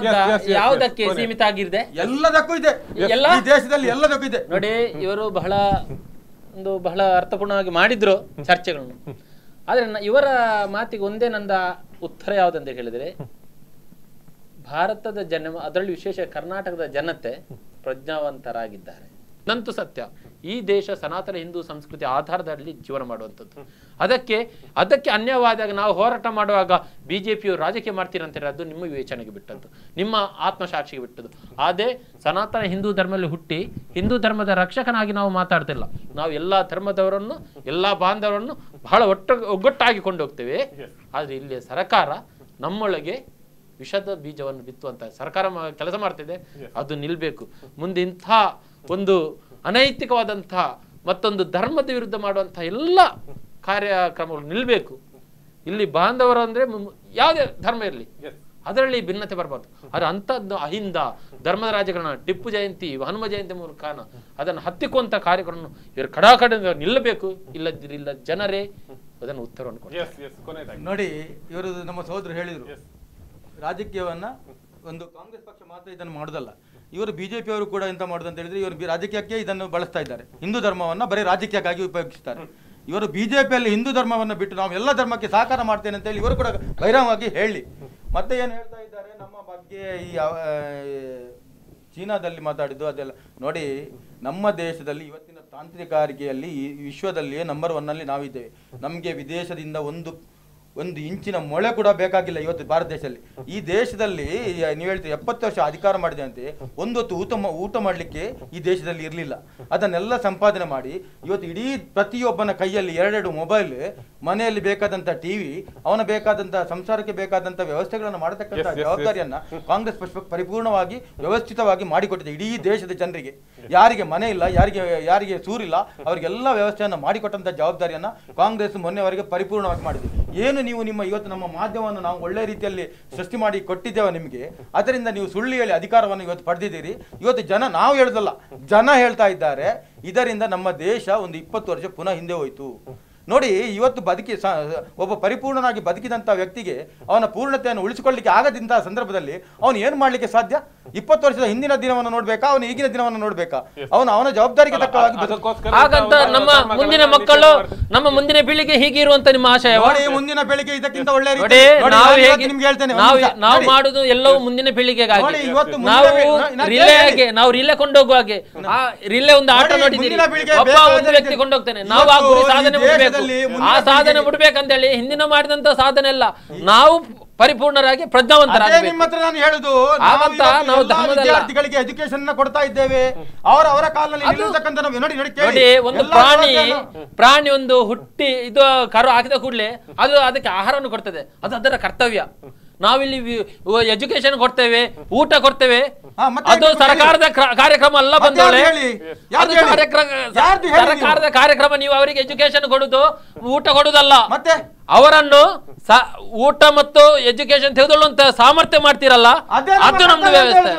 ಯಾವುದಕ್ಕೆ ಸೀಮಿತ ಆಗಿದೆ? ಎಲ್ಲದಕ್ಕೂ ಇದೆ, ಈ ದೇಶದಲ್ಲಿ ಎಲ್ಲದಕ್ಕೂ ಇದೆ. ನೋಡಿ, ಇವರು ಬಹಳ ಅರ್ಥಪೂರ್ಣವಾಗಿ ಮಾಡಿದ್ರು ಚರ್ಚೆಗಳನ್ನು. ಆದ್ರೆ ಇವರ ಮಾತಿಗೆ ಒಂದೇ ನಂದ ಉತ್ತರ ಯಾವುದಂತ ಹೇಳಿದ್ರೆ, ಭಾರತದ ಅದರಲ್ಲಿ ವಿಶೇಷ ಕರ್ನಾಟಕದ ಜನತೆ ಪ್ರಜ್ಞಾವಂತರಾಗಿದ್ದಾರೆ. ನಂತು ಸತ್ಯ, ಈ ದೇಶ ಸನಾತನ ಹಿಂದೂ ಸಂಸ್ಕೃತಿ ಆಧಾರದಲ್ಲಿ ಜೀವನ ಮಾಡುವಂಥದ್ದು. ಅದಕ್ಕೆ ಅನ್ಯವಾದಾಗ ನಾವು ಹೋರಾಟ ಮಾಡುವಾಗ ಬಿಜೆಪಿಯವರು ರಾಜಕೀಯ ಮಾಡ್ತೀರಂತಾರೆ, ಅದು ನಿಮ್ಮ ವಿವೇಚನೆಗೆ ಬಿಟ್ಟದ್ದು, ನಿಮ್ಮ ಆತ್ಮಸಾಕ್ಷಿಗೆ ಬಿಟ್ಟದ್ದು. ಅದೇ ಸನಾತನ ಹಿಂದೂ ಧರ್ಮದಲ್ಲಿ ಹುಟ್ಟಿ ಹಿಂದೂ ಧರ್ಮದ ರಕ್ಷಕನಾಗಿ ನಾವು ಮಾತಾಡ್ತಿಲ್ಲ. ನಾವು ಎಲ್ಲ ಧರ್ಮದವರನ್ನು, ಎಲ್ಲ ಬಾಂಧವರನ್ನು ಬಹಳ ಒಗ್ಗಟ್ಟಾಗಿ ಕೊಂಡೋಗ್ತೇವೆ. ಆದ್ರೆ ಇಲ್ಲಿ ಸರ್ಕಾರ ನಮ್ಮೊಳಗೆ ವಿಷದ ಬೀಜವನ್ನು ಬಿತ್ತುವಂತ ಸರ್ಕಾರ ಕೆಲಸ ಮಾಡ್ತಿದೆ. ಅದು ನಿಲ್ಬೇಕು. ಮುಂದೆ ಇಂಥ ಒಂದು ಅನೈತಿಕವಾದಂತಹ ಮತ್ತೊಂದು ಧರ್ಮದ ವಿರುದ್ಧ ಮಾಡುವಂತಹ ಎಲ್ಲ ಕಾರ್ಯಕ್ರಮಗಳು ನಿಲ್ಬೇಕು. ಇಲ್ಲಿ ಬಾಂಧವರು ಅಂದ್ರೆ ಯಾವುದೇ ಧರ್ಮ ಇರಲಿ, ಅದರಲ್ಲಿ ಭಿನ್ನತೆ ಬರಬಾರ್ದು. ಆದ್ರೆ ಅಂಥದ್ದು ಅಹಿಂದ ಧರ್ಮದ ರಾಜಕಾರಣ, ಟಿಪ್ಪು ಜಯಂತಿ, ಹನುಮ ಜಯಂತಿ ಮೂಲಕ ಅದನ್ನು ಹತ್ತಿಕ್ಕುವಂತ ಕಾರ್ಯಕ್ರಮ ಇವರು ಕಡಾಕಡೆ ನಿಲ್ಲಬೇಕು. ಇಲ್ಲ ಜನರೇ ಅದನ್ನು ಉತ್ತರವನ್ನು ಕೊಡ್ತಾರೆ. ನೋಡಿ, ಇವರು ನಮ್ಮ ಸಹೋದರರು ಹೇಳಿದ್ರು, ರಾಜಕೀಯವನ್ನ ಒಂದು ಕಾಂಗ್ರೆಸ್ ಪಕ್ಷ ಮಾತ್ರ ಇದನ್ನು ಮಾಡುದಲ್ಲ, ಇವರು ಬಿಜೆಪಿ ಅವರು ಕೂಡ ಎಂತ ಮಾಡುದು ಅಂತ ಹೇಳಿದ್ರೆ, ಇವರು ರಾಜಕೀಯಕ್ಕೆ ಇದನ್ನು ಬಳಸ್ತಾ ಇದ್ದಾರೆ. ಹಿಂದೂ ಧರ್ಮವನ್ನ ಬರೀ ರಾಜಕೀಯಕ್ಕಾಗಿ ಉಪಯೋಗಿಸ್ತಾರೆ. ಇವರು ಬಿಜೆಪಿಯಲ್ಲಿ ಹಿಂದೂ ಧರ್ಮವನ್ನು ಬಿಟ್ಟು ನಾವು ಎಲ್ಲ ಧರ್ಮಕ್ಕೆ ಸಹಕಾರ ಮಾಡ್ತೇನೆ ಅಂತ ಹೇಳಿ ಇವರು ಕೂಡ ಬಹಿರಂಗವಾಗಿ ಹೇಳಿ ಮತ್ತೆ ಏನು ಹೇಳ್ತಾ ಇದ್ದಾರೆ ನಮ್ಮ ಬಗ್ಗೆ. ಈ ಚೀನಾದಲ್ಲಿ ಮಾತಾಡಿದ್ದು ಅದೆಲ್ಲ ನೋಡಿ, ನಮ್ಮ ದೇಶದಲ್ಲಿ ಇವತ್ತಿನ ತಾಂತ್ರಿಕಾರಿಕೆಯಲ್ಲಿ ಈ ವಿಶ್ವದಲ್ಲಿಯೇ ನಂಬರ್ 1 ನಲ್ಲಿ ನಾವಿದ್ದೇವೆ. ನಮಗೆ ವಿದೇಶದಿಂದ ಒಂದು ಇಂಚಿನ ಮೊಳೆ ಕೂಡ ಬೇಕಾಗಿಲ್ಲ ಇವತ್ತು ಭಾರತ ದೇಶದಲ್ಲಿ. ಈ ದೇಶದಲ್ಲಿ ನೀವು ಹೇಳ್ತೀವಿ 70 ವರ್ಷ ಅಧಿಕಾರ ಮಾಡಿದೆ ಅಂತೆ, ಒಂದು ಹೊತ್ತು ಊಟ ಮಾಡಲಿಕ್ಕೆ ಈ ದೇಶದಲ್ಲಿ ಇರಲಿಲ್ಲ. ಅದನ್ನೆಲ್ಲ ಸಂಪಾದನೆ ಮಾಡಿ ಇವತ್ತು ಇಡೀ ಪ್ರತಿಯೊಬ್ಬನ ಕೈಯಲ್ಲಿ 2 ಮೊಬೈಲ್, ಮನೆಯಲ್ಲಿ ಬೇಕಾದಂತ ಟಿವಿ, ಅವನ ಬೇಕಾದಂತ ಸಂಸಾರಕ್ಕೆ ಬೇಕಾದಂತ ವ್ಯವಸ್ಥೆಗಳನ್ನು ಮಾಡತಕ್ಕಂಥ ಜವಾಬ್ದಾರಿಯನ್ನ ಕಾಂಗ್ರೆಸ್ ಪಕ್ಷ ಪರಿಪೂರ್ಣವಾಗಿ ವ್ಯವಸ್ಥಿತವಾಗಿ ಮಾಡಿಕೊಟ್ಟಿದೆ ಇಡೀ ದೇಶದ ಜನರಿಗೆ. ಯಾರಿಗೆ ಮನೆ ಇಲ್ಲ, ಯಾರಿಗೆ ಸೂರಿಲ್ಲ, ಅವರಿಗೆಲ್ಲ ವ್ಯವಸ್ಥೆಯನ್ನು ಮಾಡಿಕೊಟ್ಟಂತ ಜವಾಬ್ದಾರಿಯನ್ನ ಕಾಂಗ್ರೆಸ್ ಮೊನ್ನೆವರೆಗೆ ಪರಿಪೂರ್ಣವಾಗಿ ಮಾಡಿದೆ. ಏನು ನೀವು ಇವತ್ತು ನಮ್ಮ ಮಾಧ್ಯಮವನ್ನು ನಾವು ಒಳ್ಳೆ ರೀತಿಯಲ್ಲಿ ಸೃಷ್ಟಿ ಮಾಡಿ ಕೊಟ್ಟಿದ್ದೇವೆ ನಿಮಗೆ, ಅದರಿಂದ ನೀವು ಸುಳ್ಳು ಹೇಳಿ ಅಧಿಕಾರವನ್ನು ಇವತ್ತು ಪಡೆದಿದ್ದೀರಿ. ಇವತ್ತು ನಾವು ಹೇಳುದಲ್ಲ, ಜನ ಹೇಳ್ತಾ ಇದ್ದಾರೆ. ಇದರಿಂದ ನಮ್ಮ ದೇಶ ಒಂದು 20 ವರ್ಷ ಪುನಃ ಹಿಂದೆ ಹೋಯ್ತು. ನೋಡಿ, ಇವತ್ತು ಒಬ್ಬ ಪರಿಪೂರ್ಣನಾಗಿ ಬದುಕಿದಂತ ವ್ಯಕ್ತಿಗೆ ಅವನ ಪೂರ್ಣತೆಯನ್ನು ಉಳಿಸಿಕೊಳ್ಳಿಕ್ಕೆ ಆಗದಂತಹ ಸಂದರ್ಭದಲ್ಲಿ ಅವನು ಏನು ಮಾಡ್ಲಿಕ್ಕೆ ಸಾಧ್ಯ? 20 ವರ್ಷದ ಹಿಂದಿನ ದಿನವನ್ನು ನೋಡ್ಬೇಕಾ, ಅವನು ಈಗಿನ ದಿನವನ್ನು ನೋಡ್ಬೇಕಾ? ಅವನ ಜವಾಬ್ದಾರಿಗೆ ತಕ್ಕವಾಗಿ ಹಾಗಂತ ನಮ್ಮ ಮುಂದಿನ ಮಕ್ಕಳು, ನಮ್ಮ ಮುಂದಿನ ಪೀಳಿಗೆ ಹೀಗೆ ಇರುವಂತ ನಿಮ್ಮ ಆಶಯ? ಮುಂದಿನ ಪೀಳಿಗೆ ಇದಕ್ಕಿಂತ ಒಳ್ಳೆ ನಿಮ್ಗೆ ಹೇಳ್ತೇನೆ, ನಾವು ಮಾಡುದು ಎಲ್ಲವೂ ಮುಂದಿನ ಪೀಳಿಗೆಗಾಗಿ. ನಾವು ರಿಲೇ ಕೊಂಡೋಗುವಾಗೆ, ರಿಲೇ ಒಂದು ಆಟ ನೋಡಿದ್ದೀರಿ, ಒಬ್ಬ ಒಂದು ವ್ಯಕ್ತಿ ಕೊಂಡೋಗ್ತಾನೆ, ನಾವು ಆ ಗುರಿ ಸಾಧನೆ ಮಾಡಬೇಕು. ಆ ಸಾಧನೆ ಬಿಡ್ಬೇಕಂತೇಳಿ ಹಿಂದಿನ ಮಾಡಿದಂತ ಸಾಧನೆ ಎಲ್ಲ ನಾವು ಪರಿಪೂರ್ಣರಾಗಿ ಪ್ರಜ್ಞಾವಂತರಾಗಬೇಕು. ನಿಮ್ಮ ಹತ್ರ ನಾನು ಹೇಳುದು, ನಾವು ವಿದ್ಯಾರ್ಥಿಗಳಿಗೆ ಎಜುಕೇಶನ್ ಕೊಡ್ತಾ ಇದ್ದೇವೆ. ಅವರ ಕಾಲದಲ್ಲಿ ನೋಡಿ, ಒಂದು ಪ್ರಾಣಿ ಒಂದು ಹುಟ್ಟಿ ಇದು ಕರು ಹಾಕಿದ ಕೂಡಲೇ ಅದಕ್ಕೆ ಆಹಾರವನ್ನು ಕೊಡ್ತದೆ, ಅದು ಅದರ ಕರ್ತವ್ಯ. ನಾವಿಲ್ಲಿ ಎಜುಕೇಶನ್ ಕೊಡ್ತೇವೆ, ಊಟ ಕೊಡ್ತೇವೆ, ಅದು ಸರ್ಕಾರದ ಕಾರ್ಯಕ್ರಮ ಅಲ್ಲ. ಬಂದವಳೆ ಸರ್ಕಾರದ ಕಾರ್ಯಕ್ರಮ. ನೀವು ಅವರಿಗೆ ಎಜುಕೇಶನ್ ಕೊಡುದು, ಊಟ ಕೊಡುದಲ್ಲ. ಮತ್ತೆ ಅವರನ್ನು ಊಟ ಮತ್ತು ಎಜುಕೇಶನ್ ತೆಗೆದುಕೊಳ್ಳುವಂತ ಸಾಮರ್ಥ್ಯ ಮಾಡ್ತೀರಲ್ಲ, ಅದು ನಮ್ದು ವ್ಯವಸ್ಥೆ.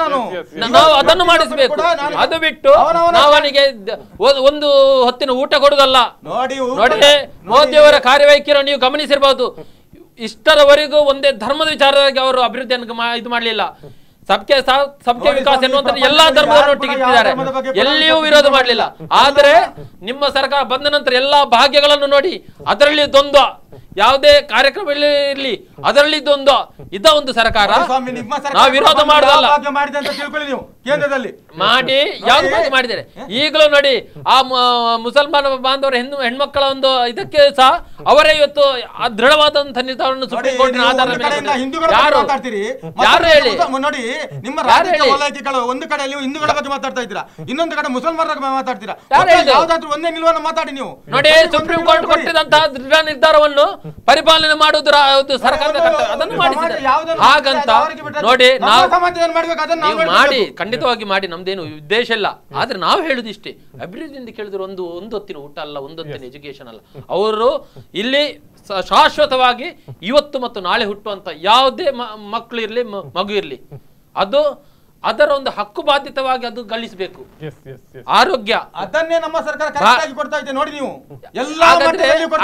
ನಾವು ಅದನ್ನು ಮಾಡಿಸ್ಬೇಕು. ಅದು ಬಿಟ್ಟು ನಾವು ಅವನಿಗೆ ಒಂದು ಹೊತ್ತಿನ ಊಟ ಕೊಡುದಲ್ಲ. ನೋಡಿ, ಮೋದಿಯವರ ಕಾರ್ಯವೈಖರಿಯನ್ನು ನೀವು ಗಮನಿಸಿರಬಹುದು. ಇಷ್ಟರವರೆಗೂ ಒಂದೇ ಧರ್ಮದ ವಿಚಾರವಾಗಿ ಅವರು ಅಭಿವೃದ್ಧಿಯನ್ನು ಇದು ಮಾಡಲಿಲ್ಲ. ಸಬ್ಕೆ ಸಬ್ಕೆ ವಿಕಾಸ್ ಎನ್ನುವಂತ ಎಲ್ಲಾ ಧರ್ಮದವರೊಟ್ಟಿಗೆ ಇಟ್ಟಿದ್ದಾರೆ, ಎಲ್ಲಿಯೂ ವಿರೋಧ ಮಾಡಲಿಲ್ಲ. ಆದ್ರೆ ನಿಮ್ಮ ಸರ್ಕಾರ ಬಂದ ನಂತರ ಎಲ್ಲಾ ಭಾಗ್ಯಗಳನ್ನು ನೋಡಿ ಅದರಲ್ಲಿ ದ್ವಂದ್ವ, ಯಾವುದೇ ಕಾರ್ಯಕ್ರಮ ಇರಲಿ ಅದರಲ್ಲಿ ದ್ವಂದ್ವ, ಇದ ಒಂದು ಸರ್ಕಾರ. ನಾವು ವಿರೋಧ ಮಾಡುದಲ್ಲ, ಮಾಡಿ ಯಾವ್ದು ಭಾಗ್ಯ ಮಾಡಿದ್ದಾರೆ. ಈಗಲೂ ನೋಡಿ ಆ ಮುಸಲ್ಮಾನ ಬಾಂಧವರ ಹೆಣ್ಮಕ್ಕಳ ಒಂದು ಇದಕ್ಕೆ ಸಹ ಅವರೇ ಇವತ್ತು ದೃಢವಾದಂತಹ ನಿರ್ಧಾರವನ್ನು ಸುಪ್ರೀಂ ಕೋರ್ಟಿನ ಆಧಾರದ ಮೇಲೆ ಯಾರು ಹೇಳಿ ನೋಡಿ, ನಿಮ್ಮ ರಾಜಕೀಯ ವಲಯಗಳು ಒಂದು ಕಡೆ ಹಿಂದೂಗಳ ಬಗ್ಗೆ ಮಾತಾಡ್ತಾ ಇದ್ದೀರಾ, ಇನ್ನೊಂದು ಕಡೆ ಮುಸಲ್ಮಾನರ ಬಗ್ಗೆ ಮಾತಾಡ್ತೀರಾ. ಯಾವ್ದಾದ್ರು ಒಂದೇ ನಿಲುವನ್ನು ಮಾತಾಡಿ ನೀವು. ನೋಡಿ, ಸುಪ್ರೀಂ ಕೋರ್ಟ್ ಕೊಟ್ಟಿದಂತಹ ದೃಢ ನಿರ್ಧಾರವನ್ನು ಪರಿಪಾಲನೆ ಮಾಡುವುದು ಸರ್ಕಾರದ ಕರ್ತವ್ಯ, ಅದನ್ನು ಮಾಡಿದ್ದಾರೆ. ಹಾಗಂತ ನೋಡಿ ನಾವು ಮಾಡಿ, ಖಂಡಿತವಾಗಿ ಮಾಡಿ, ನಮ್ದೇನು ಉದ್ದೇಶ ಇಲ್ಲ. ಆದ್ರೆ ನಾವು ಹೇಳುದು ಇಷ್ಟೇ, ಅಭಿವೃದ್ಧಿಯಿಂದ ಕೇಳಿದ್ರೆ ಒಂದು ಹೊತ್ತಿನ ಊಟ ಅಲ್ಲ, ಒಂದು ಹೊತ್ತಿನ ಎಜುಕೇಶನ್ ಅಲ್ಲ. ಅವರು ಇಲ್ಲಿ ಶಾಶ್ವತವಾಗಿ ಇವತ್ತು ಮತ್ತು ನಾಳೆ ಹುಟ್ಟುವಂತ ಯಾವುದೇ ಮಕ್ಕಳು ಇರ್ಲಿ ಮಗು ಇರ್ಲಿ, ಅದು ಅದರ ಒಂದು ಹಕ್ಕು ಬಾಧ್ಯತವಾಗಿ ಅದು ಗಳಿಸಬೇಕು. ಆರೋಗ್ಯ ಅದನ್ನೇ ನಮ್ಮ ಸರ್ಕಾರ ಕೊಡ್ತಾ ಇದೆ ನೋಡಿ. ನೀವು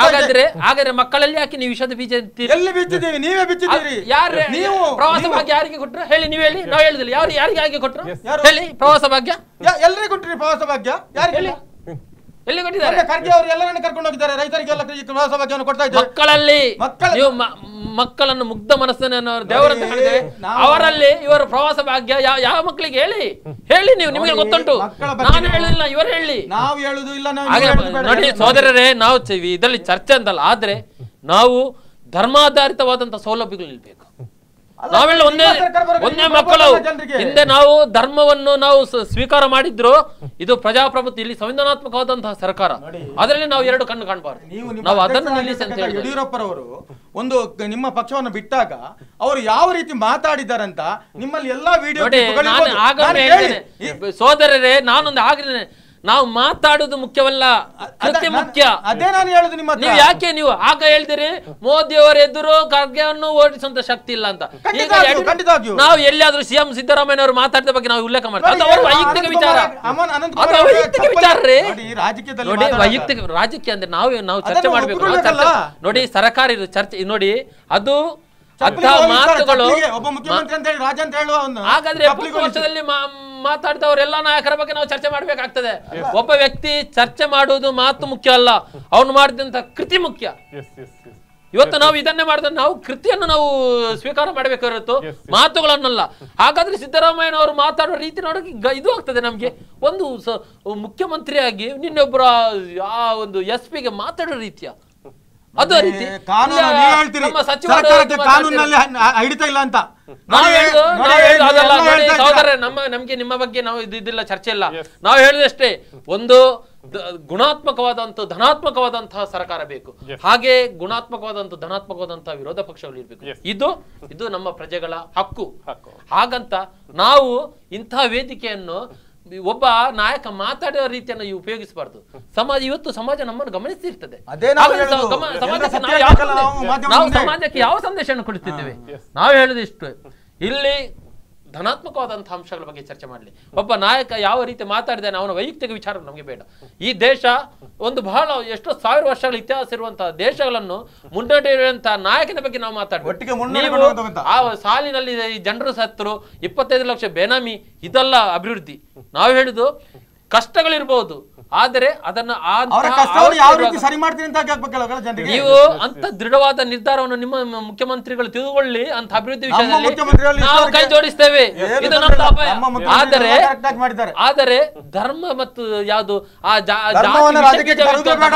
ಹಾಗಾದ್ರೆ ಮಕ್ಕಳಲ್ಲಿ ಯಾಕೆ ನೀವು ವಿಷದ ಬೀಜ ಎಲ್ಲಿ ಬಿತ್ತಿದ್ದೀವಿ? ನೀವೇ ಬಿತ್ತಿದ್ದೀರಿ. ಯಾರು ನೀವು ಪ್ರವಾಸ ಭಾಗ್ಯ ಯಾರಿಗೆ ಕೊಟ್ರು ಹೇಳಿ? ನೀವು ಹೇಳಿ, ನಾವು ಹೇಳಿದಿಲ್ಲ. ಯಾರಿಗೆ ಯಾರಿಗೆ ಕೊಟ್ರು ಹೇಳಿ? ಪ್ರವಾಸ ಭಾಗ್ಯ ಎಲ್ಲರಿಗೂ ಕೊಟ್ರಿ. ಪ್ರವಾಸ ಭಾಗ್ಯ ಯಾರಿಗೆ ಎಲ್ಲಿ ಕೊಟ್ಟಿದ್ದಾರೆ? ಖರ್ಗೆ ಅವರು ಎಲ್ಲರನ್ನ ಕರ್ಕೊಂಡು ಹೋಗಿದ್ದಾರೆ. ರೈತರಿಗೆಲ್ಲ ಪ್ರವಾಸ ಭಾಗ್ಯವನ್ನು ಕೊಡ್ತಾ ಇದ್ದಾರೆ. ಮಕ್ಕಳಲ್ಲಿ ನೀವು ಮಕ್ಕಳನ್ನು ಮುಗ್ಧ ಮನಸ್ಸನ್ನು ದೇವರಂತ ಹೇಳಿದ್ದೇವೆ, ಅವರಲ್ಲಿ ಇವರ ಪ್ರವಾಸ ಭಾಗ್ಯ ಯಾವ ಮಕ್ಕಳಿಗೆ ಹೇಳಿ ಹೇಳಿ ನೀವು, ನಿಮಗೆ ಗೊತ್ತುಂಟು. ನಾನು ಹೇಳಿಲ್ಲ, ಇವರು ಹೇಳಿ. ನಾವು ಹೇಳುದು ಇಲ್ಲ. ನೋಡಿ ಸೋದರರೇ, ನಾವು ಇದರಲ್ಲಿ ಚರ್ಚೆ ಅಂತಲ್ಲ, ಆದ್ರೆ ನಾವು ಧರ್ಮಾಧಾರಿತವಾದಂತಹ ಸೌಲಭ್ಯಗಳು ನಿಲ್ಬೇಕು. ನಾವೆಲ್ಲ ಒಂದೇ ಮಕ್ಕಳು. ಹಿಂದೆ ನಾವು ಧರ್ಮವನ್ನು ನಾವು ಸ್ವೀಕಾರ ಮಾಡಿದ್ರು. ಇದು ಪ್ರಜಾಪ್ರಭುತ್ವ, ಇಲ್ಲಿ ಸಂವಿಧಾನಾತ್ಮಕವಾದಂತಹ ಸರ್ಕಾರ, ಅದರಲ್ಲಿ ನಾವು ಎರಡು ಕಣ್ಣು ಕಾಣಬಾರ್ದು. ನಾವು ಅದನ್ನು ನಿಲ್ಲಿಸಿ ಅಂತ ಹೇಳಿ. ಯಡಿಯೂರಪ್ಪರವರು ಒಂದು ನಿಮ್ಮ ಪಕ್ಷವನ್ನು ಬಿಟ್ಟಾಗ ಅವರು ಯಾವ ರೀತಿ ಮಾತಾಡಿದ್ದಾರಂತ ನಿಮ್ಮಲ್ಲಿ ಎಲ್ಲಾ ವಿಡಿಯೋ ಸೋದರರೇ, ನಾನೊಂದು ಆಗಿದ್ದೇನೆ. ನಾವು ಮಾತಾಡುದು ಮುಖ್ಯವಲ್ಲ, ಕೃತ್ಯ ಮುಖ್ಯ. ಅದೇ ನಾನು ಹೇಳುದು. ನೀವು ಯಾಕೆ ನೀವು ಆಗ ಹೇಳ್ತೀರಿ ಮೋದಿ ಅವರ ಎದುರು ಖರ್ಗೆಯನ್ನು ಓಡಿಸುವಂತ ಶಕ್ತಿ ಇಲ್ಲ ಅಂತ. ನಾವು ಎಲ್ಲಿಯಾದ್ರೂ ಸಿಎಂ ಸಿದ್ದರಾಮಯ್ಯ ಅವರು ಮಾತಾಡಿದ ಬಗ್ಗೆ ನಾವು ಉಲ್ಲೇಖ ಮಾಡ್ತೀವಿ. ಅದು ಅವರ ವೈಯಕ್ತಿಕ ವಿಚಾರ, ಅದು ವೈಯಕ್ತಿಕ ವಿಚಾರ ರೀ. ನೋಡಿ, ವೈಯಕ್ತಿಕ ರಾಜಕೀಯ ಅಂದ್ರೆ ನಾವು ಚರ್ಚೆ ಮಾಡ್ಬೇಕು. ನೋಡಿ, ಸರ್ಕಾರ ಇದು ಚರ್ಚೆ ನೋಡಿ, ಅದು ಮಾತುಗಳು. ಹಾಗಾದ್ರೆ 70 ವರ್ಷದಲ್ಲಿ ಮಾತಾಡಿದವರೆಲ್ಲ ನಾಯಕರ ಬಗ್ಗೆ ನಾವು ಚರ್ಚೆ ಮಾಡ್ಬೇಕಾಗ್ತದೆ. ಒಬ್ಬ ವ್ಯಕ್ತಿ ಚರ್ಚೆ ಮಾಡುವುದು ಮಾತು ಮುಖ್ಯ ಅಲ್ಲ, ಅವನು ಮಾಡಿದಂತ ಕೃತಿ ಮುಖ್ಯ. ಇವತ್ತು ನಾವು ಇದನ್ನೇ ಮಾಡಿದ್ರೆ ನಾವು ಕೃತಿಯನ್ನು ನಾವು ಸ್ವೀಕಾರ ಮಾಡಬೇಕು ಹೊರತು ಮಾತುಗಳನ್ನಲ್ಲ. ಹಾಗಾದ್ರೆ ಸಿದ್ದರಾಮಯ್ಯನವರು ಮಾತಾಡೋ ರೀತಿ ನೋಡೋಕೆ ಇದು ಆಗ್ತದೆ ನಮ್ಗೆ. ಒಂದು ಮುಖ್ಯಮಂತ್ರಿಯಾಗಿ ನಿನ್ನೊಬ್ಬರ ಆ ಒಂದು SP ಗೆ ಮಾತಾಡೋ ರೀತಿಯ ಅದು ರೀತಿ ಕಾನೂನಲ್ಲಿ ಹಿಡಿತಾ ಇಲ್ಲ ಅಂತ ಸಹೋದರ. ನಮ್ಗೆ ನಿಮ್ಮ ಬಗ್ಗೆ ನಾವು ಇದಿಲ್ಲ, ಚರ್ಚೆ ಇಲ್ಲ. ನಾವು ಹೇಳುದಷ್ಟೇ, ಒಂದು ಗುಣಾತ್ಮಕವಾದಂತಹ ಧನಾತ್ಮಕವಾದಂತಹ ಸರ್ಕಾರ ಬೇಕು. ಹಾಗೆ ಗುಣಾತ್ಮಕವಾದಂತಹ ಧನಾತ್ಮಕವಾದಂತಹ ವಿರೋಧ ಪಕ್ಷಗಳು ಇರ್ಬೇಕು. ಇದು ನಮ್ಮ ಪ್ರಜೆಗಳ ಹಕ್ಕು. ಹಾಗಂತ ನಾವು ಇಂತಹ ವೇದಿಕೆಯನ್ನು ಒಬ್ಬ ನಾಯಕ ಮಾತಾಡುವ ರೀತಿಯನ್ನು ಉಪಯೋಗಿಸಬಾರ್ದು. ಇವತ್ತು ಸಮಾಜ ನಮ್ಮನ್ನು ಗಮನಿಸ್ತಿರ್ತದೆ. ನಾವು ಸಮಾಜಕ್ಕೆ ಯಾವ ಸಂದೇಶವನ್ನು ಕೊಡುತ್ತಿದ್ದೇವೆ? ನಾವು ಹೇಳುದು ಇಷ್ಟು, ಇಲ್ಲಿ ಧನಾತ್ಮಕವಾದಂತಹ ಅಂಶಗಳ ಬಗ್ಗೆ ಚರ್ಚೆ ಮಾಡಲಿ. ಒಬ್ಬ ನಾಯಕ ಯಾವ ರೀತಿ ಮಾತಾಡಿದಾನೆ ಅವನ ವೈಯಕ್ತಿಕ ವಿಚಾರ ನಮಗೆ ಬೇಡ. ಈ ದೇಶ ಒಂದು ಬಹಳ ಎಷ್ಟೋ 1000 ವರ್ಷಗಳ ಇತಿಹಾಸ ಇರುವಂತಹ ದೇಶಗಳನ್ನು ಮುನ್ನಡೆಯುವಂತಹ ನಾಯಕನ ಬಗ್ಗೆ ನಾವು ಮಾತಾಡ್ತೀವಿ. ಆ ಸಾಲಿನಲ್ಲಿ ಜನರು ಸತ್ತರು, 25 ಲಕ್ಷ ಬೇನಾಮಿ, ಇದೆಲ್ಲ ಅಭಿವೃದ್ಧಿ. ನಾವು ಹೇಳುದು ಕಷ್ಟಗಳಿರ್ಬಹುದು, ಆದರೆ ಅದನ್ನ ನೀವು ಅಂತ ದೃಢವಾದ ನಿರ್ಧಾರವನ್ನು ನಿಮ್ಮ ಮುಖ್ಯಮಂತ್ರಿಗಳು ತಿಳಿದುಕೊಳ್ಳಿ ಅಂತ ಅಭಿವೃದ್ಧಿ ವಿಷಯದಲ್ಲಿ ನಾವು ಕೈ ಜೋಡಿಸ್ತೇವೆ. ಇದು ನಮ್ಮ ಅಪಾಯ. ಆದರೆ ಧರ್ಮ ಮತ್ತು ಯಾವುದು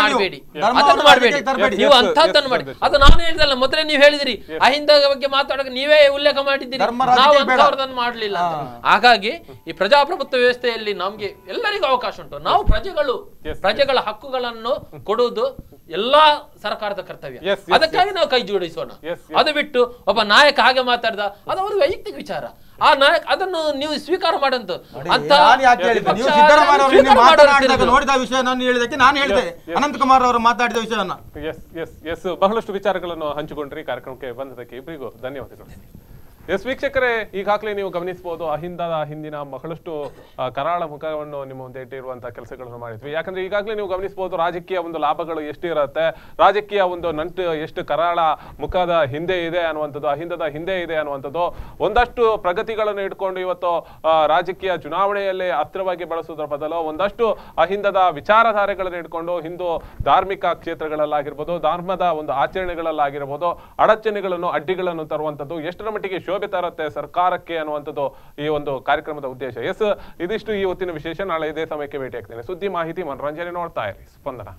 ಮಾಡಬೇಡಿ, ಅದನ್ನು ಮಾಡಬೇಡಿ. ನೀವು ಅಂತಹದ್ದನ್ನು ಮಾಡಿ. ಅದು ನಾನು ಹೇಳಿದಲ್ಲ, ಮೊದಲೇ ನೀವು ಹೇಳಿದಿರಿ ಅಹಿಂದ ಬಗ್ಗೆ ಮಾತಾಡೋಕೆ ನೀವೇ ಉಲ್ಲೇಖ ಮಾಡಿದ್ದೀರಿ, ನಾವು ಅಂತಹದನ್ನು ಮಾಡಲಿಲ್ಲ. ಹಾಗಾಗಿ ಈ ಪ್ರಜಾಪ್ರಭುತ್ವ ವ್ಯವಸ್ಥೆಯಲ್ಲಿ ನಮ್ಗೆ ಎಲ್ಲರಿಗೂ ಅವಕಾಶ ಉಂಟು. ನಾವು ಪ್ರಜೆಗಳ ಹಕ್ಕುಗಳನ್ನು ಕೊಡುವುದು ಎಲ್ಲಾ ಸರ್ಕಾರದ ಕರ್ತವ್ಯ. ಅದಕ್ಕಾಗಿ ನಾವು ಕೈ ಜೋಡಿಸೋಣ. ಅದು ಬಿಟ್ಟು ಒಬ್ಬ ನಾಯಕ ಹಾಗೆ ಮಾತಾಡಿದ, ಅದು ಅವ್ರ ವೈಯಕ್ತಿಕ ವಿಚಾರ. ಆ ನಾಯಕ ಅದನ್ನು ನೀವು ಸ್ವೀಕಾರ ಮಾಡಂತ ನೋಡಿದ ವಿಷಯ ನಾನು ಹೇಳಿದಕ್ಕೆ ನಾನು ಹೇಳಿದೆ ಅನಂತಕುಮಾರ್ ಅವರು ಮಾತಾಡಿದ ವಿಷಯವನ್ನ. ಬಹಳಷ್ಟು ವಿಚಾರಗಳನ್ನು ಹಂಚಿಕೊಂಡ್ರಿ. ಕಾರ್ಯಕ್ರಮಕ್ಕೆ ಬಂದದಕ್ಕೆ ಇಬ್ಬರಿಗೂ ಧನ್ಯವಾದಗಳು. ಎಸ್ ವೀಕ್ಷಕರೇ, ಈಗಾಗಲೇ ನೀವು ಗಮನಿಸಬಹುದು ಅಹಿಂದದ ಹಿಂದಿನ ಬಹಳಷ್ಟು ಕರಾಳ ಮುಖವನ್ನು ನಿಮ್ಮ ಮುಂದೆ ಇಟ್ಟಿರುವಂತಹ ಕೆಲಸಗಳನ್ನು ಮಾಡಿದ್ವಿ. ಯಾಕಂದ್ರೆ ಈಗಾಗಲೇ ನೀವು ಗಮನಿಸಬಹುದು ರಾಜಕೀಯ ಒಂದು ಲಾಭಗಳು ಎಷ್ಟು ಇರುತ್ತೆ, ರಾಜಕೀಯ ಒಂದು ನಂಟು ಎಷ್ಟು ಕರಾಳ ಮುಖದ ಹಿಂದೆ ಇದೆ ಅನ್ನುವಂಥದ್ದು, ಅಹಿಂದದ ಹಿಂದೆ ಇದೆ ಅನ್ನುವಂಥದ್ದು. ಒಂದಷ್ಟು ಪ್ರಗತಿಗಳನ್ನು ಇಟ್ಕೊಂಡು ಇವತ್ತು ರಾಜಕೀಯ ಚುನಾವಣೆಯಲ್ಲಿ ಅಸ್ತ್ರವಾಗಿ ಬಳಸುವುದರ ಬದಲು ಒಂದಷ್ಟು ಅಹಿಂದದ ವಿಚಾರಧಾರೆಗಳನ್ನು ಇಟ್ಕೊಂಡು ಹಿಂದೂ ಧಾರ್ಮಿಕ ಕ್ಷೇತ್ರಗಳಲ್ಲಾಗಿರ್ಬೋದು, ಧರ್ಮದ ಒಂದು ಆಚರಣೆಗಳಲ್ಲಾಗಿರ್ಬೋದು ಅಡಚಣೆಗಳನ್ನು ಅಡ್ಡಿಗಳನ್ನು ತರುವಂಥದ್ದು ಎಷ್ಟರ ಮಟ್ಟಿಗೆ ಶೋಭೆ ತರುತ್ತೆ ಸರ್ಕಾರಕ್ಕೆ ಅನ್ನುವಂಥದ್ದು ಈ ಒಂದು ಕಾರ್ಯಕ್ರಮದ ಉದ್ದೇಶ. ಇದಿಷ್ಟು ಈ ಹೊತ್ತಿನ ವಿಶೇಷ. ನಾಳೆ ಇದೇ ಸಮಯಕ್ಕೆ ಭೇಟಿ ಆಗ್ತೇನೆ. ಸುದ್ದಿ, ಮಾಹಿತಿ, ಮನರಂಜನೆ ನೋಡ್ತಾ ಇರಿ ಸ್ಪಂದನ.